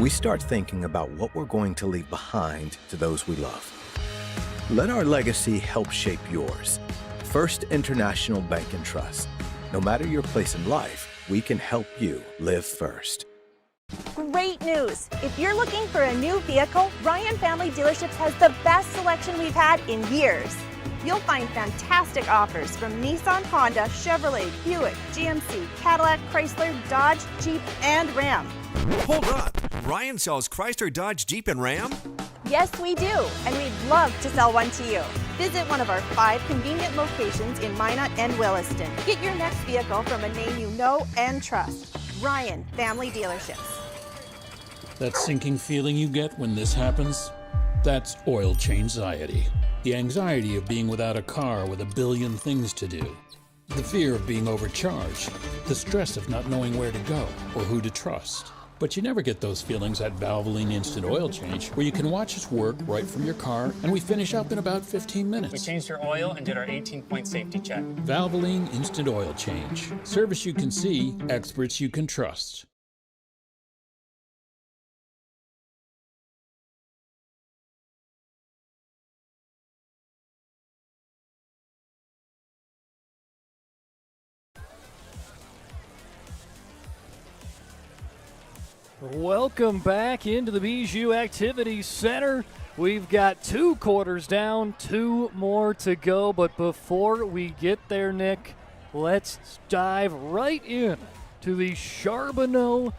We start thinking about what we're going to leave behind to those we love. Let our legacy help shape yours. First International Bank and Trust. No matter your place in life, we can help you live first. Great news! If you're looking for a new vehicle, Ryan Family Dealerships has the best selection we've had in years. You'll find fantastic offers from Nissan, Honda, Chevrolet, Buick, GMC, Cadillac, Chrysler, Dodge, Jeep, and Ram. Hold up! Ryan sells Chrysler, Dodge, Jeep, and Ram? Yes, we do, and we'd love to sell one to you. Visit one of our 5 convenient locations in Minot and Williston. Get your next vehicle from a name you know and trust. Ryan Family Dealerships. That sinking feeling you get when this happens? That's oil change-anxiety. The anxiety of being without a car with a billion things to do. The fear of being overcharged. The stress of not knowing where to go or who to trust. But you never get those feelings at Valvoline Instant Oil Change, where you can watch us work right from your car, and we finish up in about 15 minutes. We changed your oil and did our 18-point safety check. Valvoline Instant Oil Change. Service you can see, experts you can trust. Welcome back into the Bijou Activity Center. We've got 2 quarters down, 2 more to go. But before we get there, Nick, let's dive right in to the Charbonneau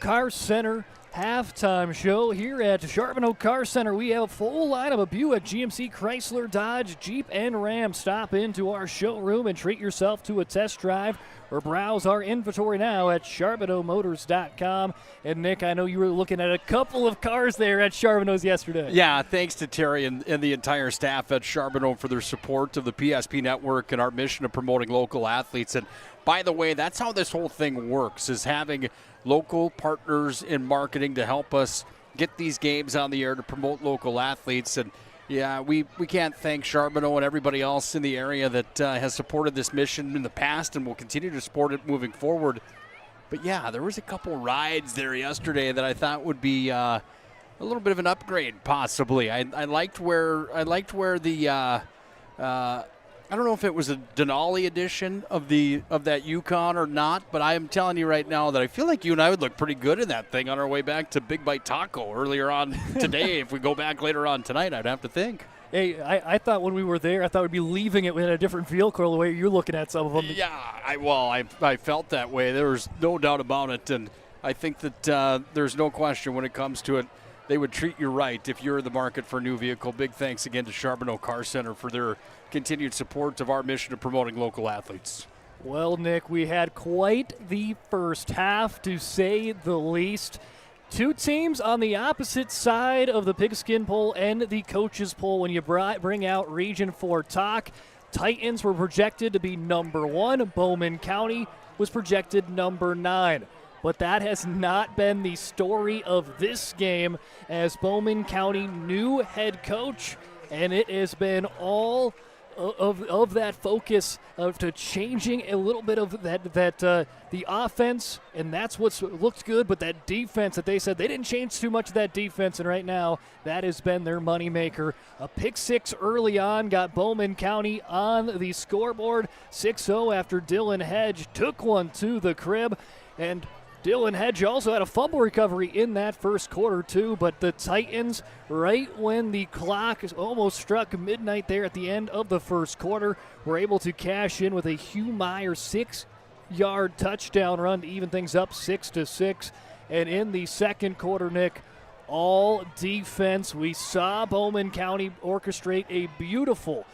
Car Center halftime show. Here at Charbonneau Car Center, we have a full lineup of Buick, GMC, Chrysler, Dodge, Jeep, and Ram. Stop into our showroom and treat yourself to a test drive or browse our inventory now at CharbonneauMotors.com. And Nick, I know you were looking at a couple of cars there at Charbonneau's yesterday. Yeah, thanks to Terry and the entire staff at Charbonneau for their support of the PSP Network and our mission of promoting local athletes. And by the way, that's how this whole thing works, is having local partners in marketing to help us get these games on the air to promote local athletes. And yeah, we can't thank Charbonneau and everybody else in the area that has supported this mission in the past and will continue to support it moving forward. But yeah, there was a couple rides there yesterday that I thought would be a little bit of an upgrade, possibly. I liked where the I don't know if it was a Denali edition of that Yukon or not, but I am telling you right now that I feel like you and I would look pretty good in that thing on our way back to Big Bite Taco earlier on today. If we go back later on tonight, I'd have to think. Hey, I thought when we were there, I thought we'd be leaving it with a different vehicle the way you're looking at some of them. Yeah, I felt that way. There was no doubt about it, and I think that there's no question when it comes to it. They would treat you right if you're in the market for a new vehicle. Big thanks again to Charbonneau Car Center for their continued support of our mission of promoting local athletes. Well, Nick, we had quite the first half, to say the least. 2 teams on the opposite side of the pigskin poll and the coaches poll when you bring out Region 4 talk. Titans were projected to be number 1. Bowman County was projected number 9. But that has not been the story of this game, as Bowman County new head coach, and it has been all of that focus to changing a little bit of the offense, and that's what's looked good. But that defense that they said they didn't change too much of that defense, and right now that has been their moneymaker. A pick six early on got Bowman County on the scoreboard, 6-0 after Dylan Hedge took one to the crib, and Dylan Hedge also had a fumble recovery in that first quarter, too. But the Titans, right when the clock is almost struck midnight there at the end of the first quarter, were able to cash in with a Hugh Meyer 6-yard touchdown run to even things up 6-6. And in the second quarter, Nick, all defense. We saw Bowman County orchestrate a beautiful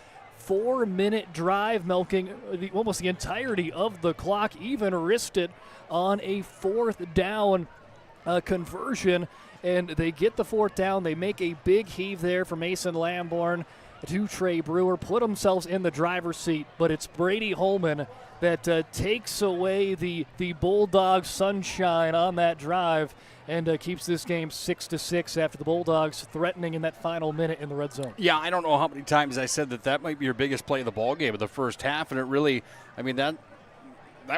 4-minute drive, milking almost the entirety of the clock, even risked it on a fourth down conversion, and they get the fourth down. They make a big heave there for Mason Lamborn to Trey Brewer, put themselves in the driver's seat, but it's Brady Holman that takes away the Bulldogs' sunshine on that drive and keeps this game 6-6 after the Bulldogs threatening in that final minute in the red zone. Yeah, I don't know how many times I said that might be your biggest play of the ball game of the first half, and it really, I mean, that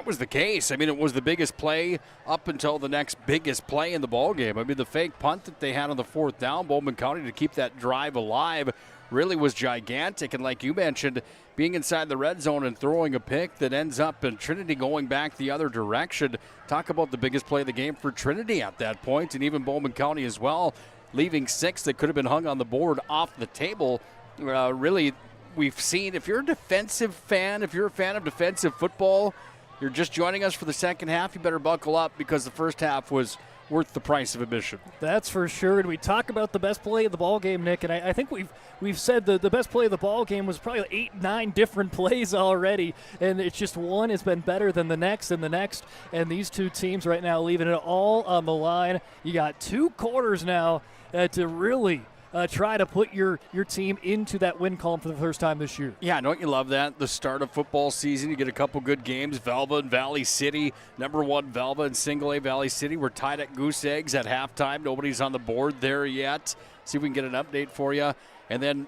was the case. I mean, it was the biggest play up until the next biggest play in the ball game. I mean, the fake punt that they had on the fourth down, Bowman County, to keep that drive alive really was gigantic. And like you mentioned, being inside the red zone and throwing a pick that ends up in Trinity going back the other direction. Talk about the biggest play of the game for Trinity at that point, and even Bowman County as well, leaving 6 that could have been hung on the board off the table. Really, we've seen, if you're a defensive fan, if you're a fan of defensive football, you're just joining us for the second half, you better buckle up because the first half was worth the price of admission. That's for sure. And we talk about the best play of the ball game, Nick, and I think we've said the best play of the ball game was probably 8-9 different plays already, and it's just one has been better than the next and the next, and these two teams right now leaving it all on the line. You got 2 quarters now to really try to put your team into that win column for the first time this year. Yeah, don't you love that? The start of football season, you get a couple good games. Velva and Valley City, number 1 Velva and Single A Valley City. We're tied at goose eggs at halftime. Nobody's on the board there yet. See if we can get an update for you. And then,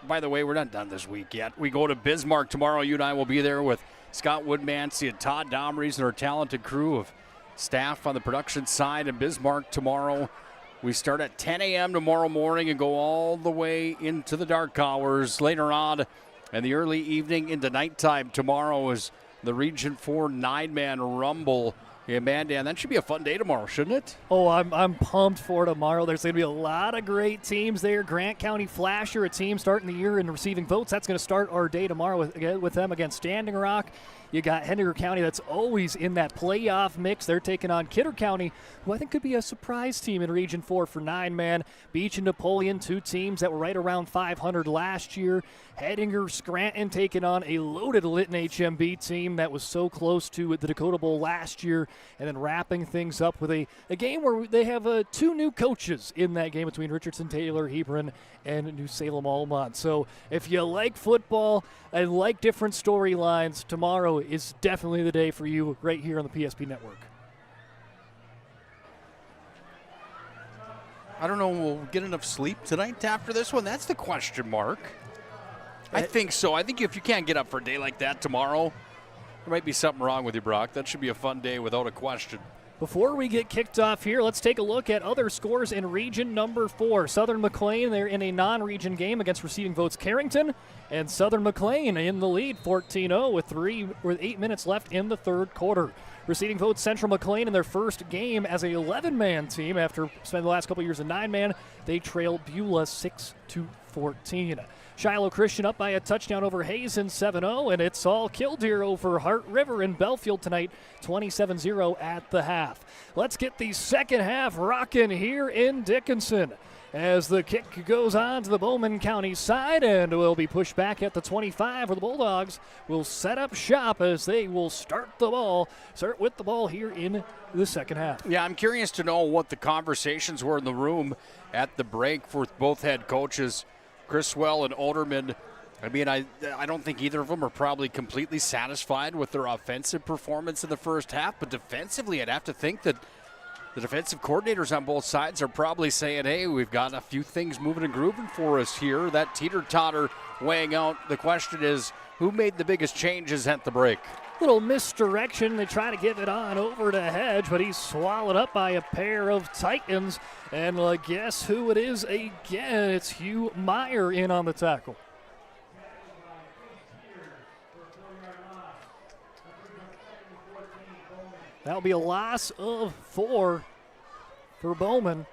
by the way, we're not done this week yet. We go to Bismarck tomorrow. You and I will be there with Scott Woodmansey and Todd Domries and our talented crew of staff on the production side in Bismarck tomorrow. We start at 10 a.m. tomorrow morning and go all the way into the dark hours later on. And the early evening into nighttime tomorrow is the Region 4 9-man Rumble in Mandan. That should be a fun day tomorrow, shouldn't it? Oh, I'm pumped for tomorrow. There's going to be a lot of great teams there. Grant County Flasher, a team starting the year and receiving votes. That's going to start our day tomorrow with them against Standing Rock. You got Henniker County that's always in that playoff mix. They're taking on Kidder County, who I think could be a surprise team in Region 4 for 9-man. Beach and Napoleon, 2 teams that were right around 500 last year. Hettinger Scranton taking on a loaded Lytton HMB team that was so close to the Dakota Bowl last year. And then wrapping things up with a game where they have 2 new coaches in that game between Richardson, Taylor, Hebron, and New Salem Almont. So if you like football and like different storylines, tomorrow is definitely the day for you right here on the PSP Network. I don't know, we'll get enough sleep tonight after this one? That's the question mark. I think so. I think if you can't get up for a day like that tomorrow, there might be something wrong with you, Brock. That should be a fun day without a question. Before we get kicked off here, let's take a look at other scores in Region number 4. Southern McLean, they're in a non-region game against receiving votes Carrington. And Southern McLean in the lead, 14-0 with 8 minutes left in the third quarter. Receiving votes Central McLean in their first game as a 11-man team after spending the last couple years in 9-man. They trail Beulah 6-14. Shiloh Christian up by a touchdown over Hazen 7-0, and it's all Killdeer over Hart River in Belfield tonight, 27-0 at the half. Let's get the second half rocking here in Dickinson as the kick goes on to the Bowman County side and will be pushed back at the 25 where the Bulldogs will set up shop as they will start with the ball here in the second half. Yeah, I'm curious to know what the conversations were in the room at the break for both head coaches, Criswell and Olderman. I mean, I don't think either of them are probably completely satisfied with their offensive performance in the first half, but defensively I'd have to think that the defensive coordinators on both sides are probably saying, hey, we've got a few things moving and grooving for us here. That teeter-totter weighing out. The question is, who made the biggest changes at the break? Little misdirection. They try to give it on over to Hedge, but he's swallowed up by a pair of Titans. And guess who it is again? It's Hugh Meyer in on the tackle. That'll be a loss of 4 for Bowman.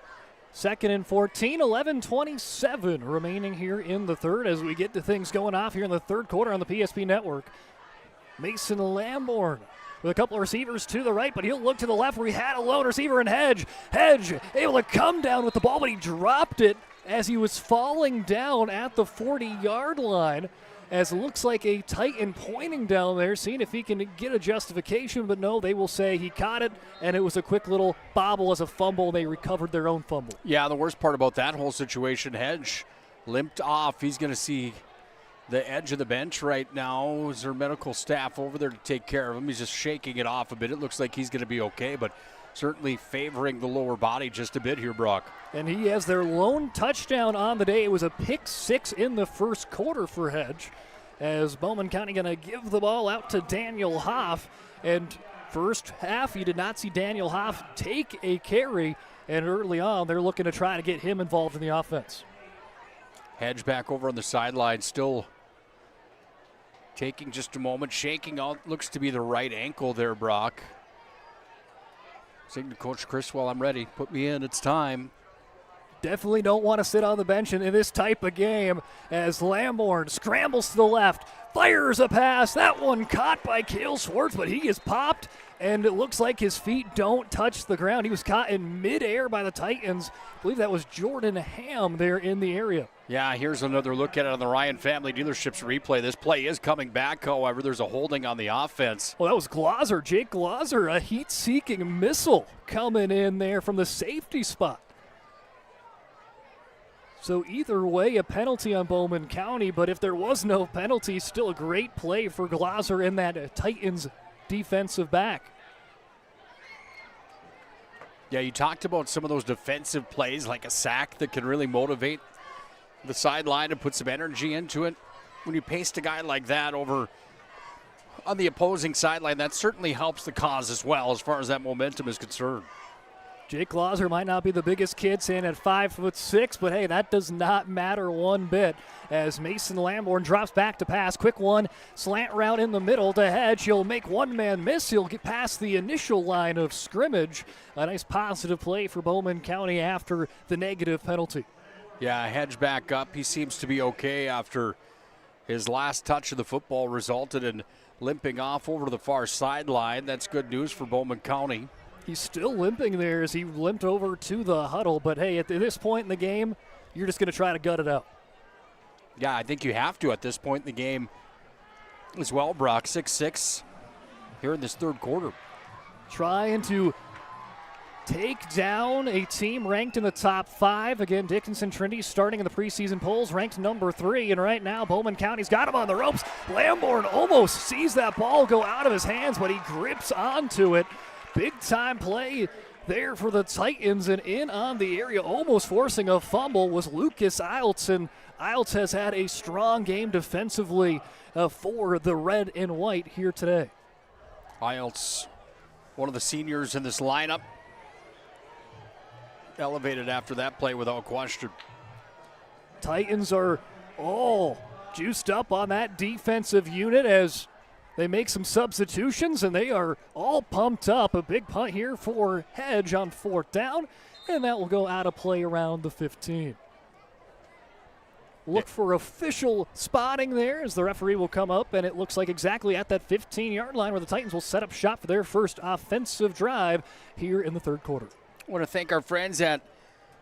2nd and 14, 11:27 remaining here in the third as we get to things going off here in the third quarter on the PSP Network. Mason Lamborn with a couple of receivers to the right, but he'll look to the left where he had a lone receiver in Hedge. Hedge able to come down with the ball, but he dropped it as he was falling down at the 40-yard line. As it looks like a Titan pointing down there, seeing if he can get a justification, but no, they will say he caught it, and it was a quick little bobble as a fumble. They recovered their own fumble. Yeah, the worst part about that whole situation, Hedge limped off. He's going to see the edge of the bench right now. Is there medical staff over there to take care of him? He's just shaking it off a bit. It looks like he's going to be okay, but certainly favoring the lower body just a bit here, Brock. And he has their lone touchdown on the day. It was a pick 6 in the first quarter for Hedge, as Bowman County going to give the ball out to Daniel Hoff. And first half, you did not see Daniel Hoff take a carry, and early on, they're looking to try to get him involved in the offense. Hedge back over on the sideline, still taking just a moment, shaking out, looks to be the right ankle there, Brock. Saying to Coach Criswell, I'm ready. Put me in. It's time. Definitely don't want to sit on the bench in this type of game as Lamborn scrambles to the left, fires a pass. That one caught by Cale Schwartz, but he is popped, and it looks like his feet don't touch the ground. He was caught in midair by the Titans. I believe that was Jordan Ham there in the area. Yeah, here's another look at it on the Ryan Family Dealerships replay. This play is coming back, however. There's a holding on the offense. Well, that was Glauser, Jake Glauser, a heat-seeking missile coming in there from the safety spot. So either way, a penalty on Bowman County, but if there was no penalty, still a great play for Glauser in that Titans defensive back. Yeah, you talked about some of those defensive plays like a sack that can really motivate the sideline and put some energy into it. When you paste a guy like that over on the opposing sideline, that certainly helps the cause as well as far as that momentum is concerned. Jake Glauser might not be the biggest kid, saying at 5'6", but hey, that does not matter one bit. As Mason Lamborn drops back to pass, quick one, slant route in the middle to Hedge. He'll make one man miss. He'll get past the initial line of scrimmage. A nice positive play for Bowman County after the negative penalty. Yeah, Hedge back up. He seems to be okay after his last touch of the football resulted in limping off over to the far sideline. That's good news for Bowman County. He's still limping there as he limped over to the huddle. But, hey, at this point in the game, you're just going to try to gut it out. Yeah, I think you have to at this point in the game as well, Brock. 6-6 here in this third quarter. Trying to take down a team ranked in the top 5. Again, Dickinson Trinity starting in the preseason polls, ranked number 3. And right now, Bowman County's got him on the ropes. Lamborn almost sees that ball go out of his hands, but he grips onto it. Big-time play there for the Titans, and in on the area, almost forcing a fumble, was Lucas Iltz, and Iltz has had a strong game defensively for the red and white here today. Iltz, one of the seniors in this lineup, elevated after that play without question. Titans are all juiced up on that defensive unit as they make some substitutions, and they are all pumped up. A big punt here for Hedge on 4th down, and that will go out of play around the 15. Look for official spotting there as the referee will come up, and it looks like exactly at that 15-yard line where the Titans will set up shop for their first offensive drive here in the third quarter. I want to thank our friends at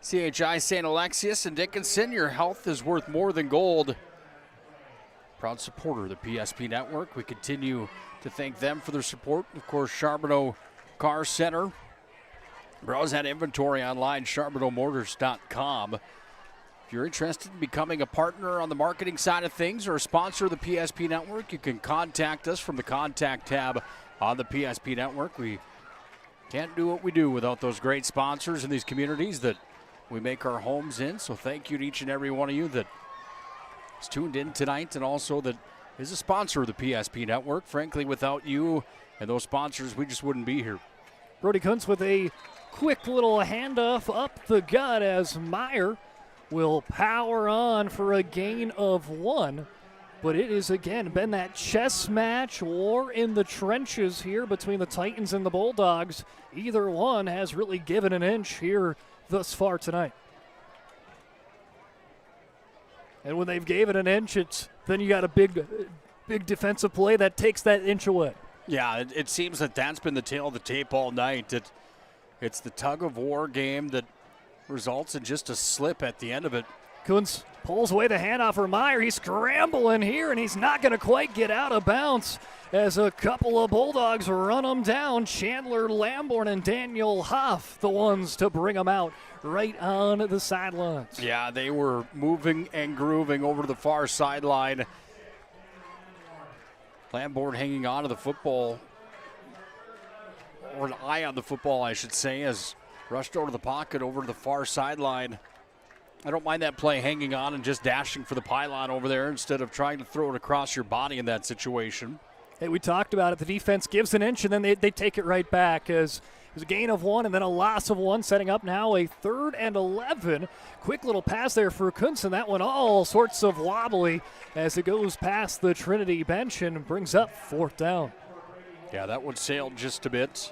CHI St. Alexius and Dickinson. Your health is worth more than gold. Proud supporter of the PSP Network. We continue to thank them for their support. Of course, Charbonneau Car Center. Browse that inventory online, charbonneaumotors.com. If you're interested in becoming a partner on the marketing side of things or a sponsor of the PSP Network, you can contact us from the contact tab on the PSP Network. We Can't do what we do without those great sponsors in these communities that we make our homes in. So thank you to each and every one of you that is tuned in tonight and also that is a sponsor of the PSP Network. Frankly, without you and those sponsors, we just wouldn't be here. Brody Kuntz with a quick little handoff up the gut as Meyer will power on for a gain of 1. But it has, again, been that chess match, war in the trenches here between the Titans and the Bulldogs. Either one has really given an inch here thus far tonight. And when they've gave it an inch, then you got a big defensive play that takes that inch away. Yeah, it seems that that's been the tail of the tape all night. It's the tug-of-war game that results in just a slip at the end of it. Kuntz pulls away the handoff for Meyer. He's scrambling here, and he's not going to quite get out of bounds as a couple of Bulldogs run him down. Chandler Lamborn and Daniel Huff, the ones to bring him out right on the sidelines. Yeah, they were moving and grooving over to the far sideline. Lamborn hanging on to the football, or an eye on the football, I should say, as rushed over to the pocket over to the far sideline. I don't mind that play, hanging on and just dashing for the pylon over there instead of trying to throw it across your body in that situation. Hey, we talked about it. The defense gives an inch, and then they take it right back as there's a gain of 1 and then a loss of 1, setting up now a 3rd and 11. Quick little pass there for Kuntz, and that one all sorts of wobbly as it goes past the Trinity bench and brings up 4th down. Yeah, that one sailed just a bit.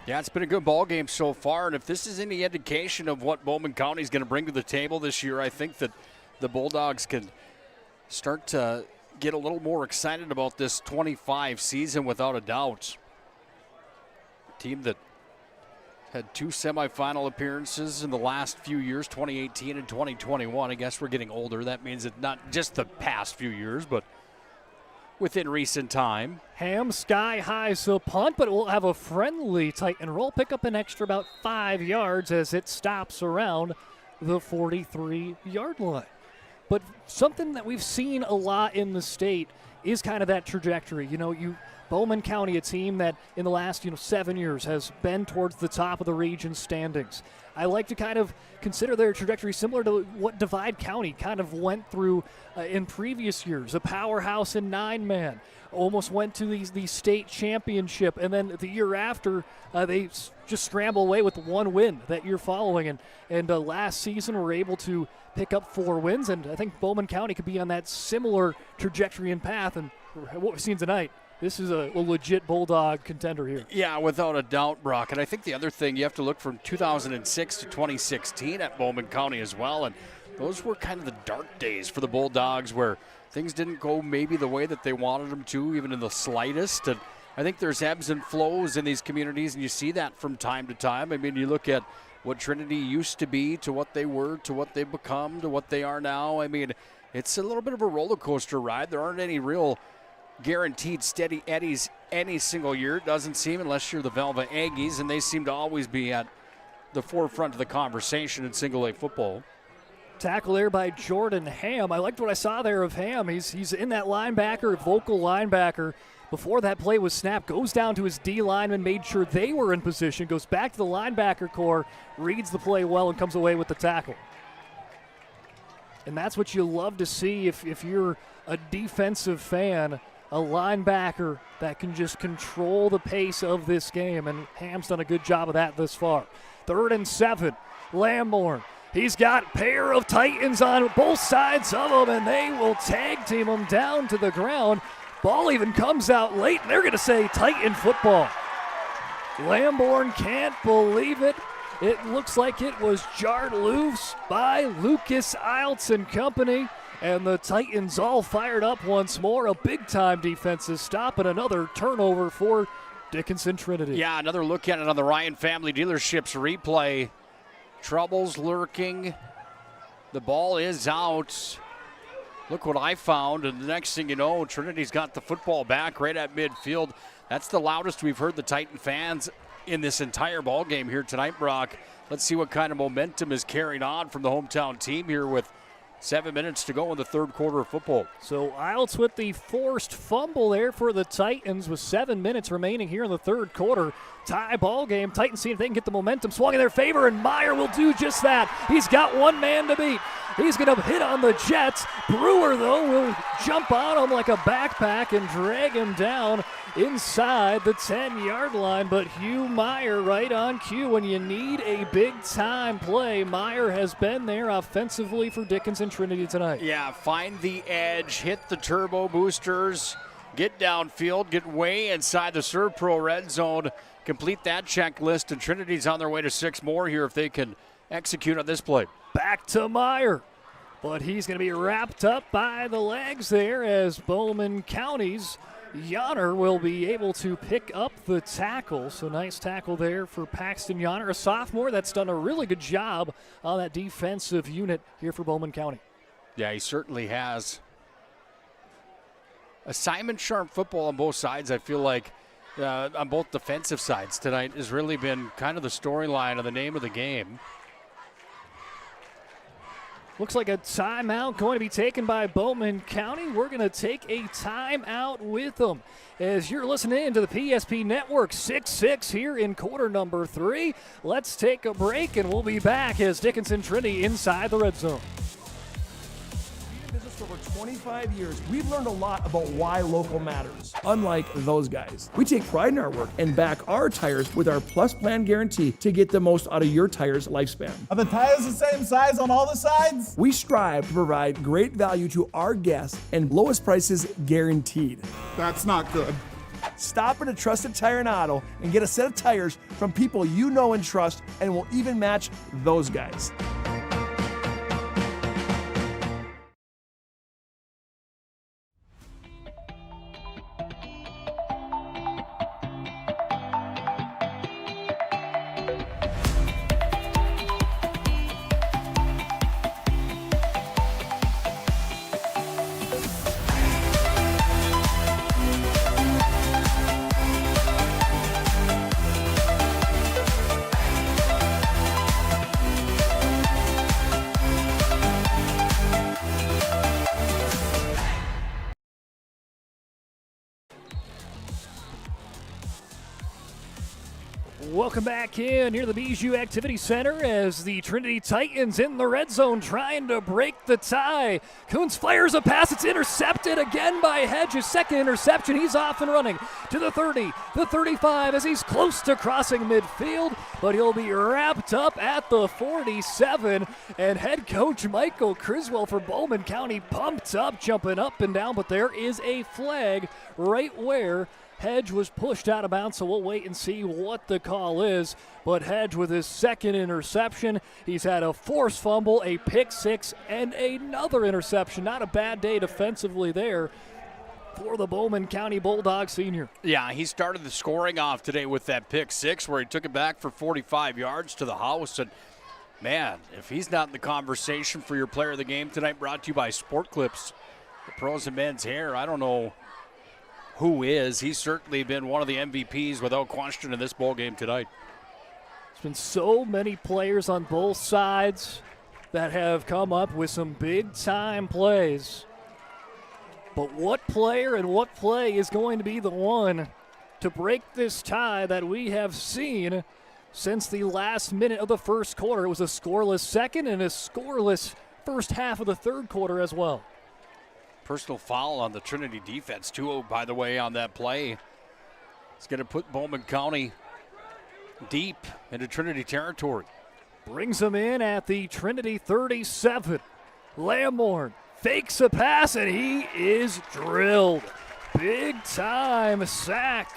Yeah, it's been a good ball game so far, and if this is any indication of what Bowman County is going to bring to the table this year, I think that the Bulldogs can start to get a little more excited about this 25 season without a doubt. A team that had 2 semifinal appearances in the last few years, 2018 and 2021. I guess we're getting older. That means that not just the past few years, but within recent time. Ham sky high, so punt, but we'll have a friendly Titan roll. Pick up an extra about 5 yards as it stops around the 43-yard line. But something that we've seen a lot in the state is kind of that trajectory. Bowman County, a team that in the last 7 years has been towards the top of the region standings. I like to kind of consider their trajectory similar to what Divide County kind of went through in previous years. A powerhouse in 9-man, almost went to the state championship, and then the year after they just scramble away with 1 win that year following. And last season were able to pick up 4 wins, and I think Bowman County could be on that similar trajectory and path. And what we've seen tonight, this is a legit Bulldog contender here. Yeah, without a doubt, Brock. And I think the other thing, you have to look from 2006 to 2016 at Bowman County as well. And those were kind of the dark days for the Bulldogs where things didn't go maybe the way that they wanted them to, even in the slightest. And I think there's ebbs and flows in these communities, and you see that from time to time. I mean, you look at what Trinity used to be to what they were, to what they've become, to what they are now. I mean, it's a little bit of a roller coaster ride. There aren't any real guaranteed steady eddies any single year, it doesn't seem, unless you're the Velva Aggies, and they seem to always be at the forefront of the conversation in single-A football. Tackle there by Jordan Ham. I liked what I saw there of Ham. He's in that linebacker, vocal linebacker. Before that play was snapped, goes down to his D lineman, made sure they were in position, goes back to the linebacker core, reads the play well, and comes away with the tackle. And that's what you love to see if you're a defensive fan, a linebacker that can just control the pace of this game, and Ham's done a good job of that thus far. 3rd and 7, Lamborn. He's got a pair of Titans on both sides of him, and they will tag team him down to the ground. Ball even comes out late, and they're going to say Titan football. Lamborn can't believe it. It looks like it was jarred loose by Lucas Iltz and company. And the Titans all fired up once more. A big-time defensive stop and another turnover for Dickinson Trinity. Yeah, another look at it on the Ryan Family Dealerships replay. Troubles lurking. The ball is out. Look what I found. And the next thing you know, Trinity's got the football back right at midfield. That's the loudest we've heard the Titan fans in this entire ball game here tonight, Brock. Let's see what kind of momentum is carried on from the hometown team here with 7 minutes to go in the third quarter of football. So Iltz with the forced fumble there for the Titans with 7 minutes remaining here in the third quarter. Tie ball game. Titans see if they can get the momentum swung in their favor, and Meyer will do just that. He's got one man to beat. He's going to hit on the Jets. Brewer, though, will jump on him like a backpack and drag him down inside the 10-yard line. But Hugh Meyer right on cue. When you need a big-time play, Meyer has been there offensively for Dickinson Trinity tonight. Yeah, find the edge, hit the turbo boosters, get downfield, get way inside the ServPro red zone, complete that checklist, and Trinity's on their way to 6 more here if they can execute on this play. Back to Meyer, but he's going to be wrapped up by the legs there as Bowman County's Yonner will be able to pick up the tackle. So nice tackle there for Paxton Yonner, a sophomore that's done a really good job on that defensive unit here for Bowman County. Yeah, he certainly has. Assignment sharp football on both sides, I feel like, on both defensive sides tonight has really been kind of the storyline of the name of the game. Looks like a timeout going to be taken by Bowman County. We're going to take a timeout with them as you're listening to the PSP Network. 6-6 here in quarter number 3. Let's take a break, and we'll be back as Dickinson Trinity inside the red zone. For over 25 years, we've learned a lot about why local matters. Unlike those guys, we take pride in our work and back our tires with our Plus Plan guarantee to get the most out of your tire's lifespan. Are the tires the same size on all the sides? We strive to provide great value to our guests and lowest prices guaranteed. That's not good. Stop at a trusted tire and auto and get a set of tires from people you know and trust, and will even match those guys. Welcome back in here to the Bijou Activity Center as the Trinity Titans in the red zone trying to break the tie. Coons fires a pass. It's intercepted again by Hedge. His second interception. He's off and running to the 30, the 35 as he's close to crossing midfield, but he'll be wrapped up at the 47. And head coach Michael Criswell for Bowman County pumped up, jumping up and down, but there is a flag right where Hedge was pushed out of bounds, so we'll wait and see what the call is. But Hedge with his second interception. He's had a forced fumble, a pick six, and another interception. Not a bad day defensively there for the Bowman County Bulldog senior. Yeah, he started the scoring off today with that pick six where he took it back for 45 yards to the house. And, man, if he's not in the conversation for your player of the game tonight, brought to you by Sport Clips, the pros and men's hair, I don't know who is. He's certainly been one of the MVPs without question in this ball game tonight. There's been so many players on both sides that have come up with some big-time plays. But what player and what play is going to be the one to break this tie that we have seen since the last minute of the first quarter? It was a scoreless second and a scoreless first half of the third quarter as well. Personal foul on the Trinity defense, too, by the way, on that play. It's going to put Bowman County deep into Trinity territory. Brings them in at the Trinity 37. Lamborn fakes a pass, and he is drilled. Big-time sack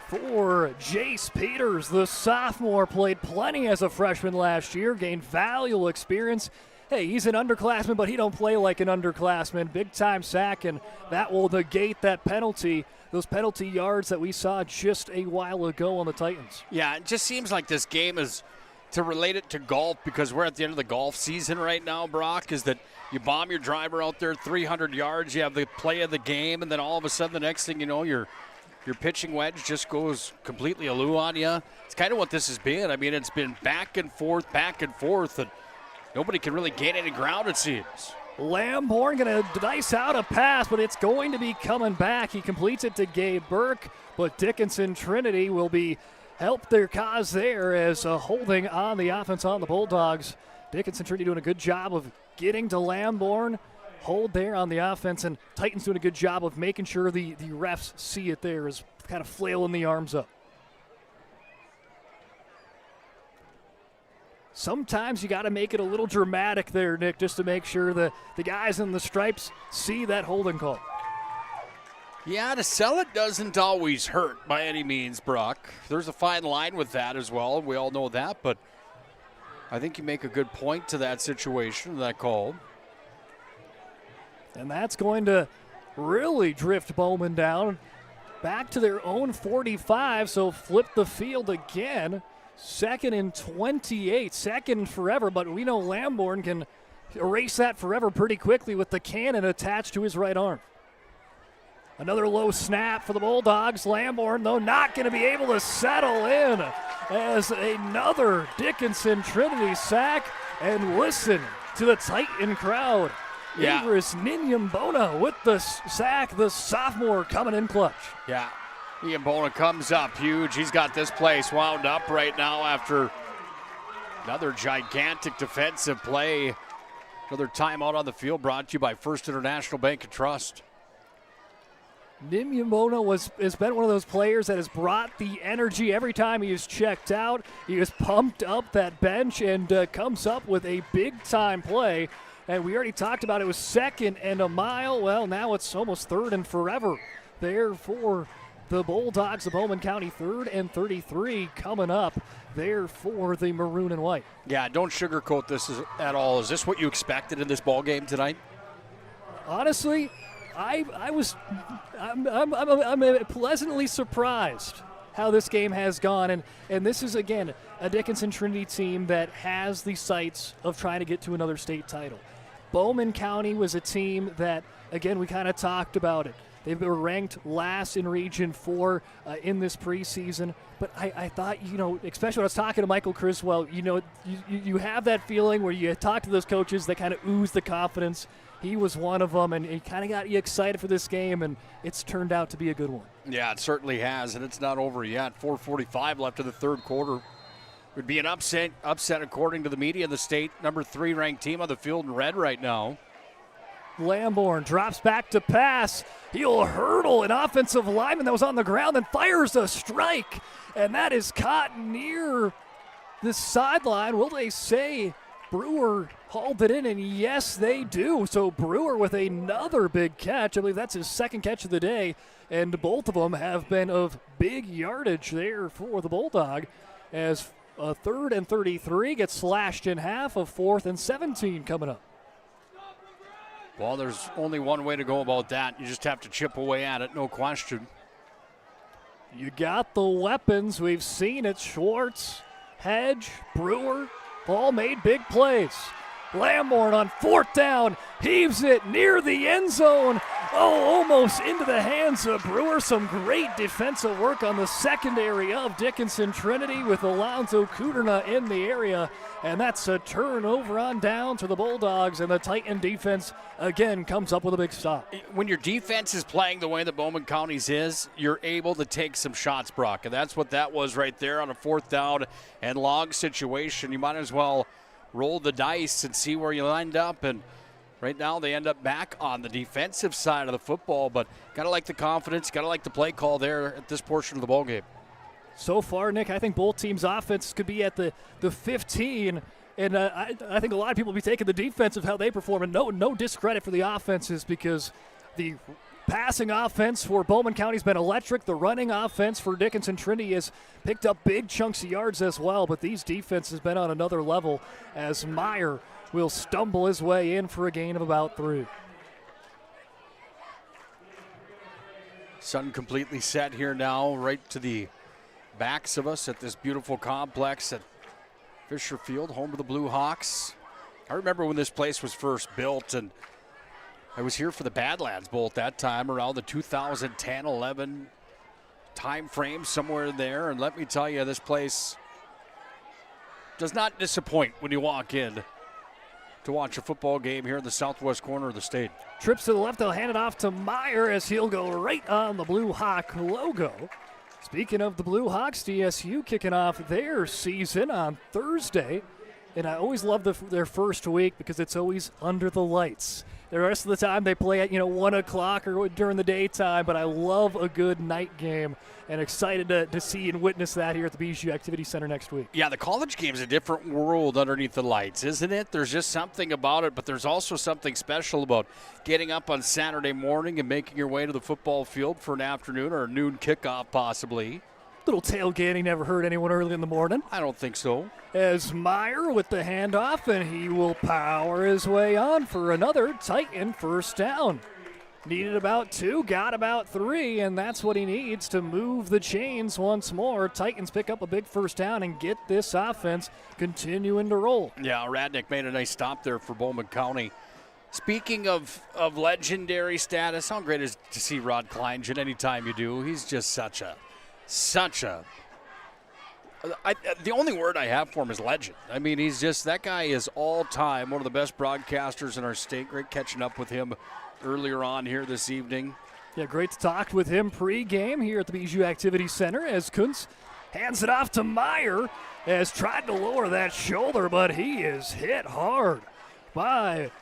for Jace Peters. The sophomore played plenty as a freshman last year, gained valuable experience. Hey, he's an underclassman, but he don't play like an underclassman. Big-time sack, and that will negate that penalty, those penalty yards that we saw just a while ago on the Titans. Yeah, it just seems like this game is, to relate it to golf, because we're at the end of the golf season right now, Brock, is that you bomb your driver out there 300 yards, you have the play of the game, and then all of a sudden the next thing you know, your pitching wedge just goes completely aloo on you. It's kind of what this has been. I mean, it's been back and forth, and nobody can really gain any ground, it seems. Lamborn going to dice out a pass, but it's going to be coming back. He completes it to Gabe Burke, but Dickinson Trinity will be help their cause there as holding on the offense on the Bulldogs. Dickinson Trinity doing a good job of getting to Lamborn, hold there on the offense, and Titans doing a good job of making sure the refs see it there as kind of flailing the arms up. Sometimes you got to make it a little dramatic there, Nick, just to make sure the guys in the stripes see that holding call. Yeah, to sell it doesn't always hurt by any means, Brock. There's a fine line with that as well. We all know that, but I think you make a good point to that situation, that call. And that's going to really drift Bowman down back to their own 45, so flip the field again. 2nd and 28, second forever, but we know Lamborn can erase that forever pretty quickly with the cannon attached to his right arm. Another low snap for the Bulldogs. Lamborn, though, not going to be able to settle in as another Dickinson Trinity sack. And listen to the Titan crowd. Yeah. Idris Ninyambona with the sack, the sophomore coming in clutch. Yeah. Ninyambona comes up huge. He's got this place wound up right now after another gigantic defensive play. Another timeout on the field brought to you by First International Bank and Trust. Ninyambona has been one of those players that has brought the energy every time he is checked out. He has pumped up that bench and comes up with a big-time play. And we already talked about it was 2nd and a mile. Well, now it's almost 3rd and forever there for the Bulldogs of Bowman County. 3rd and 33 coming up there for the maroon and white. Yeah, don't sugarcoat this at all. Is this what you expected in this ball game tonight? Honestly, I'm pleasantly surprised how this game has gone. And this is, again, a Dickinson Trinity team that has the sights of trying to get to another state title. Bowman County was a team that, again, we kind of talked about it. They were ranked last in Region 4 in this preseason. But I thought, especially when I was talking to Michael Criswell, you have that feeling where you talk to those coaches that kind of ooze the confidence. He was one of them, and he kind of got you excited for this game, and it's turned out to be a good one. Yeah, it certainly has, and it's not over yet. 4:45 left in the third quarter. It would be an upset according to the media. The state number 3 ranked team on the field in red right now. Lamborn drops back to pass. He'll hurdle an offensive lineman that was on the ground and fires a strike, and that is caught near the sideline. Will they say Brewer hauled it in? And yes, they do. So Brewer with another big catch. I believe that's his second catch of the day, and both of them have been of big yardage there for the Bulldog as a 3rd and 33 gets slashed in half. Of 4th and 17 coming up. Well, there's only one way to go about that. You just have to chip away at it, no question. You got the weapons. We've seen it. Schwartz, Hedge, Brewer, all made big plays. Lamborn on 4th down, heaves it near the end zone. Oh, almost into the hands of Brewer. Some great defensive work on the secondary of Dickinson Trinity with Alonzo Kuderna in the area. And that's a turnover on down to the Bulldogs, and the Titan defense again comes up with a big stop. When your defense is playing the way that Bowman County's is, you're able to take some shots, Brock. And that's what that was right there on a 4th down and long situation. You might as well roll the dice and see where you lined up. And right now they end up back on the defensive side of the football, but got to like the confidence, got to like the play call there at this portion of the ball game. So far, Nick, I think both teams' offense could be at the 15, and I think a lot of people will be taking the defense of how they perform, and no discredit for the offenses because the passing offense for Bowman County has been electric. The running offense for Dickinson Trinity has picked up big chunks of yards as well, but these defenses have been on another level as Meyer will stumble his way in for a gain of about 3. Sun completely set here now, right to the backs of us at this beautiful complex at Fisher Field, home of the Blue Hawks. I remember when this place was first built, and I was here for the Badlands Bowl at that time, around the 2010-11 time frame, somewhere there. And let me tell you, this place does not disappoint when you walk in. to watch a football game here in the southwest corner of the state. Trips to the left, they'll hand it off to Meyer as he'll go right on the Blue Hawk logo. Speaking of the Blue Hawks, DSU kicking off their season on Thursday. And I always love their first week because it's always under the lights. The rest of the time they play at 1 o'clock or during the daytime, but I love a good night game and excited to see and witness that here at the BSU Activity Center next week. Yeah, the college game's a different world underneath the lights, isn't it? There's just something about it, but there's also something special about getting up on Saturday morning and making your way to the football field for an afternoon or a noon kickoff possibly. Little tailgating never hurt anyone early in the morning. I don't think so. As Meyer with the handoff, and he will power his way on for another Titan first down. Needed about 2, got about 3, and that's what he needs to move the chains once more. Titans pick up a big first down and get this offense continuing to roll. Yeah, Radnick made a nice stop there for Bowman County. Speaking of legendary status, how great is it to see Rod Kleingen anytime you do? He's just such a the only word I have for him is legend. I mean, that guy is all time, one of the best broadcasters in our state. Great catching up with him earlier on here this evening. Yeah, great to talk with him pregame here at the BSU Activity Center as Kuntz hands it off to Meyer as tried to lower that shoulder, but he is hit hard by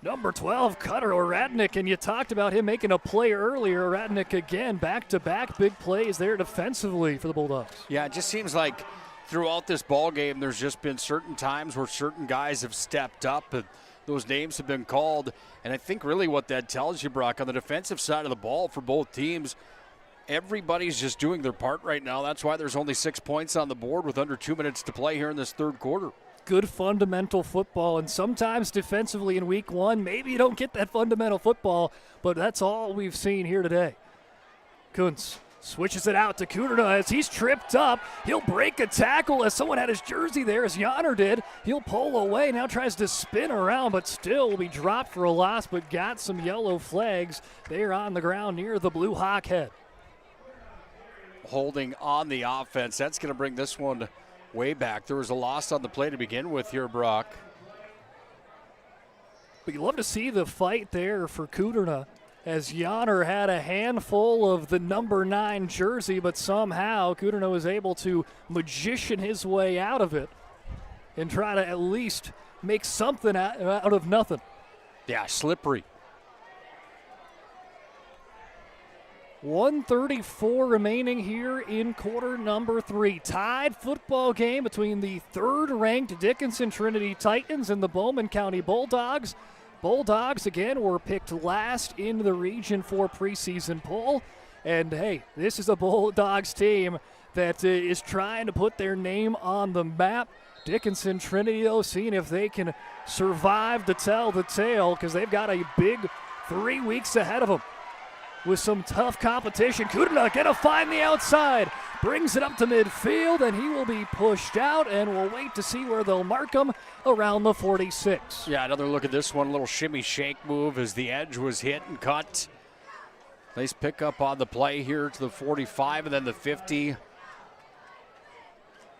number 12, Cutter Radnick, and you talked about him making a play earlier. Radnick again, back-to-back big plays there defensively for the Bulldogs. Yeah, it just seems like throughout this ball game there's just been certain times where certain guys have stepped up and those names have been called. And I think really what that tells you, Brock, on the defensive side of the ball for both teams, everybody's just doing their part right now. That's why there's only 6 points on the board with under 2 minutes to play here in this third quarter. Good fundamental football, and sometimes defensively in week one, maybe you don't get that fundamental football, but that's all we've seen here today. Kuntz switches it out to Kuderna as he's tripped up. He'll break a tackle as someone had his jersey there, as Yonner did. He'll pull away, now tries to spin around, but still will be dropped for a loss, but got some yellow flags there on the ground near the Blue Hawk head. Holding on the offense, that's going to bring this one way back. There was a loss on the play to begin with here, Brock. But you love to see the fight there for Kuderna as Yonner had a handful of the number 9 jersey, but somehow Kuderna was able to magician his way out of it and try to at least make something out of nothing. Yeah, slippery. 1:34 remaining here in quarter number 3. Tied football game between the third-ranked Dickinson Trinity Titans and the Bowman County Bulldogs. Bulldogs, again, were picked last in the Region 4 preseason poll. And, hey, this is a Bulldogs team that is trying to put their name on the map. Dickinson Trinity, though, seeing if they can survive to tell the tale because they've got a big 3 weeks ahead of them with some tough competition. Kuderna gonna find the outside, brings it up to midfield, and he will be pushed out, and we'll wait to see where they'll mark him around the 46. Yeah, another look at this one, a little shimmy shake move as the edge was hit and cut. Nice pickup on the play here to the 45 and then the 50.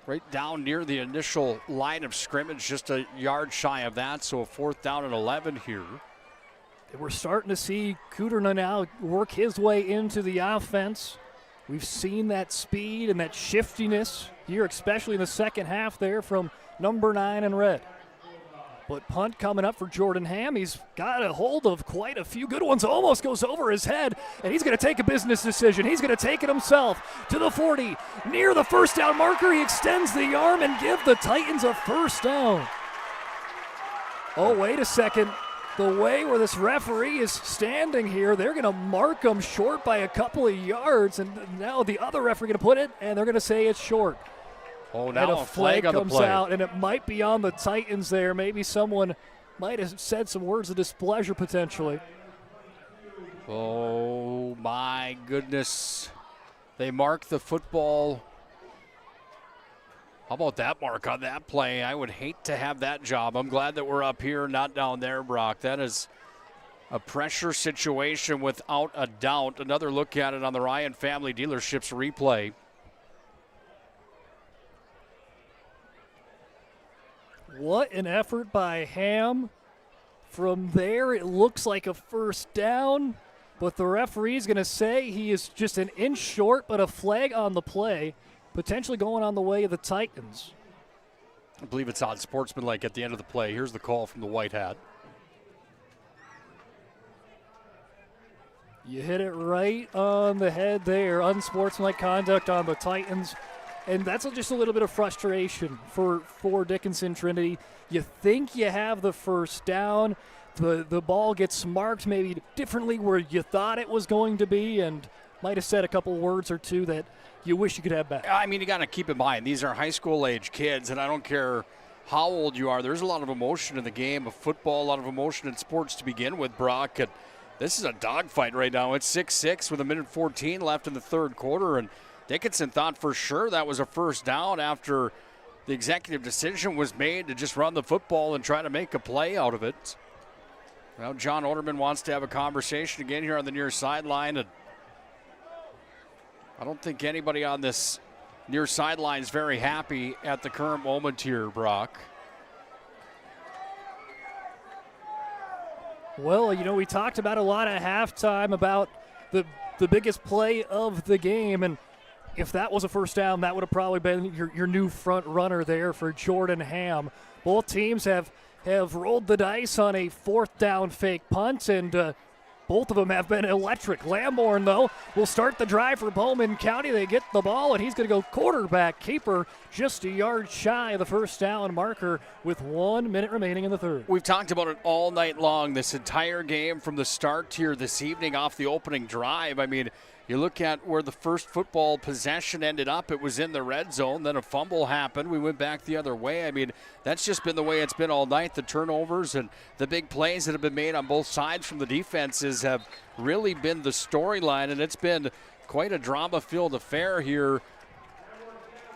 Right down near the initial line of scrimmage, just a yard shy of that, so a 4th down and 11 here. We're starting to see Kuderna now work his way into the offense. We've seen that speed and that shiftiness here, especially in the second half there from number 9 in red. But punt coming up for Jordan Ham. He's got a hold of quite a few good ones. Almost goes over his head, and he's going to take a business decision. He's going to take it himself to the 40. Near the first down marker, he extends the arm and give the Titans a first down. Oh, wait a second. The way where this referee is standing here, they're going to mark him short by a couple of yards, and now the other referee going to put it, and they're going to say it's short. Oh, now and a flag on the comes play. out, and it might be on the Titans there. Maybe someone might have said some words of displeasure potentially. Oh, my goodness. They mark the football. How about that mark on that play? I would hate to have that job. I'm glad that we're up here, not down there, Brock. That is a pressure situation without a doubt. Another look at it on the Ryan Family Dealerships replay. What an effort by Ham. From there, it looks like a first down, but the referee's going to say he is just an inch short, but a flag on the play, potentially going on the way of the Titans. I believe it's unsportsmanlike at the end of the play. Here's the call from the white hat. You hit it right on the head there. Unsportsmanlike conduct on the Titans. And that's just a little bit of frustration for Dickinson Trinity. You think you have the first down. The ball gets marked maybe differently where you thought it was going to be, and might have said a couple words or two that you wish you could have back. I mean, you got to keep in mind, these are high school age kids, and I don't care how old you are. There's a lot of emotion in the game of football, a lot of emotion in sports to begin with, Brock. And this is a dogfight right now. It's 6-6 with 1:14 left in the third quarter, and Dickinson thought for sure that was a first down after the executive decision was made to just run the football and try to make a play out of it. Well, John Oderman wants to have a conversation again here on the near sideline, and I don't think anybody on this near sideline is very happy at the current moment here, Brock. Well, you know, we talked about a lot at halftime about the biggest play of the game, and if that was a first down, that would have probably been your new front runner there for Jordan Ham. Both teams have rolled the dice on a fourth down fake punt, and both of them have been electric. Lamborn, though, will start the drive for Bowman County. They get the ball, and he's going to go quarterback keeper just a yard shy of the first down marker with 1 minute remaining in the third. We've talked about it all night long, this entire game from the start here this evening off the opening drive. I mean, you look at where the first football possession ended up, it was in the red zone. Then a fumble happened. We went back the other way. I mean, that's just been the way it's been all night. The turnovers and the big plays that have been made on both sides from the defenses have really been the storyline, and it's been quite a drama-filled affair here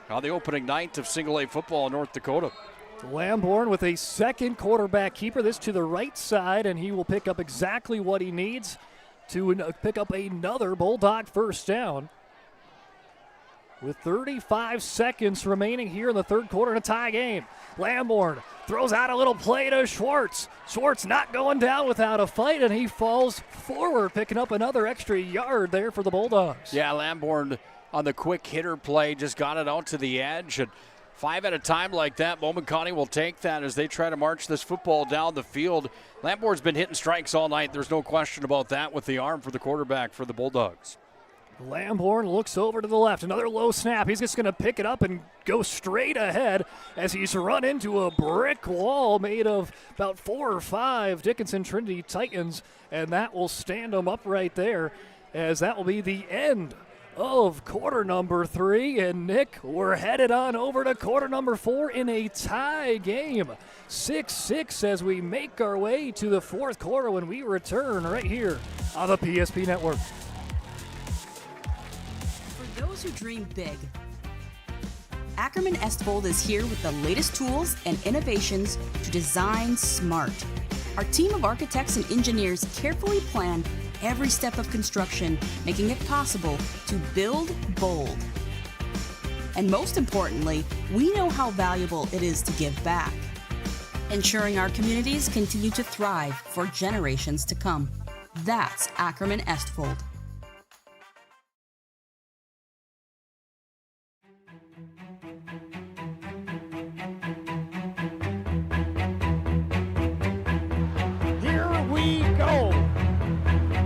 on the opening night of single-A football in North Dakota. Lamborn with a second quarterback keeper, this to the right side, and he will pick up exactly what he needs to pick up another Bulldog first down. With 35 seconds remaining here in the third quarter in a tie game. Lamborn throws out a little play to Schwartz. Schwartz not going down without a fight, and he falls forward, picking up another extra yard there for the Bulldogs. Yeah, Lamborn on the quick hitter play just got it out to the edge, and 5 at a time like that, Bowman County will take that as they try to march this football down the field. Lamborn's been hitting strikes all night. There's no question about that with the arm for the quarterback for the Bulldogs. Lamborn looks over to the left. Another low snap. He's just going to pick it up and go straight ahead as he's run into a brick wall made of about 4 or 5 Dickinson Trinity Titans, and that will stand him up right there, as that will be the end of quarter number 3. And Nick, we're headed on over to quarter number 4 in a tie game. 6-6 as we make our way to the fourth quarter when we return right here on the PSP Network. For those who dream big, Ackerman Estvold is here with the latest tools and innovations to design smart. Our team of architects and engineers carefully plan every step of construction, making it possible to build bold. And most importantly, we know how valuable it is to give back, ensuring our communities continue to thrive for generations to come. That's Ackerman Estvold. Here we go.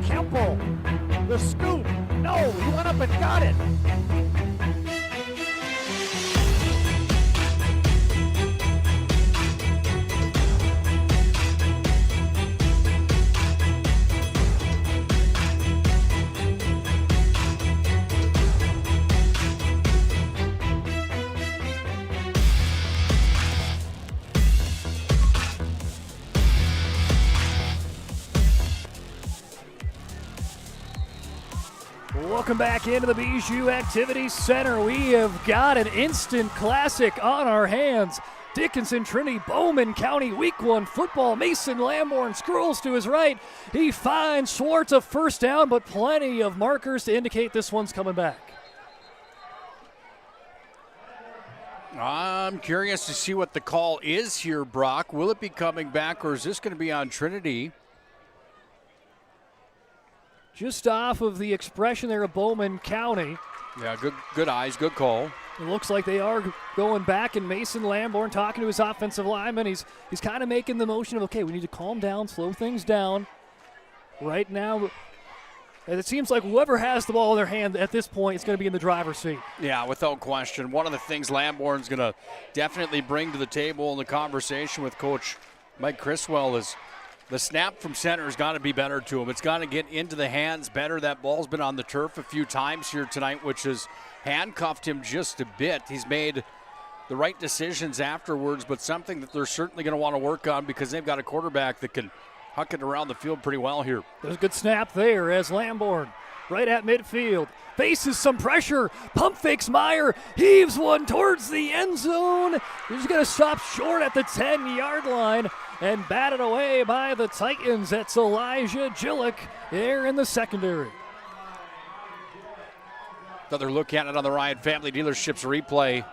Kemple, the scoop. No, he went up and got it. Welcome back into the Bijou Activity Center. We have got an instant classic on our hands. Dickinson Trinity, Bowman County, Week 1 football. Mason Lamborn scrolls to his right. He finds Schwartz a first down, but plenty of markers to indicate this one's coming back. I'm curious to see what the call is here, Brock. Will it be coming back, or is this going to be on Trinity? Just off of the expression there of Bowman County. Yeah, good eyes, good call. It looks like they are going back, and Mason Lamborn talking to his offensive lineman. He's kind of making the motion of, okay, we need to calm down, slow things down. Right now, and it seems like whoever has the ball in their hand at this point is going to be in the driver's seat. Yeah, without question. One of the things Lamborn's going to definitely bring to the table in the conversation with Coach Mike Criswell is the snap from center has got to be better to him. It's got to get into the hands better. That ball's been on the turf a few times here tonight, which has handcuffed him just a bit. He's made the right decisions afterwards, but something that they're certainly going to want to work on because they've got a quarterback that can huck it around the field pretty well here. There's a good snap there as Lamborn right at midfield faces some pressure. Pump fakes Meyer, heaves one towards the end zone. He's going to stop short at the 10-yard line and batted away by the Titans. That's Elijah Gillick there in the secondary. Another look at it on the Ryan Family Dealerships replay.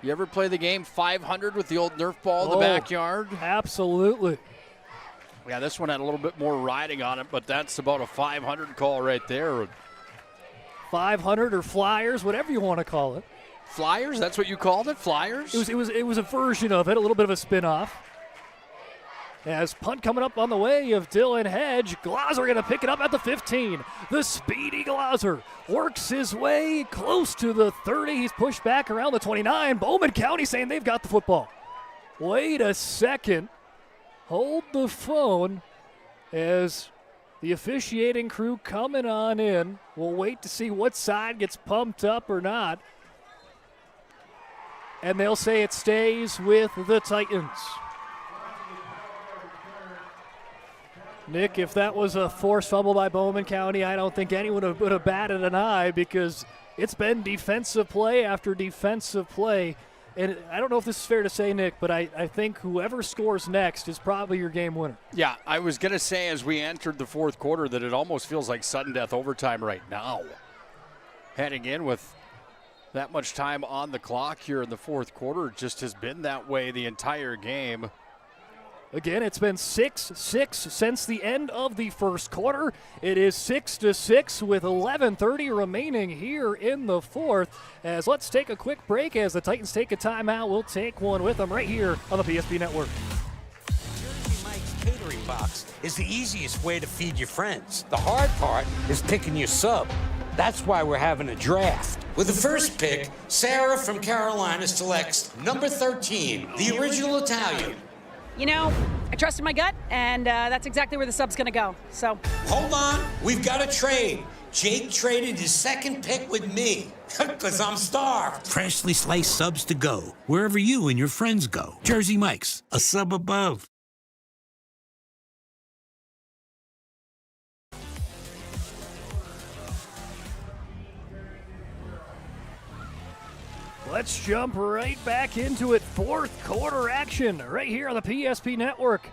You ever play the game 500 with the old Nerf ball in the backyard? Absolutely. Yeah, this one had a little bit more riding on it, but that's about a 500 call right there. 500 or Flyers, whatever you want to call it. Flyers? That's what you called it? Flyers? It was a version of it, a little bit of a spin-off. As punt coming up on the way of Dylan Hedge. Glazer going to pick it up at the 15. The speedy Glazer works his way close to the 30. He's pushed back around the 29. Bowman County saying they've got the football. Wait a second. Hold the phone as the officiating crew coming on in. We'll wait to see what side gets pumped up or not. And they'll say it stays with the Titans. Nick, if that was a forced fumble by Bowman County, I don't think anyone would have batted an eye because it's been defensive play after defensive play. And I don't know if this is fair to say, Nick, but I think whoever scores next is probably your game winner. Yeah, I was going to say as we entered the fourth quarter that it almost feels like sudden death overtime right now. Heading in with that much time on the clock here in the fourth quarter, it just has been that way the entire game. Again, it's been 6-6 since the end of the first quarter. It is 6-6 with 11:30 remaining here in the fourth. As let's take a quick break as the Titans take a timeout. We'll take one with them right here on the PSP Network. Jersey Mike's catering box is the easiest way to feed your friends. The hard part is picking your sub. That's why we're having a draft. With the first pick, Sarah from Carolina selects number 13, the original Italian. You know, I trusted my gut, and that's exactly where the sub's going to go. So hold on, we've got a trade. Jake traded his second pick with me, because I'm starved. Freshly sliced subs to go, wherever you and your friends go. Jersey Mike's, a sub above. Let's jump right back into it. Fourth quarter action right here on the PSP Network.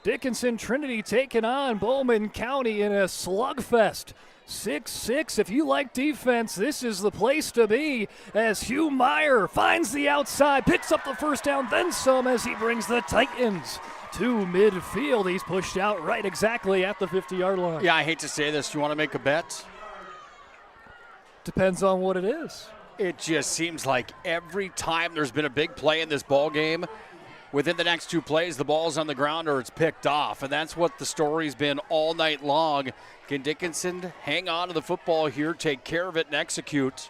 Dickinson Trinity taking on Bowman County in a slugfest. 6-6. If you like defense, this is the place to be as Hugh Meyer finds the outside, picks up the first down, then some as he brings the Titans to midfield. He's pushed out right exactly at the 50-yard line. Yeah, I hate to say this. You want to make a bet? Depends on what it is. It just seems like every time there's been a big play in this ball game, within the next two plays, the ball's on the ground or it's picked off. And that's what the story's been all night long. Can Dickinson hang on to the football here, take care of it, and execute?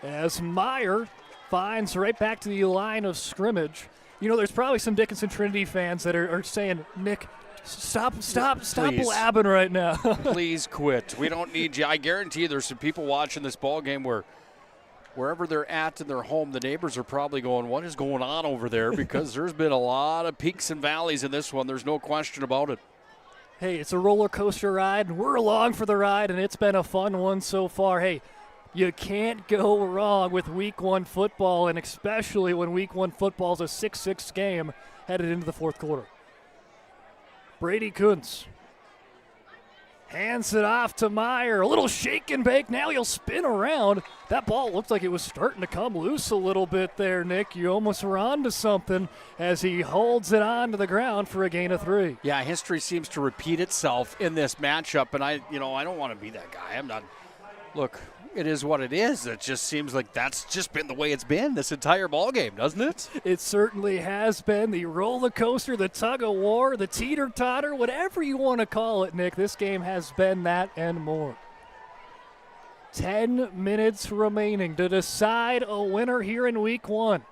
As Meyer finds right back to the line of scrimmage. You know, there's probably some Dickinson Trinity fans that are saying, Nick, stop blabbing right now. Please quit. We don't need you. I guarantee there's some people watching this ball game where wherever they're at in their home, the neighbors are probably going, what is going on over there? Because there's been a lot of peaks and valleys in this one. There's no question about it. Hey, it's a roller coaster ride, and we're along for the ride, and it's been a fun one so far. Hey, you can't go wrong with Week 1 football, and especially when Week 1 football is a 6-6 game headed into the fourth quarter. Brady Kuntz Hands it off to Meyer. A little shake and bake. Now he'll spin around. That ball looked like it was starting to come loose a little bit there, Nick. You almost were on to something as he holds it onto the ground for a gain of 3. Yeah, history seems to repeat itself in this matchup, and I don't want to be that guy. I'm not. Look, it is what it is. It just seems like that's just been the way it's been this entire ballgame, doesn't it? It certainly has been. The roller coaster, the tug of war, the teeter-totter, whatever you want to call it, Nick. This game has been that and more. 10 minutes remaining to decide a winner here in week 1.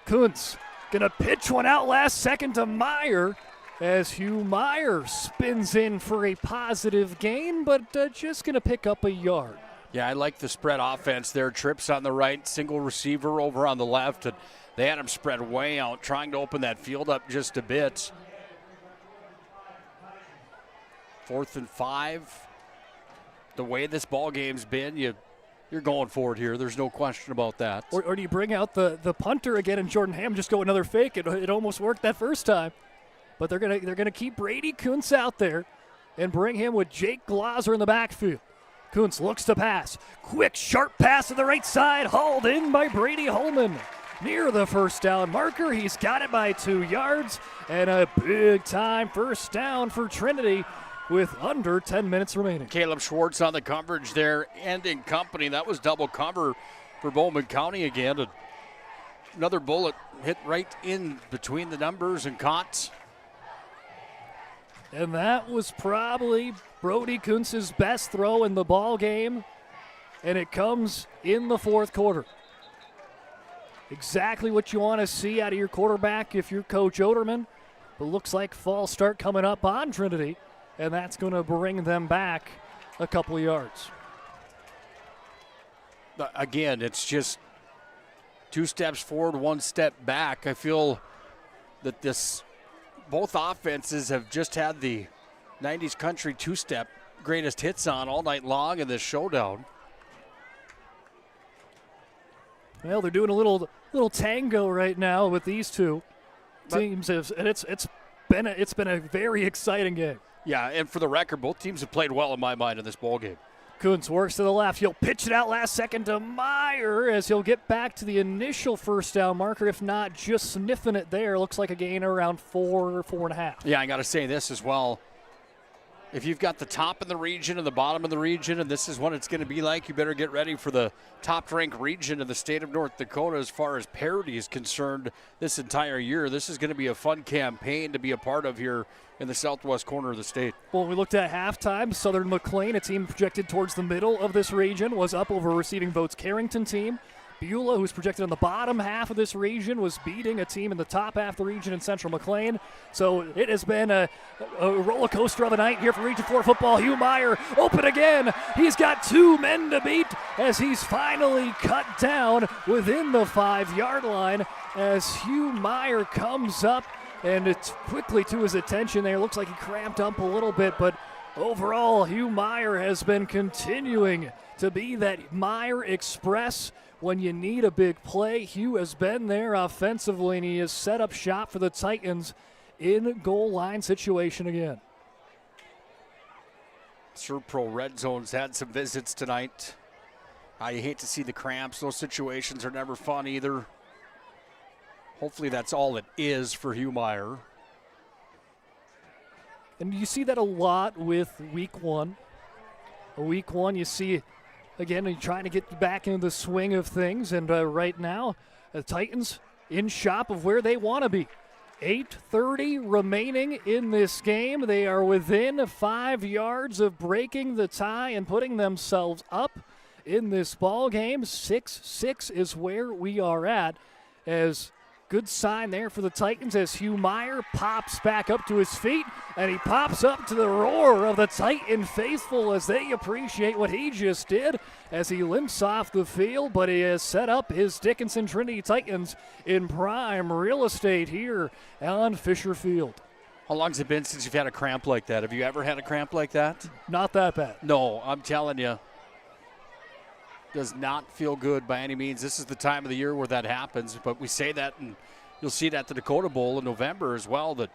Kuntz gonna pitch one out last second to Meyer as Hugh Meyer spins in for a positive gain, but just gonna pick up a yard. Yeah, I like the spread offense there. Trips on the right, single receiver over on the left, and they had him spread way out, trying to open that field up just a bit. 4th and 5. The way this ball game's been, you're going for it here. There's no question about that. Or do you bring out the punter again and Jordan Ham just go another fake? It almost worked that first time. But they're gonna keep Brady Kuntz out there and bring him with Jake Glosser in the backfield. Kuntz looks to pass. Quick, sharp pass to the right side, hauled in by Brady Holman. Near the first down marker, he's got it by 2 yards, and a big-time first down for Trinity with under 10 minutes remaining. Caleb Schwartz on the coverage there, ending company. That was double cover for Bowman County again. Another bullet hit right in between the numbers and caught. And that was probably Brody Kuntz's best throw in the ball game, and it comes in the 4th quarter. Exactly what you want to see out of your quarterback if you're Coach Oderman, but looks like false start coming up on Trinity, and that's going to bring them back a couple of yards. Again, it's just 2 steps forward, 1 step back. I feel that both offenses have just had the 90s country 2-step greatest hits on all night long in this showdown. Well, they're doing a little tango right now with these two teams, and it's been a very exciting game. Yeah, and for the record, both teams have played well in my mind in this ball game. Kuntz works to the left. He'll pitch it out last second to Meyer as he'll get back to the initial first down marker, if not just sniffing it there. Looks like a gain around 4 or 4.5. Yeah, I got to say this as well. If you've got the top in the region and the bottom of the region, and this is what it's going to be like, you better get ready for the top-ranked region in the state of North Dakota as far as parity is concerned this entire year. This is going to be a fun campaign to be a part of here in the southwest corner of the state. Well, we looked at halftime. Southern McLean, a team projected towards the middle of this region, was up over receiving votes Carrington team. Beulah, who's projected in the bottom half of this region, was beating a team in the top half of the region in Central McLean. So it has been a roller coaster of a night here for Region 4 football. Hugh Meyer open again. He's got 2 men to beat as he's finally cut down within the 5-yard line as Hugh Meyer comes up, and it's quickly to his attention there. Looks like he cramped up a little bit, but overall, Hugh Meyer has been continuing to be that Meyer Express. When you need a big play, Hugh has been there offensively, and he has set up shop for the Titans in goal line situation again. Serpro Red Zone's had some visits tonight. I hate to see the cramps. Those situations are never fun either. Hopefully that's all it is for Hugh Meyer. And you see that a lot with week 1. Week 1, you see, again, you're trying to get back into the swing of things, and right now, the Titans in shop of where they want to be. 8:30 remaining in this game. They are within 5 yards of breaking the tie and putting themselves up in this ball game. 6-6 is where we are at, as good sign there for the Titans as Hugh Meyer pops back up to his feet, and he pops up to the roar of the Titan faithful as they appreciate what he just did as he limps off the field, but he has set up his Dickinson Trinity Titans in prime real estate here on Fisher Field. How long has it been since you've had a cramp like that? Have you ever had a cramp like that? Not that bad. No, I'm telling you. Does not feel good by any means. This is the time of the year where that happens, but we say that, and you'll see it at the Dakota Bowl in November as well, that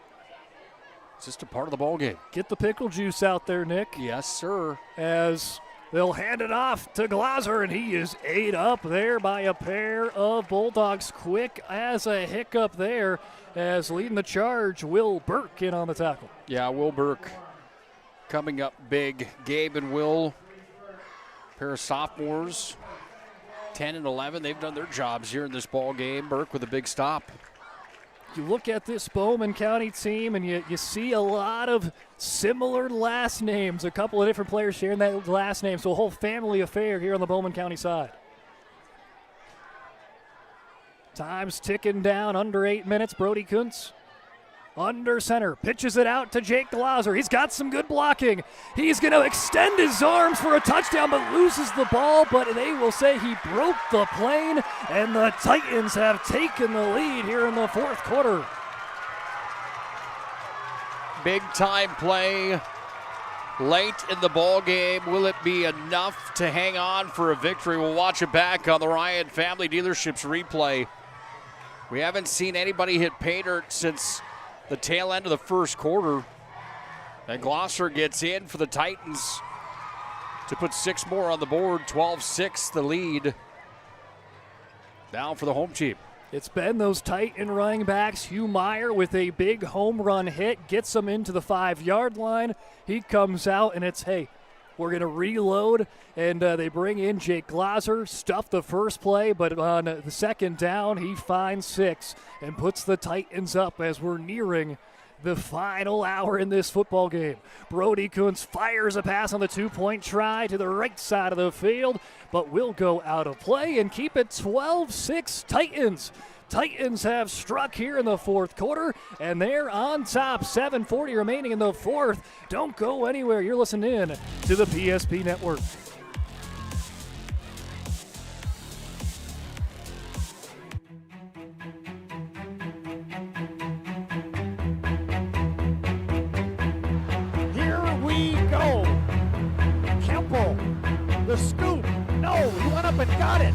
It's just a part of the ball game. Get the pickle juice out there, Nick. Yes, sir. As they'll hand it off to Glaser, and he is ate up there by a pair of Bulldogs. Quick as a hiccup there, as leading the charge, Will Burke in on the tackle. Yeah, Will Burke coming up big. Gabe and Will, pair of sophomores, 10 and 11. They've done their jobs here in this ball game. Burke with a big stop. You look at this Bowman County team, and you see a lot of similar last names. A couple of different players sharing that last name, so a whole family affair here on the Bowman County side. Time's ticking down, under 8 minutes. Brody Kuntz under center, pitches it out to Jake Glaser. He's got some good blocking. He's going to extend his arms for a touchdown, but loses the ball, but they will say he broke the plane, and the Titans have taken the lead here in the fourth quarter. Big time play late in the ball game. Will it be enough to hang on for a victory? We'll watch it back on the Ryan Family Dealerships replay. We haven't seen anybody hit pay dirt since the tail end of the first quarter. And Gloucester gets in for the Titans to put 6 more on the board. 12-6 the lead. Now for the home team. It's been those Titan running backs. Hugh Meyer with a big home run hit, gets them into the 5-yard line. He comes out, and it's, hey, we're going to reload, and they bring in Jake Glaser, stuff the first play, but on the second down, he finds 6 and puts the Titans up as we're nearing the final hour in this football game. Brody Kuntz fires a pass on the 2-point try to the right side of the field, but will go out of play and keep it 12-6 Titans. Titans have struck here in the fourth quarter, and they're on top. 7:40 remaining in the fourth. Don't go anywhere. You're listening in to the PSP Network. Here we go. Kemple, the scoop. No, he went up and got it.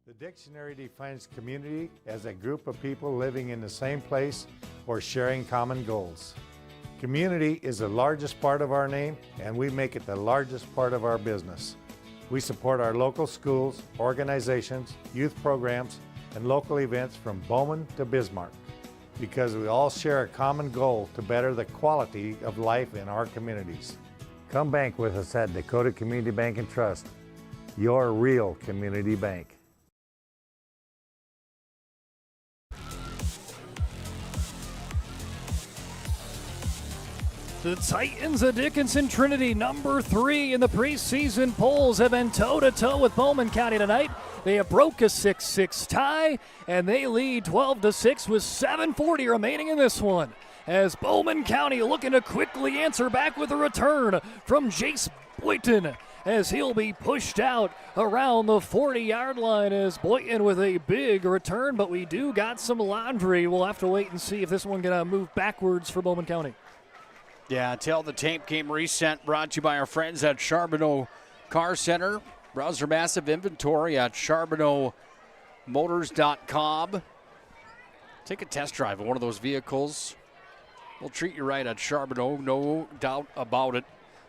The dictionary defines community as a group of people living in the same place or sharing common goals. Community is the largest part of our name, and we make it the largest part of our business. We support our local schools, organizations, youth programs, and local events from Bowman to Bismarck because we all share a common goal to better the quality of life in our communities. Come bank with us at Dakota Community Bank and Trust, your real community bank. The Titans of Dickinson Trinity, number 3 in the preseason polls, have been toe-to-toe with Bowman County tonight. They have broke a 6-6 tie, and they lead 12-6 with 7:40 remaining in this one. As Bowman County looking to quickly answer back with a return from Jace Boynton, as he'll be pushed out around the 40-yard line as Boynton with a big return, but we do got some laundry. We'll have to wait and see if this one gonna move backwards for Bowman County. Yeah, until the tape game resent, brought to you by our friends at Charbonneau Car Center. Browse their massive inventory at charbonneaumotors.com. Take a test drive of one of those vehicles. We'll treat you right at Charbonneau, no doubt about it.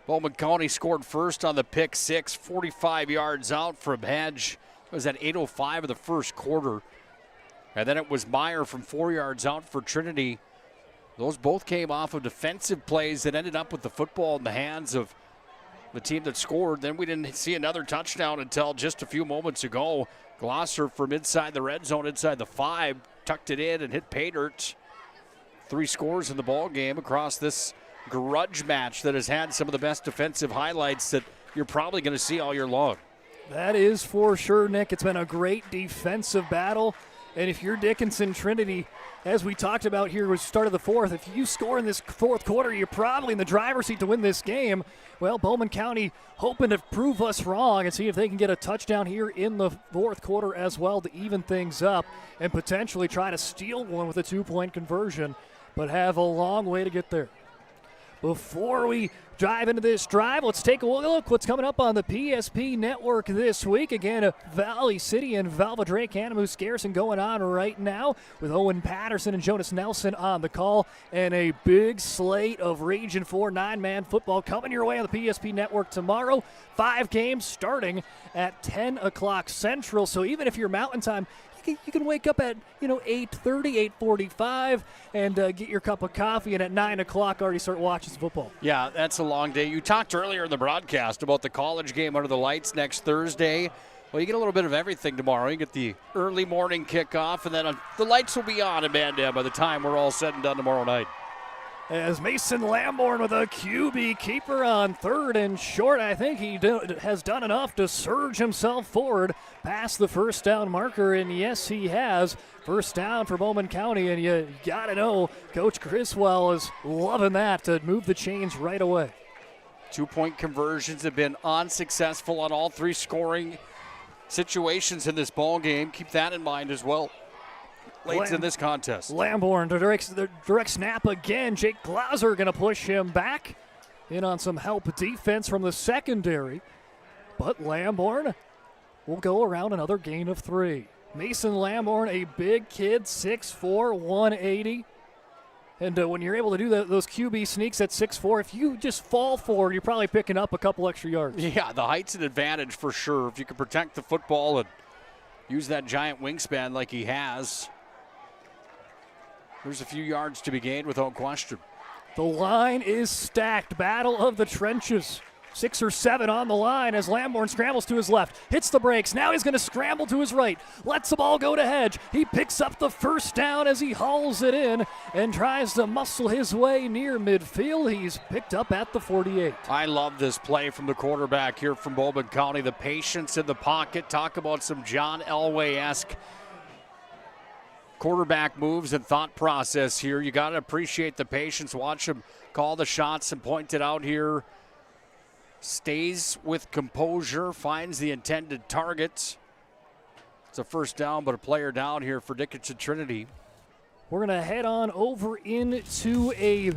Bowman County scored first on the pick 6, 45 yards out from Hedge. It was at 8:05 of the first quarter. And then it was Meyer from 4 yards out for Trinity. Those both came off of defensive plays that ended up with the football in the hands of the team that scored. Then we didn't see another touchdown until just a few moments ago. Gloucester from inside the red zone, inside the 5, tucked it in and hit pay dirt. 3 scores in the ball game across this grudge match that has had some of the best defensive highlights that you're probably going to see all year long. That is for sure, Nick. It's been a great defensive battle. And if you're Dickinson, Trinity, as we talked about here was start of the fourth, if you score in this fourth quarter, you're probably in the driver's seat to win this game. Well, Bowman County hoping to prove us wrong and see if they can get a touchdown here in the fourth quarter as well to even things up and potentially try to steal one with a 2-point conversion, but have a long way to get there. Before we dive into this drive, let's take a look what's coming up on the PSP network this week. Again, Valley City and Valvadrake, Anamoose Garrison going on right now with Owen Patterson and Jonas Nelson on the call, and a big slate of Region 4 9-man football coming your way on the PSP network tomorrow. 5 games starting at 10 o'clock Central, so even if you're Mountain Time, you can wake up at 8:30, 8:45, and get your cup of coffee, and at 9 o'clock already start watching some football. Yeah, that's a long day. You talked earlier in the broadcast about the college game under the lights next Thursday. Well, you get a little bit of everything tomorrow. You get the early morning kickoff, and then the lights will be on in Mandan by the time we're all said and done tomorrow night. As Mason Lamborn with a QB keeper on 3rd and short. I think he has done enough to surge himself forward past the first down marker, and yes, he has. First down for Bowman County, and you got to know Coach Criswell is loving that to move the chains right away. 2-point conversions have been unsuccessful on all 3 scoring situations in this ball game. Keep that in mind as well. Late in this contest. Lamborn, the direct snap again. Jake Glauser going to push him back in on some help defense from the secondary. But Lamborn will go around another gain of 3. Mason Lamborn, a big kid, 6'4", 180. And when you're able to do those QB sneaks at 6'4", if you just fall forward, you're probably picking up a couple extra yards. Yeah, the height's an advantage for sure. If you can protect the football and use that giant wingspan like he has, there's a few yards to be gained without question. The line is stacked. Battle of the trenches. 6 or 7 on the line as Lamborn scrambles to his left. Hits the brakes. Now he's going to scramble to his right. Lets the ball go to Hedge. He picks up the first down as he hauls it in and tries to muscle his way near midfield. He's picked up at the 48. I love this play from the quarterback here from Bowman County. The patience in the pocket. Talk about some John Elway-esque quarterback moves and thought process here. You got to appreciate the patience. Watch him call the shots and point it out here. Stays with composure, finds the intended targets. It's a first down, but a player down here for Dickinson Trinity. We're going to head on over into a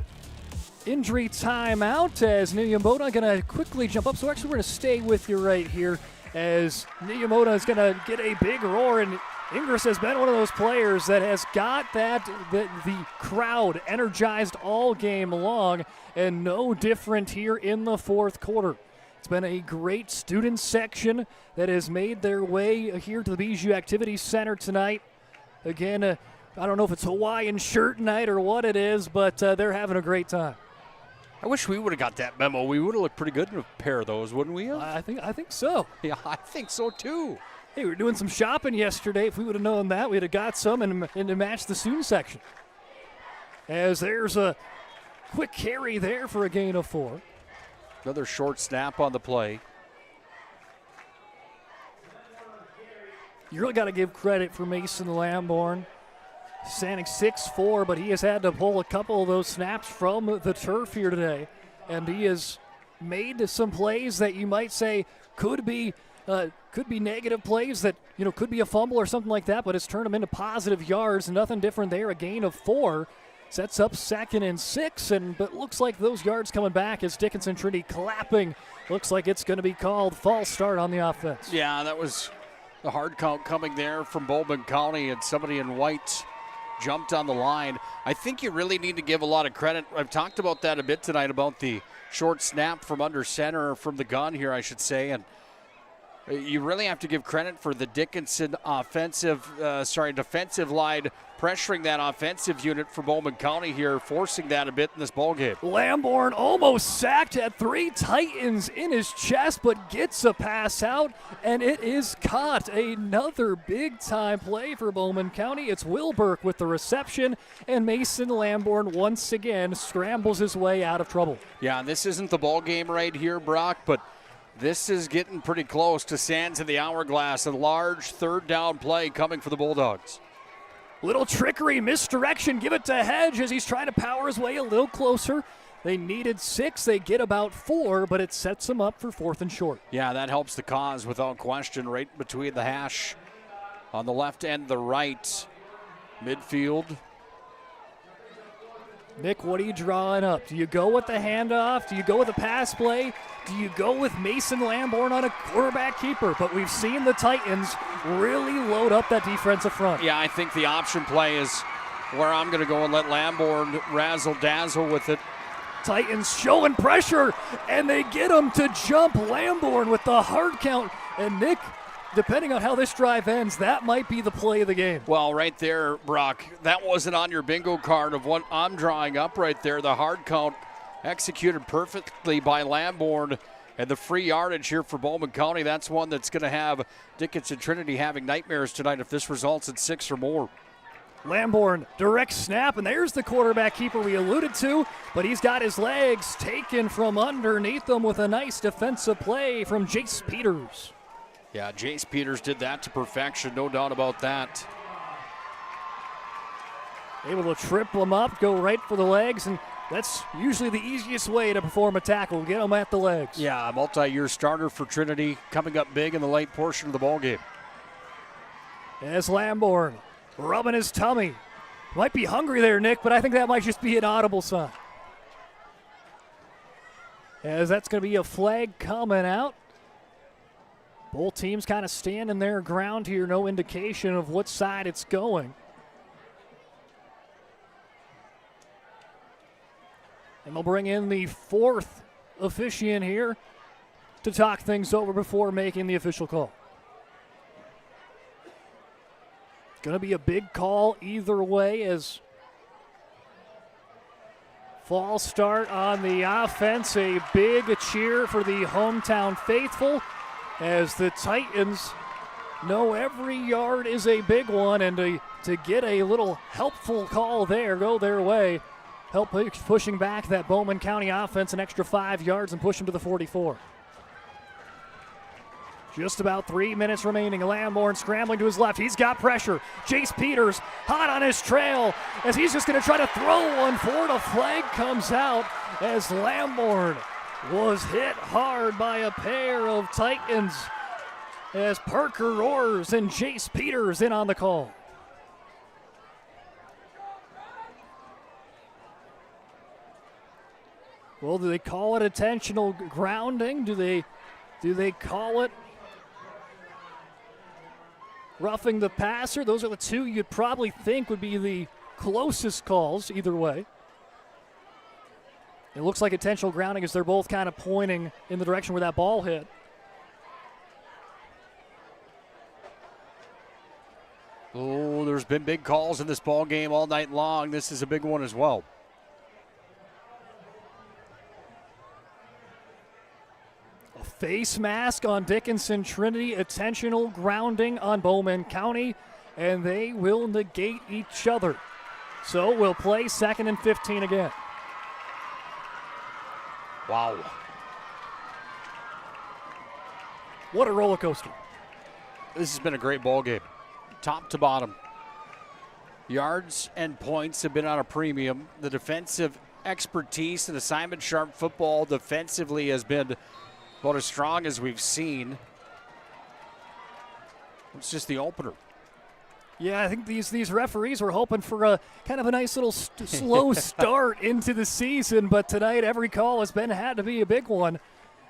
injury timeout as Niyamota going to quickly jump up. So actually we're going to stay with you right here as Niyamota is going to get a big roar, and Ingris has been one of those players that has got the crowd energized all game long, and no different here in the fourth quarter. It's been a great student section that has made their way here to the Bijou Activities Center tonight. Again, I don't know if it's Hawaiian shirt night or what it is, but they're having a great time. I wish we would have got that memo. We would have looked pretty good in a pair of those, wouldn't we have? I think so. Yeah, I think so too. Hey, we were doing some shopping yesterday. If we would have known that, we'd have got some and to match the student section. As there's a quick carry there for a gain of 4. Another short snap on the play. You really got to give credit for Mason Lamborn. Standing 6'4", but he has had to pull a couple of those snaps from the turf here today. And he has made some plays that you might say could be negative plays that, could be a fumble or something like that, but it's turned them into positive yards. Nothing different there. A gain of 4 sets up 2nd and 6, but looks like those yards coming back as Dickinson Trinity clapping. Looks like it's going to be called false start on the offense. Yeah, that was the hard count coming there from Bowman County, and somebody in white jumped on the line. I think you really need to give a lot of credit. I've talked about that a bit tonight, about the short snap from under center, from the gun here, I should say, and you really have to give credit for the Dickinson defensive line pressuring that offensive unit for Bowman County here, forcing that a bit in this ballgame. Lamborn almost sacked, had 3 Titans in his chest, but gets a pass out, and it is caught. Another big-time play for Bowman County. It's Wilberg with the reception, and Mason Lamborn once again scrambles his way out of trouble. Yeah, this isn't the ballgame right here, Brock, but this is getting pretty close to sands in the hourglass. A large third down play coming for the Bulldogs. Little trickery, misdirection, give it to Hedge as he's trying to power his way a little closer. They needed 6, they get about 4, but it sets them up for 4th and short. Yeah, that helps the cause without question, right between the hash on the left and the right. Midfield. Nick, what are you drawing up? Do you go with the handoff? Do you go with a pass play? Do you go with Mason Lamborn on a quarterback keeper? But we've seen the Titans really load up that defensive front. Yeah, I think the option play is where I'm going to go and let Lamborn razzle-dazzle with it. Titans showing pressure, and they get him to jump. Lamborn with the hard count. And Nick, depending on how this drive ends, that might be the play of the game. Well, right there, Brock, that wasn't on your bingo card of what I'm drawing up right there. The hard count executed perfectly by Lamborn, and the free yardage here for Bowman County. That's one that's going to have Dickinson Trinity having nightmares tonight if this results in 6 or more. Lamborn, direct snap, and there's the quarterback keeper we alluded to, but he's got his legs taken from underneath him with a nice defensive play from Jace Peters. Yeah, Jace Peters did that to perfection, no doubt about that. Able to trip him up, go right for the legs, and that's usually the easiest way to perform a tackle, get them at the legs. Yeah, a multi-year starter for Trinity coming up big in the late portion of the ballgame. As Lamborn rubbing his tummy. Might be hungry there, Nick, but I think that might just be an audible sign. As that's going to be a flag coming out. Both teams kind of standing their ground here, no indication of what side it's going. And they'll bring in the 4th officiant here to talk things over before making the official call. Going to be a big call either way as false start on the offense. A big cheer for the hometown faithful as the Titans know every yard is a big one, and to get a little helpful call there, go their way, help pushing back that Bowman County offense an extra 5 yards and push them to the 44. Just about 3 minutes remaining. Lamborn scrambling to his left. He's got pressure. Jace Peters hot on his trail as he's just going to try to throw one for it. A flag comes out as Lamborn was hit hard by a pair of Titans as Parker Roars and Jace Peters in on the call. Well, do they call it intentional grounding? Do they call it roughing the passer? Those are the two you'd probably think would be the closest calls either way. It looks like intentional grounding as they're both kind of pointing in the direction where that ball hit. Oh, there's been big calls in this ball game all night long. This is a big one as well. A face mask on Dickinson Trinity, intentional grounding on Bowman County, and they will negate each other. So we'll play 2nd and 15 again. Wow. What a roller coaster. This has been a great ball game, top to bottom. Yards and points have been on a premium. The defensive expertise and assignment sharp football defensively has been about as strong as we've seen. It's just the opener. Yeah, I think these referees were hoping for a kind of a nice little slow start into the season, but tonight every call had to be a big one.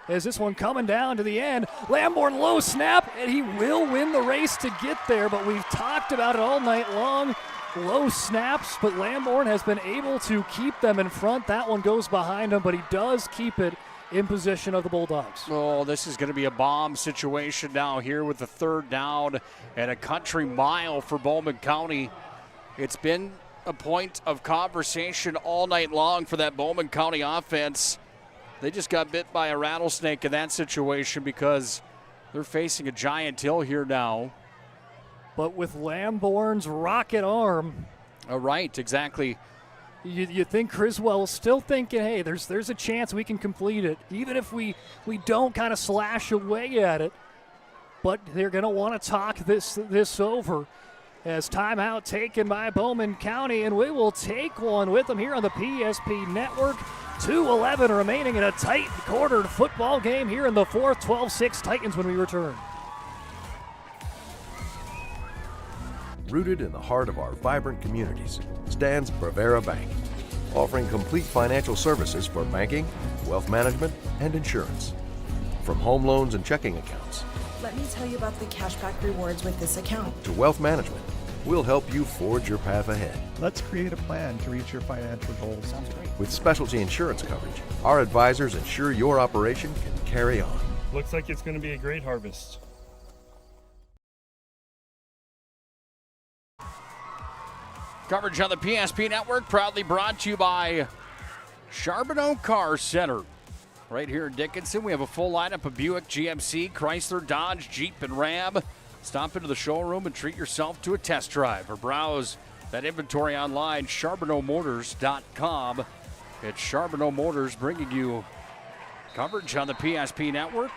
As this one coming down to the end, Lamborn low snap, and he will win the race to get there, but we've talked about it all night long. Low snaps, but Lamborn has been able to keep them in front. That one goes behind him, but he does keep it in position of the Bulldogs. Oh, this is going to be a bomb situation now here with the 3rd down and a country mile for Bowman County. It's been a point of conversation all night long for that Bowman County offense. They just got bit by a rattlesnake in that situation because they're facing a giant hill here now. But with Lamborn's rocket arm. Right, exactly. You think Criswell is still thinking, hey, there's a chance we can complete it, even if we don't kind of slash away at it. But they're going to want to talk this over. as timeout taken by Bowman County, and we will take one with them here on the PSP Network. 2:11 remaining in a tight quarter football game here in the fourth. 12-6 Titans when we return. Rooted in the heart of our vibrant communities stands Bravera Bank, offering complete financial services for banking, wealth management, and insurance. From home loans and checking accounts Let me tell you about the cashback rewards with this account. to wealth management, we'll help you forge your path ahead. Let's create a plan to reach your financial goals. Sounds great. With specialty insurance coverage, our advisors ensure your operation can carry on. Looks like it's going to be a great harvest. Coverage on the PSP Network proudly brought to you by Charbonneau Car Center. Right here in Dickinson, we have a full lineup of Buick, GMC, Chrysler, Dodge, Jeep, and Ram. Stop into the showroom and treat yourself to a test drive or browse that inventory online, charbonneaumotors.com. It's Charbonneau Motors bringing you coverage on the PSP Network.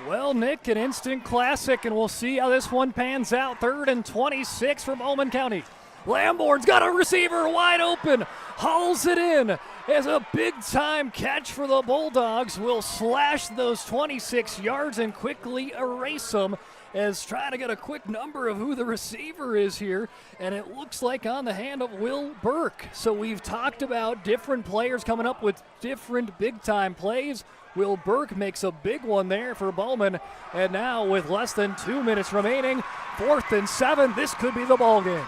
Well, Nick, an instant classic, and we'll see how this one pans out. 3rd and 26 for Bowman County. Lamborn's got a receiver wide open, hauls it in as a big-time catch for the Bulldogs. Will slash those 26 yards and quickly erase them, as trying to get a quick number of who the receiver is here, and it looks like on the hand of Will Burke. So we've talked about different players coming up with different big-time plays. Will Burke makes a big one there for Bowman, and now with less than 2 minutes remaining, 4th and 7, this could be the ball game.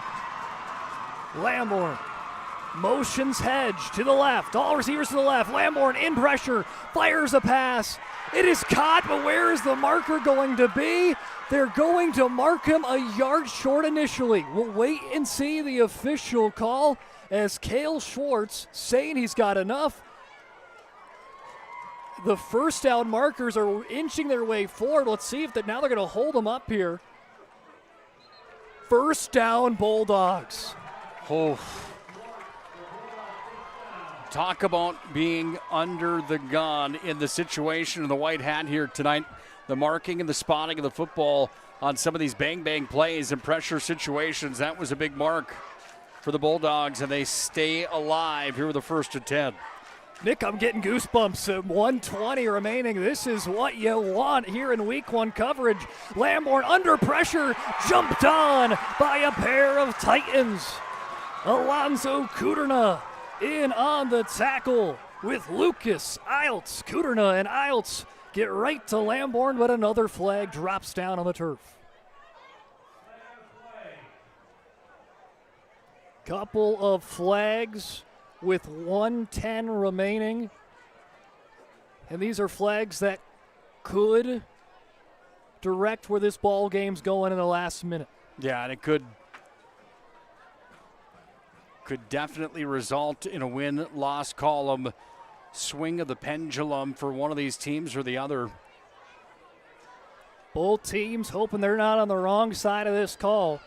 Lamborn motions hedge to the left, all receivers to the left. Lamborn in pressure, fires a pass. It is caught, but where is the marker going to be? They're going to mark him a yard short initially. We'll wait and see the official call, as Cale Schwartz saying he's got enough. The first down markers are inching their way forward. Let's see if now they're going to hold them up here. First down, Bulldogs. Oh. Talk about being under the gun in the situation of the white hat here tonight. The marking and the spotting of the football on some of these bang-bang plays and pressure situations. That was a big mark for the Bulldogs, and they stay alive here with the 1st and 10. Nick, I'm getting goosebumps. 1:20 remaining. This is what you want here in week 1 coverage. Lamborn under pressure, jumped on by a pair of Titans. Alonzo Kuderna in on the tackle with Lucas Iltz. Kuderna and Iltz get right to Lamborn, but another flag drops down on the turf. Couple of flags with 1:10 remaining. And these are flags that could direct where this ball game's going in the last minute. Yeah, and it could definitely result in a win-loss column swing of the pendulum for one of these teams or the other. Both teams hoping they're not on the wrong side of this call.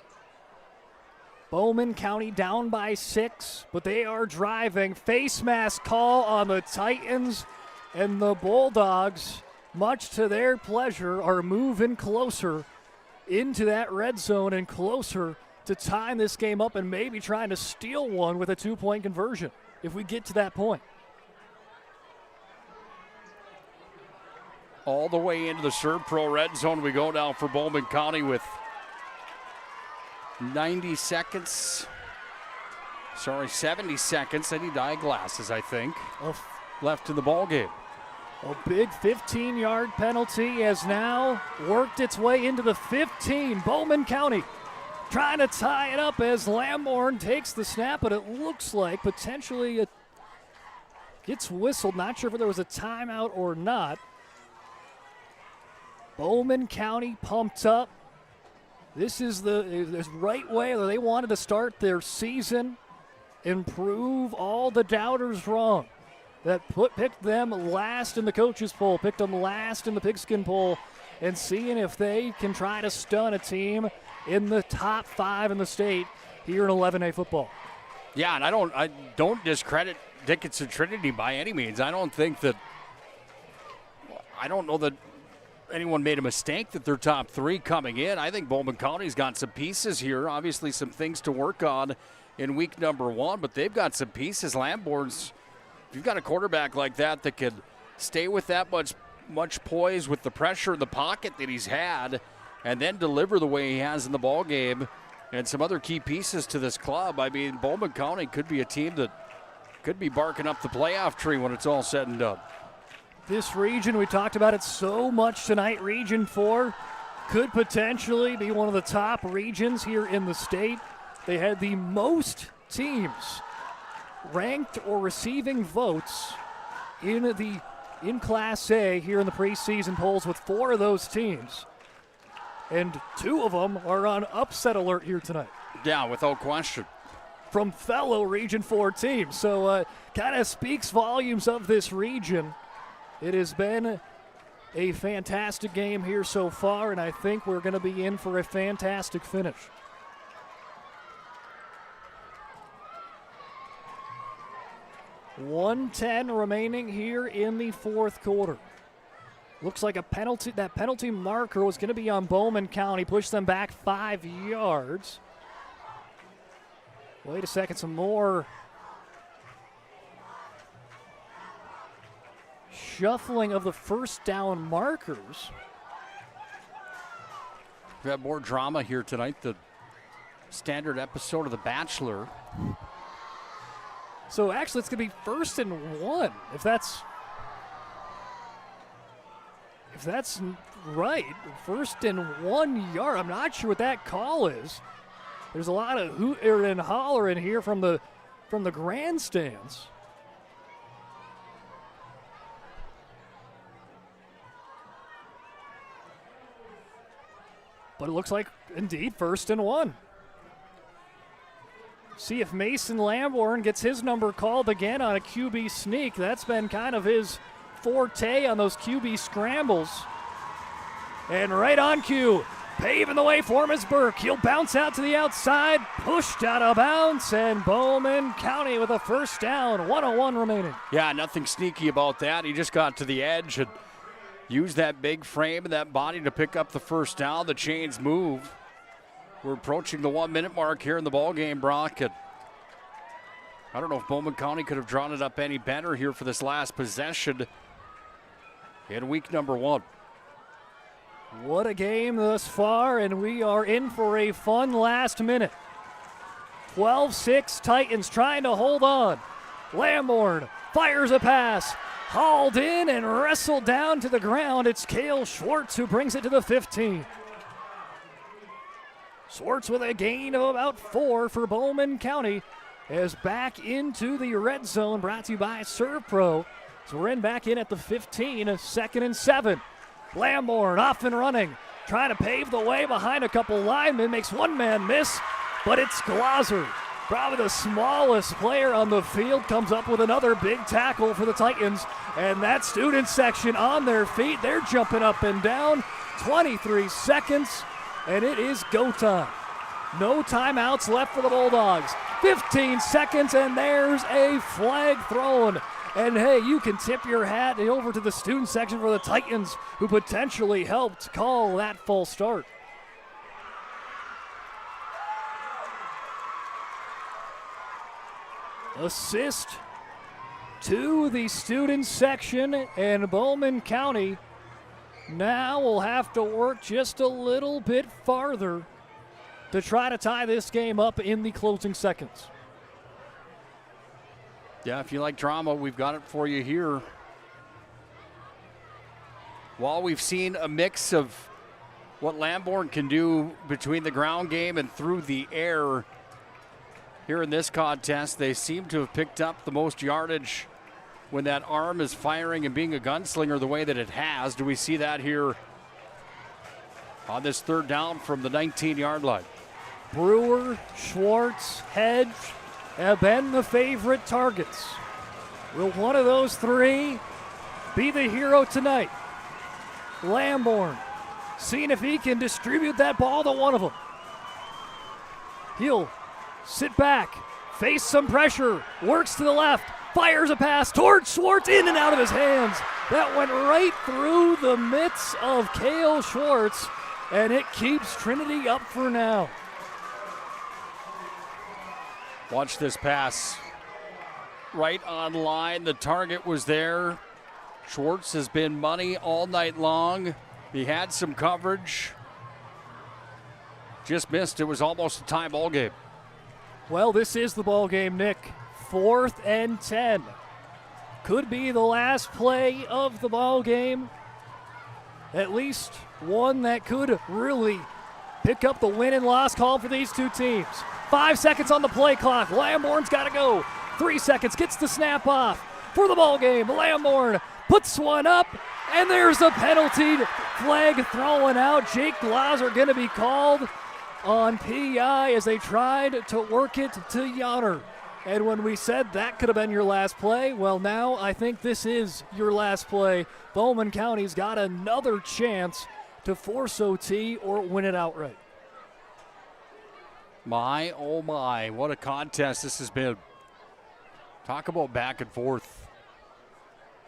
Bowman County down by 6, but they are driving. Face mask call on the Titans, and the Bulldogs, much to their pleasure, are moving closer into that red zone and closer to tying this game up and maybe trying to steal one with a 2-point conversion if we get to that point. All the way into the Servpro red zone we go now for Bowman County with 70 seconds. I need eyeglasses, I think, left in the ball game. A big 15-yard penalty has now worked its way into the 15. Bowman County trying to tie it up as Lamborn takes the snap, but it looks like potentially it gets whistled. Not sure if there was a timeout or not. Bowman County pumped up. This is the right way that they wanted to start their season and prove all the doubters wrong. That picked them last in the coaches poll, picked them last in the pigskin poll, and seeing if they can try to stun a team in the top 5 in the state here in 11A football. Yeah, and I don't discredit Dickinson Trinity by any means. I don't know that anyone made a mistake that they're top three coming in. I think Bowman County's got some pieces here. Obviously some things to work on in week number 1, but they've got some pieces. Lamborn's, if you've got a quarterback like that that could stay with that much poise with the pressure in the pocket that he's had and then deliver the way he has in the ball game and some other key pieces to this club, I mean, Bowman County could be a team that could be barking up the playoff tree when it's all said and done. This region, we talked about it so much tonight, Region 4, could potentially be one of the top regions here in the state. They had the most teams ranked or receiving votes in Class A here in the preseason polls, with 4 of those teams. And 2 of them are on upset alert here tonight. Yeah, without question. From fellow Region 4 teams. So kind of speaks volumes of this region. It has been a fantastic game here so far, and I think we're going to be in for a fantastic finish. .110 remaining here in the fourth quarter. Looks like that penalty marker was going to be on Bowman County, pushed them back 5 yards. Wait a second, some more shuffling of the first down markers. We've had more drama here tonight, the standard episode of The Bachelor. So actually it's going to be 1st and 1, if that's right. 1st and 1 yard. I'm not sure what that call is. There's a lot of hooter and holler in here from the grandstands. But it looks like, indeed, 1st and 1. See if Mason Lamborn gets his number called again on a QB sneak. That's been kind of his forte on those QB scrambles. And right on cue, paving the way for him is Burke. He'll bounce out to the outside, pushed out of bounds, and Bowman County with a first down, 1:01 remaining. Yeah, nothing sneaky about that. He just got to the edge and used that big frame and that body to pick up the first down. The chains move. We're approaching the 1 minute mark here in the ball game, Brock. And I don't know if Bowman County could have drawn it up any better here for this last possession in week number 1. What a game thus far, and we are in for a fun last minute. 12-6 Titans trying to hold on. Lamborn fires a pass, hauled in and wrestled down to the ground. It's Cale Schwartz who brings it to the 15. Schwartz with a gain of about 4 for Bowman County is back into the red zone, brought to you by ServPro. So we're back in at the 15, 2nd and 7. Lamborn off and running, trying to pave the way behind a couple linemen, makes one man miss, but it's Glazer, probably the smallest player on the field, comes up with another big tackle for the Titans, and that student section on their feet, they're jumping up and down. 23 seconds, and it is go time. No timeouts left for the Bulldogs. 15 seconds, and there's a flag thrown. And hey, you can tip your hat over to the student section for the Titans, who potentially helped call that false start. Assist to the student section, and Bowman County now will have to work just a little bit farther to try to tie this game up in the closing seconds. Yeah, if you like drama, we've got it for you here. While we've seen a mix of what Lamborn can do between the ground game and through the air here in this contest, they seem to have picked up the most yardage when that arm is firing and being a gunslinger the way that it has. Do we see that here on this 3rd down from the 19-yard line? Brewer, Schwartz, Hedge have been the favorite targets. Will one of those 3 be the hero tonight? Lamborn, seeing if he can distribute that ball to one of them. He'll sit back, face some pressure, works to the left, fires a pass towards Schwartz, in and out of his hands. that went right through the mitts of Cale Schwartz, and it keeps Trinity up for now. Watch this pass. Right on line. The target was there. Schwartz has been money all night long. He had some coverage. Just missed. It was almost a tie ball game. Well, this is the ball game, Nick. 4th and 10. Could be the last play of the ball game. At least one that could really pick up the win and loss call for these two teams. 5 seconds on the play clock. Lamborn's got to go. 3 seconds, gets the snap off for the ball game. Lamborn puts one up, and there's a penalty flag thrown out. Jake Glaser going to be called on PI as they tried to work it to Yonner. And when we said that could have been your last play, well, now I think this is your last play. Bowman County's got another chance to force OT or win it outright. My, oh my, what a contest this has been. Talk about back and forth.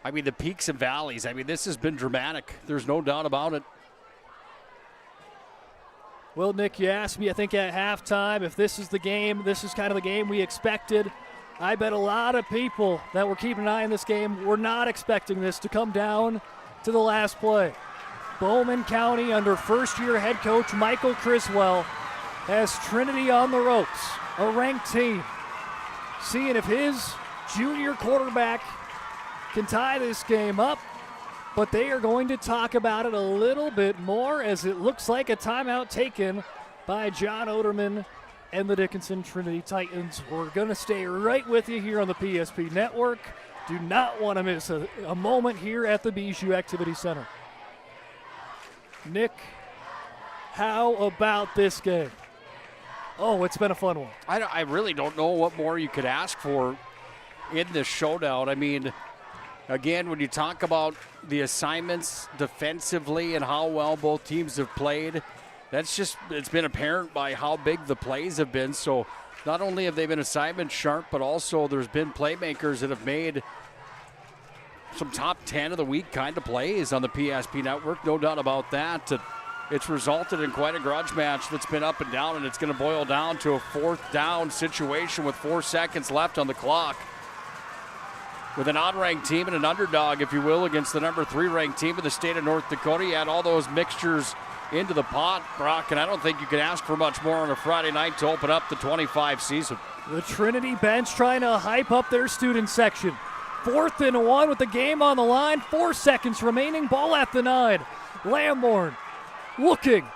I mean, the peaks and valleys. I mean, this has been dramatic. There's no doubt about it. Well, Nick, you asked me, I think at halftime, if this is the game, this is kind of the game we expected. I bet a lot of people that were keeping an eye on this game were not expecting this to come down to the last play. Bowman County, under first-year head coach Michael Criswell, has Trinity on the ropes, a ranked team, seeing if his junior quarterback can tie this game up. But they are going to talk about it a little bit more as it looks like a timeout taken by John Oderman and the Dickinson Trinity Titans. We're going to stay right with you here on the PSP Network. Do not want to miss a moment here at the Bijou Activity Center. Nick, how about this game? Oh, it's been a fun one. I really don't know what more you could ask for in this showdown. I mean, again, when you talk about the assignments defensively and how well both teams have played, it's been apparent by how big the plays have been. So not only have they been assignment sharp, but also there's been playmakers that have made some top 10 of the week kind of plays on the PSP Network. No doubt about that. It's resulted in quite a grudge match that's been up and down, and it's going to boil down to a 4th down situation with 4 seconds left on the clock. With an unranked team and an underdog, if you will, against the number 3 ranked team of the state of North Dakota. You add all those mixtures into the pot, Brock, and I don't think you can ask for much more on a Friday night to open up the 25 season. The Trinity bench trying to hype up their student section. 4th and 1 with the game on the line. 4 seconds remaining. Ball at the 9. Lamborn looking,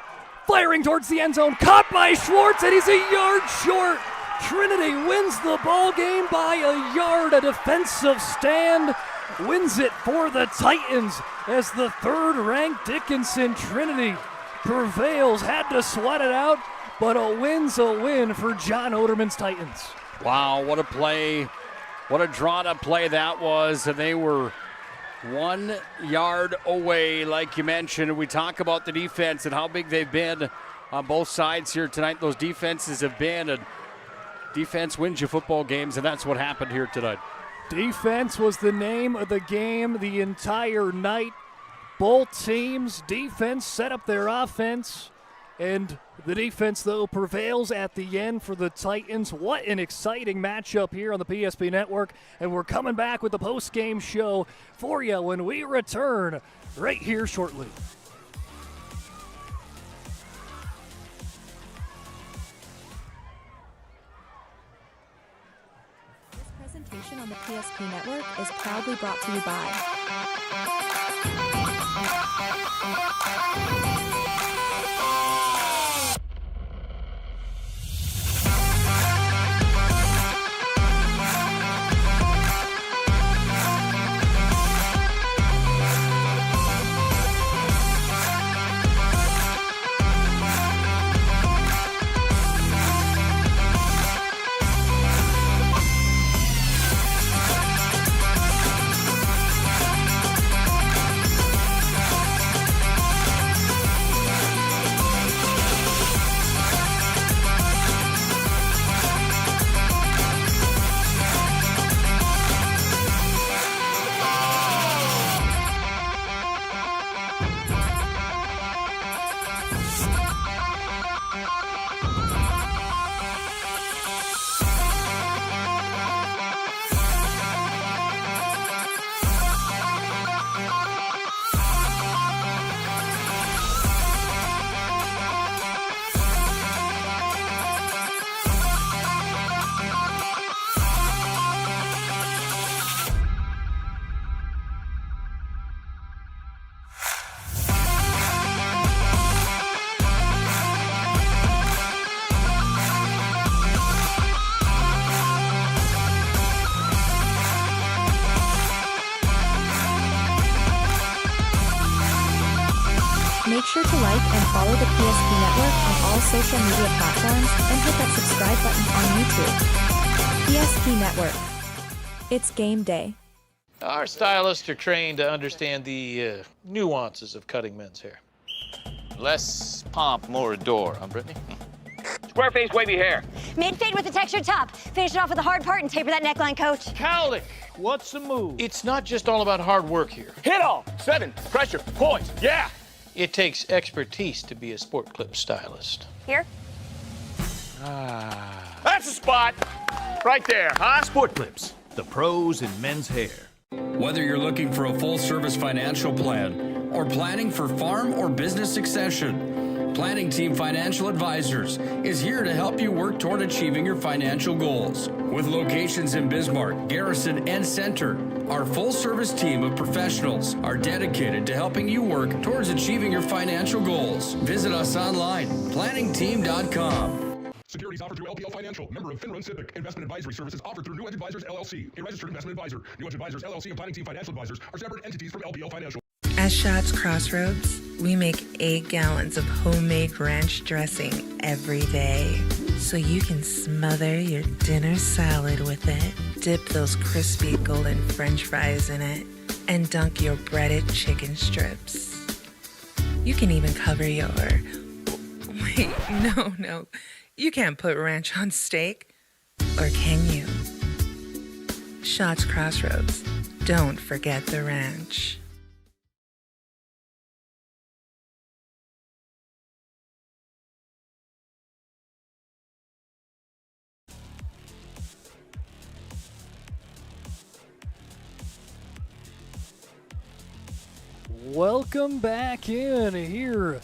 firing towards the end zone. Caught by Schwartz, and he's a yard short. Trinity wins the ball game by a yard. A defensive stand wins it for the Titans as the 3rd-ranked Dickinson Trinity prevails. Had to sweat it out, but a win's a win for John Oderman's Titans. Wow, what a play. What a drawn-up play that was, and they were 1 yard away, like you mentioned. We talk about the defense and how big they've been on both sides here tonight. Those defenses have been, and defense wins you football games, and that's what happened here tonight. Defense was the name of the game the entire night. Both teams' defense set up their offense, and the defense, though, prevails at the end for the Titans. What an exciting matchup here on the PSP Network, and we're coming back with the post-game show for you when we return right here shortly. This presentation on the PSP Network is proudly brought to you by Make sure to like and follow the PSP Network on all social media platforms and hit that subscribe button on YouTube. PSP Network. It's game day. Our stylists are trained to understand the nuances of cutting men's hair. Less pomp, more adore, huh, Brittany? Square face, wavy hair. Mid-fade with a textured top. Finish it off with a hard part and taper that neckline, coach. Cowlick, what's the move? It's not just all about hard work here. Hit all. 7. Pressure. Points. Yeah. It takes expertise to be a sport clip stylist. Here? That's the spot. Right there, huh? Sport Clips, the pros in men's hair. Whether you're looking for a full-service financial plan or planning for farm or business succession, Planning Team Financial Advisors is here to help you work toward achieving your financial goals. With locations in Bismarck, Garrison, and Center, our full-service team of professionals are dedicated to helping you work towards achieving your financial goals. Visit us online, planningteam.com. Securities offered through LPL Financial, member of FINRA SIPC. Investment advisory services offered through New Edge Advisors, LLC, a registered investment advisor. New Edge Advisors, LLC, and Planning Team Financial Advisors are separate entities from LPL Financial. At Schatz Crossroads, we make 8 gallons of homemade ranch dressing every day, so you can smother your dinner salad with it, dip those crispy golden French fries in it, and dunk your breaded chicken strips. You can even cover your... Wait, no. You can't put ranch on steak, or can you? Schatz Crossroads. Don't forget the ranch. Welcome back in here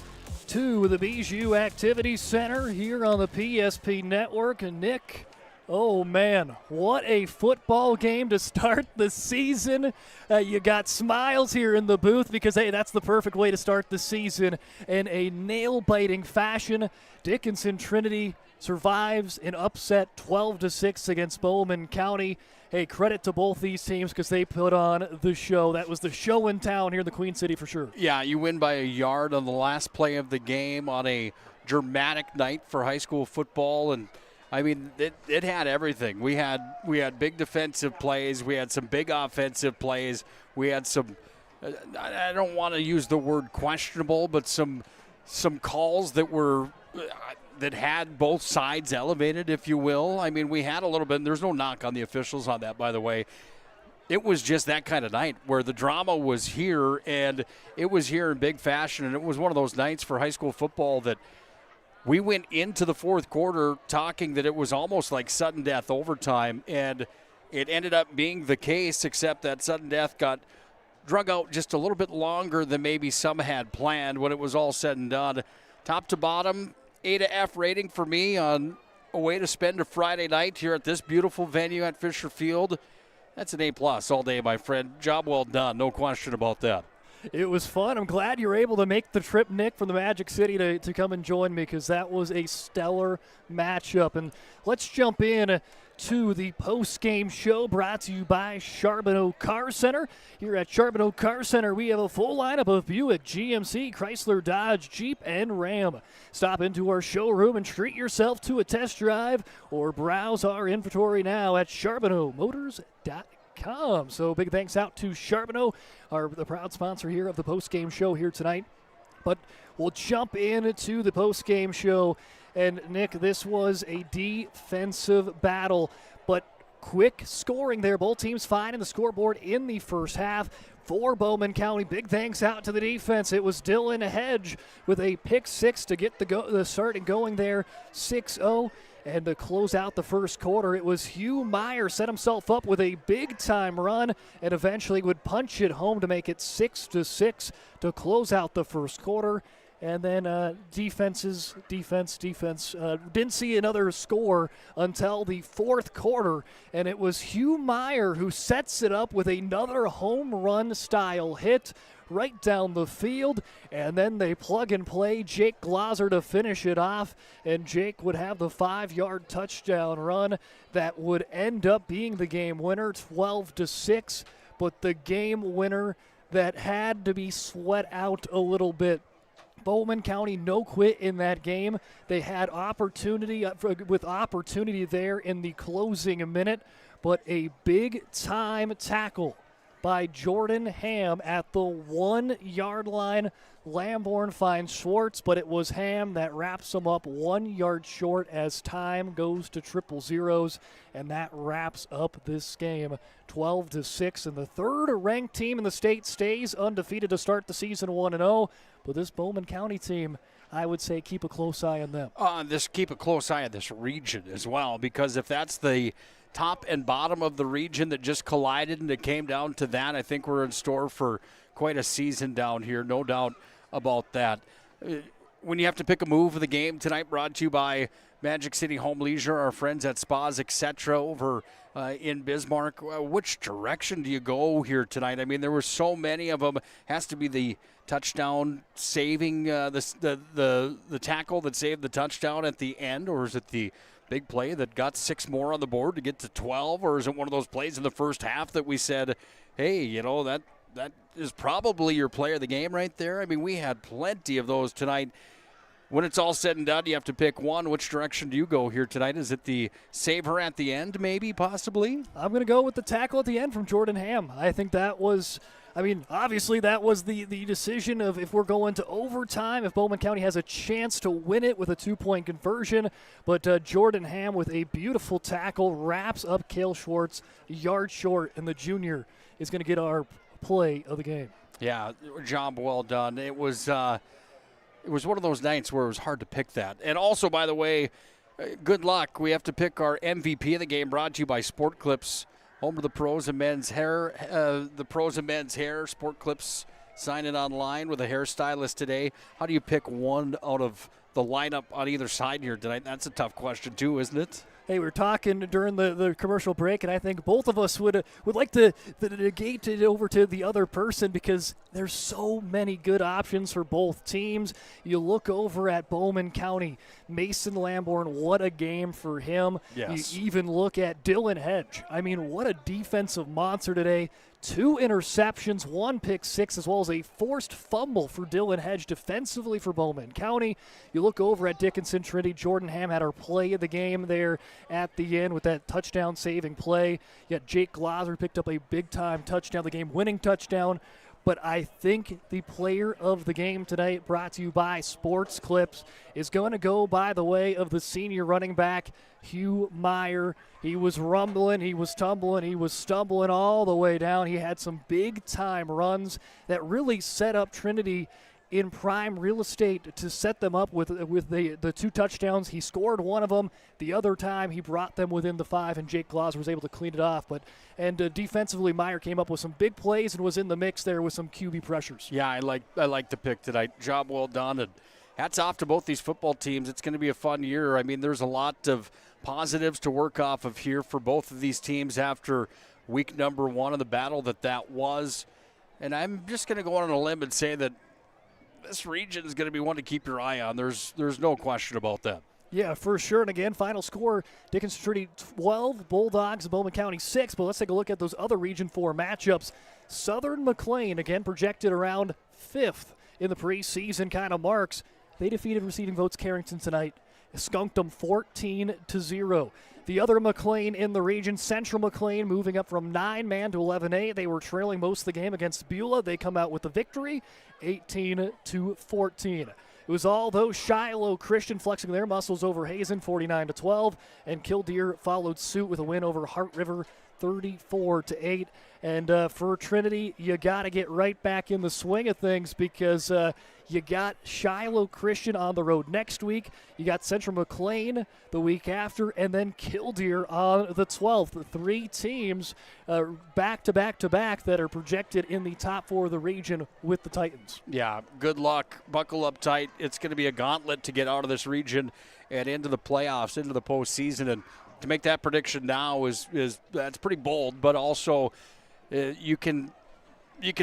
to the Bijou Activity Center here on the PSP Network. And Nick, oh man, what a football game to start the season. You got smiles here in the booth because, hey, that's the perfect way to start the season in a nail-biting fashion. Dickinson Trinity survives an upset 12-6 against Bowman County. Hey, credit to both these teams because they put on the show. That was the show in town here in the Queen City for sure. Yeah, you win by a yard on the last play of the game on a dramatic night for high school football. And, I mean, it had everything. We had big defensive plays. We had some big offensive plays. We had some, I don't want to use the word questionable, but some calls that were that had both sides elevated, if you will. I mean, we had a little bit, and there's no knock on the officials on that, by the way. It was just that kind of night where the drama was here, and it was here in big fashion, and it was one of those nights for high school football that we went into the fourth quarter talking that it was almost like sudden death overtime, and it ended up being the case, except that sudden death got drug out just a little bit longer than maybe some had planned when it was all said and done. Top to bottom, A to F rating for me on a way to spend a Friday night here at this beautiful venue at Fisher Field. That's an A+ all day, my friend. Job well done, no question about that. It was fun. I'm glad you were able to make the trip, Nick, from the Magic City to come and join me because that was a stellar matchup. And let's jump in to the post-game show brought to you by Charbonneau Car Center. Here at Charbonneau Car Center, we have a full lineup of Buick, GMC, Chrysler, Dodge, Jeep, and Ram. Stop into our showroom and treat yourself to a test drive or browse our inventory now at CharbonneauMotors.com. So big thanks out to Charbonneau, the proud sponsor here of the post-game show here tonight. But we'll jump into the post-game show. And, Nick, this was a defensive battle, but quick scoring there. Both teams finding the scoreboard in the first half for Bowman County. Big thanks out to the defense. It was Dylan Hedge with a pick six to get the start and going there, 6-0. And to close out the first quarter, it was Hugh Meyer set himself up with a big-time run and eventually would punch it home to make it 6-6 to close out the first quarter. And then defense. Didn't see another score until the fourth quarter, and it was Hugh Meyer who sets it up with another home run style hit right down the field, and then they plug and play Jake Glaser to finish it off, and Jake would have the 5-yard touchdown run that would end up being the game winner, 12-6, but the game winner that had to be sweat out a little bit. Bowman County no quit in that game. They had opportunity there in the closing minute, but a big-time tackle by Jordan Ham at the 1 yard line. Lamborn finds Schwartz, but it was Ham that wraps him up 1 yard short as time goes to triple zeros, and that wraps up this game 12-6. And the third-ranked team in the state stays undefeated to start the season 1-0. But this Bowman County team, I would say keep a close eye on them. Keep a close eye on this region as well, because if that's the top and bottom of the region that just collided and it came down to that, I think we're in store for quite a season down here, no doubt about that. When you have to pick a move of the game tonight, brought to you by Magic City Home Leisure, our friends at Spas, etc. over in Bismarck, which direction do you go here tonight? I mean, there were so many of them. Has to be the touchdown saving, the tackle that saved the touchdown at the end, or is it the big play that got 6 more on the board to get to 12, or is it one of those plays in the first half that we said, hey, that is probably your play of the game right there? I mean, we had plenty of those tonight. When it's all said and done, you have to pick one. Which direction do you go here tonight? Is it the saver at the end, maybe, possibly? I'm going to go with the tackle at the end from Jordan Ham. I think that was... obviously that was the decision of if we're going to overtime, if Bowman County has a chance to win it with a 2-point conversion. But Jordan Ham with a beautiful tackle wraps up Cale Schwartz a yard short, and the junior is going to get our play of the game. Yeah, job well done. It was one of those nights where it was hard to pick that. And also, by the way, good luck. We have to pick our MVP of the game, brought to you by Sport Clips. Home to the pros and men's hair. Sport Clips, sign it online with a hairstylist today. How do you pick one out of the lineup on either side here tonight? That's a tough question too, isn't it? Hey, we were talking during the commercial break, and I think both of us would like to negate it over to the other person because there's so many good options for both teams. You look over at Bowman County, Mason Lamborn, what a game for him. Yes. You even look at Dylan Hedge. I mean, what a defensive monster today. 2 interceptions, 1 pick six, as well as a forced fumble for Dylan Hedge defensively for Bowman County. You look over at Dickinson Trinity. Jordan Ham had our play of the game there at the end with that touchdown saving play. Yet Jake Glaser picked up a big-time touchdown, the game-winning touchdown. But I think the player of the game tonight, brought to you by Sports Clips, is going to go by the way of the senior running back, Hugh Meyer. He was rumbling, he was tumbling, he was stumbling all the way down. He had some big-time runs that really set up Trinity in prime real estate to set them up with the 2 touchdowns. He scored one of them. The other time he brought them within the 5, and Jake Glaser was able to clean it off. And defensively, Meyer came up with some big plays and was in the mix there with some QB pressures. Yeah, I like the pick tonight. Job well done, and hats off to both these football teams. It's going to be a fun year. I mean, there's a lot of positives to work off of here for both of these teams after week number 1 of the battle that was. And I'm just going to go on a limb and say that this region is going to be one to keep your eye on. There's no question about that. Yeah, for sure. And again, final score, Dickinson Trinity 12, Bulldogs, Bowman County 6. But let's take a look at those other Region 4 matchups. Southern McLean, again, projected around 5th in the preseason kind of marks. They defeated Receiving Votes Carrington tonight, skunked them 14-0. The other McLean in the region, Central McLean, moving up from 9-man to 11A. They were trailing most of the game against Beulah. They come out with the victory, 18-14. It was all those Shiloh Christian flexing their muscles over Hazen, 49-12, and Killdeer followed suit with a win over Heart River, 34-8. And for Trinity, you got to get right back in the swing of things because you got Shiloh Christian on the road next week. You got Central McLean the week after, and then Killdeer on the 12th. 3 teams back-to-back that are projected in the top 4 of the region with the Titans. Yeah, good luck. Buckle up tight. It's going to be a gauntlet to get out of this region and into the playoffs, into the postseason. And to make that prediction now is that's pretty bold, but also you can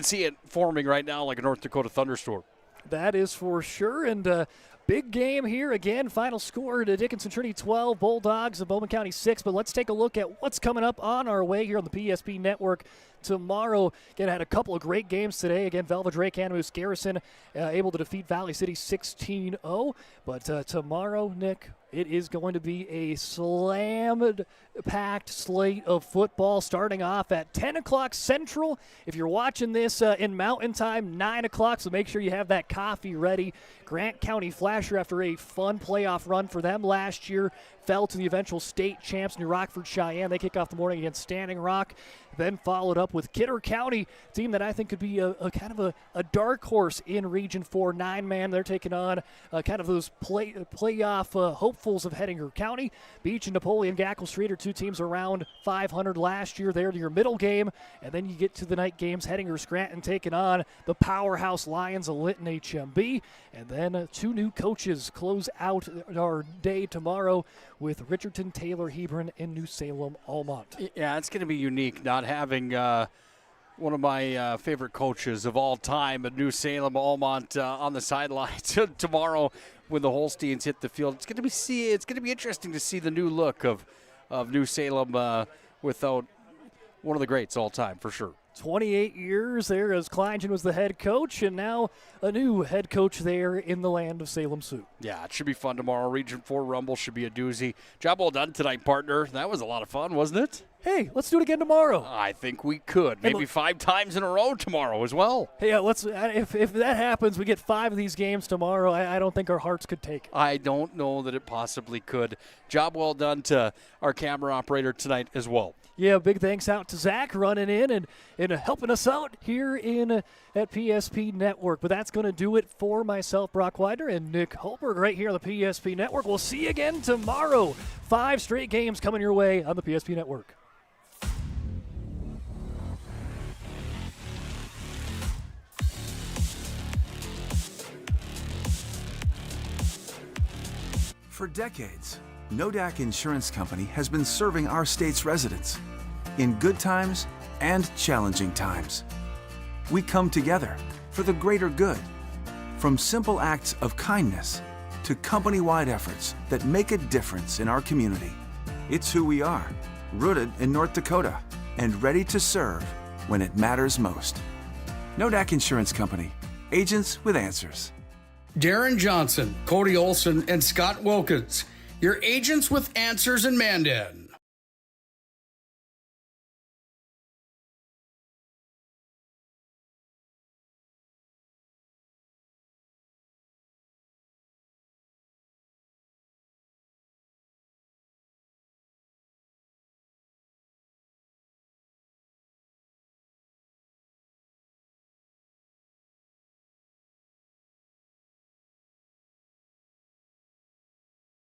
see it forming right now like a North Dakota thunderstorm. That is for sure. And Big game here again. Final score to Dickinson Trinity 12, Bulldogs of Bowman County 6. But let's take a look at what's coming up on our way here on the PSP Network tomorrow. Again, had a couple of great games today. Again, Velva Drake and Moose Garrison able to defeat Valley City 16-0. But tomorrow, Nick, it is going to be a slammed-packed slate of football starting off at 10 o'clock Central. If you're watching this in Mountain Time, 9 o'clock, so make sure you have that coffee ready. Grant County Flasher, after a fun playoff run for them last year, fell to the eventual state champs New Rockford Cheyenne. They kick off the morning against Standing Rock, then followed up with Kidder County, team that I think could be a kind of a dark horse in Region 4 9-man. They're taking on kind of those playoff hopefuls of Hettinger County. Beach and Napoleon Gackle Street are two teams around 500 last year. They're your middle game, and then you get to the night games. Hettinger Scranton taking on the powerhouse Lions of Lytton HMB, and then two new coaches close out our day tomorrow with Richardson, Taylor, Hebron, and New Salem, Almont. Yeah, it's going to be unique not having one of my favorite coaches of all time at New Salem, Almont, on the sidelines tomorrow when the Holsteins hit the field. It's going to be interesting to see the new look of New Salem without one of the greats all time, for sure. 28 years there as Kleingen was the head coach, and now a new head coach there in the land of Salem Sioux. Yeah, it should be fun tomorrow. Region 4 Rumble should be a doozy. Job well done tonight, partner. That was a lot of fun, wasn't it? Hey, let's do it again tomorrow. I think we could. Maybe 5 times in a row tomorrow as well. Hey, let's. If that happens, we get 5 of these games tomorrow. I don't think our hearts could take. I don't know that it possibly could. Job well done to our camera operator tonight as well. Yeah, big thanks out to Zach running in and helping us out here at PSP Network. But that's going to do it for myself, Brock Weidner, and Nick Hulberg right here on the PSP Network. We'll see you again tomorrow. 5 straight games coming your way on the PSP Network. For decades, Nodak Insurance Company has been serving our state's residents in good times and challenging times. We come together for the greater good, from simple acts of kindness to company-wide efforts that make a difference in our community. It's who we are, rooted in North Dakota and ready to serve when it matters most. Nodak Insurance Company, agents with answers. Darren Johnson, Cody Olson, and Scott Wilkins, your agents with answers in Mandan.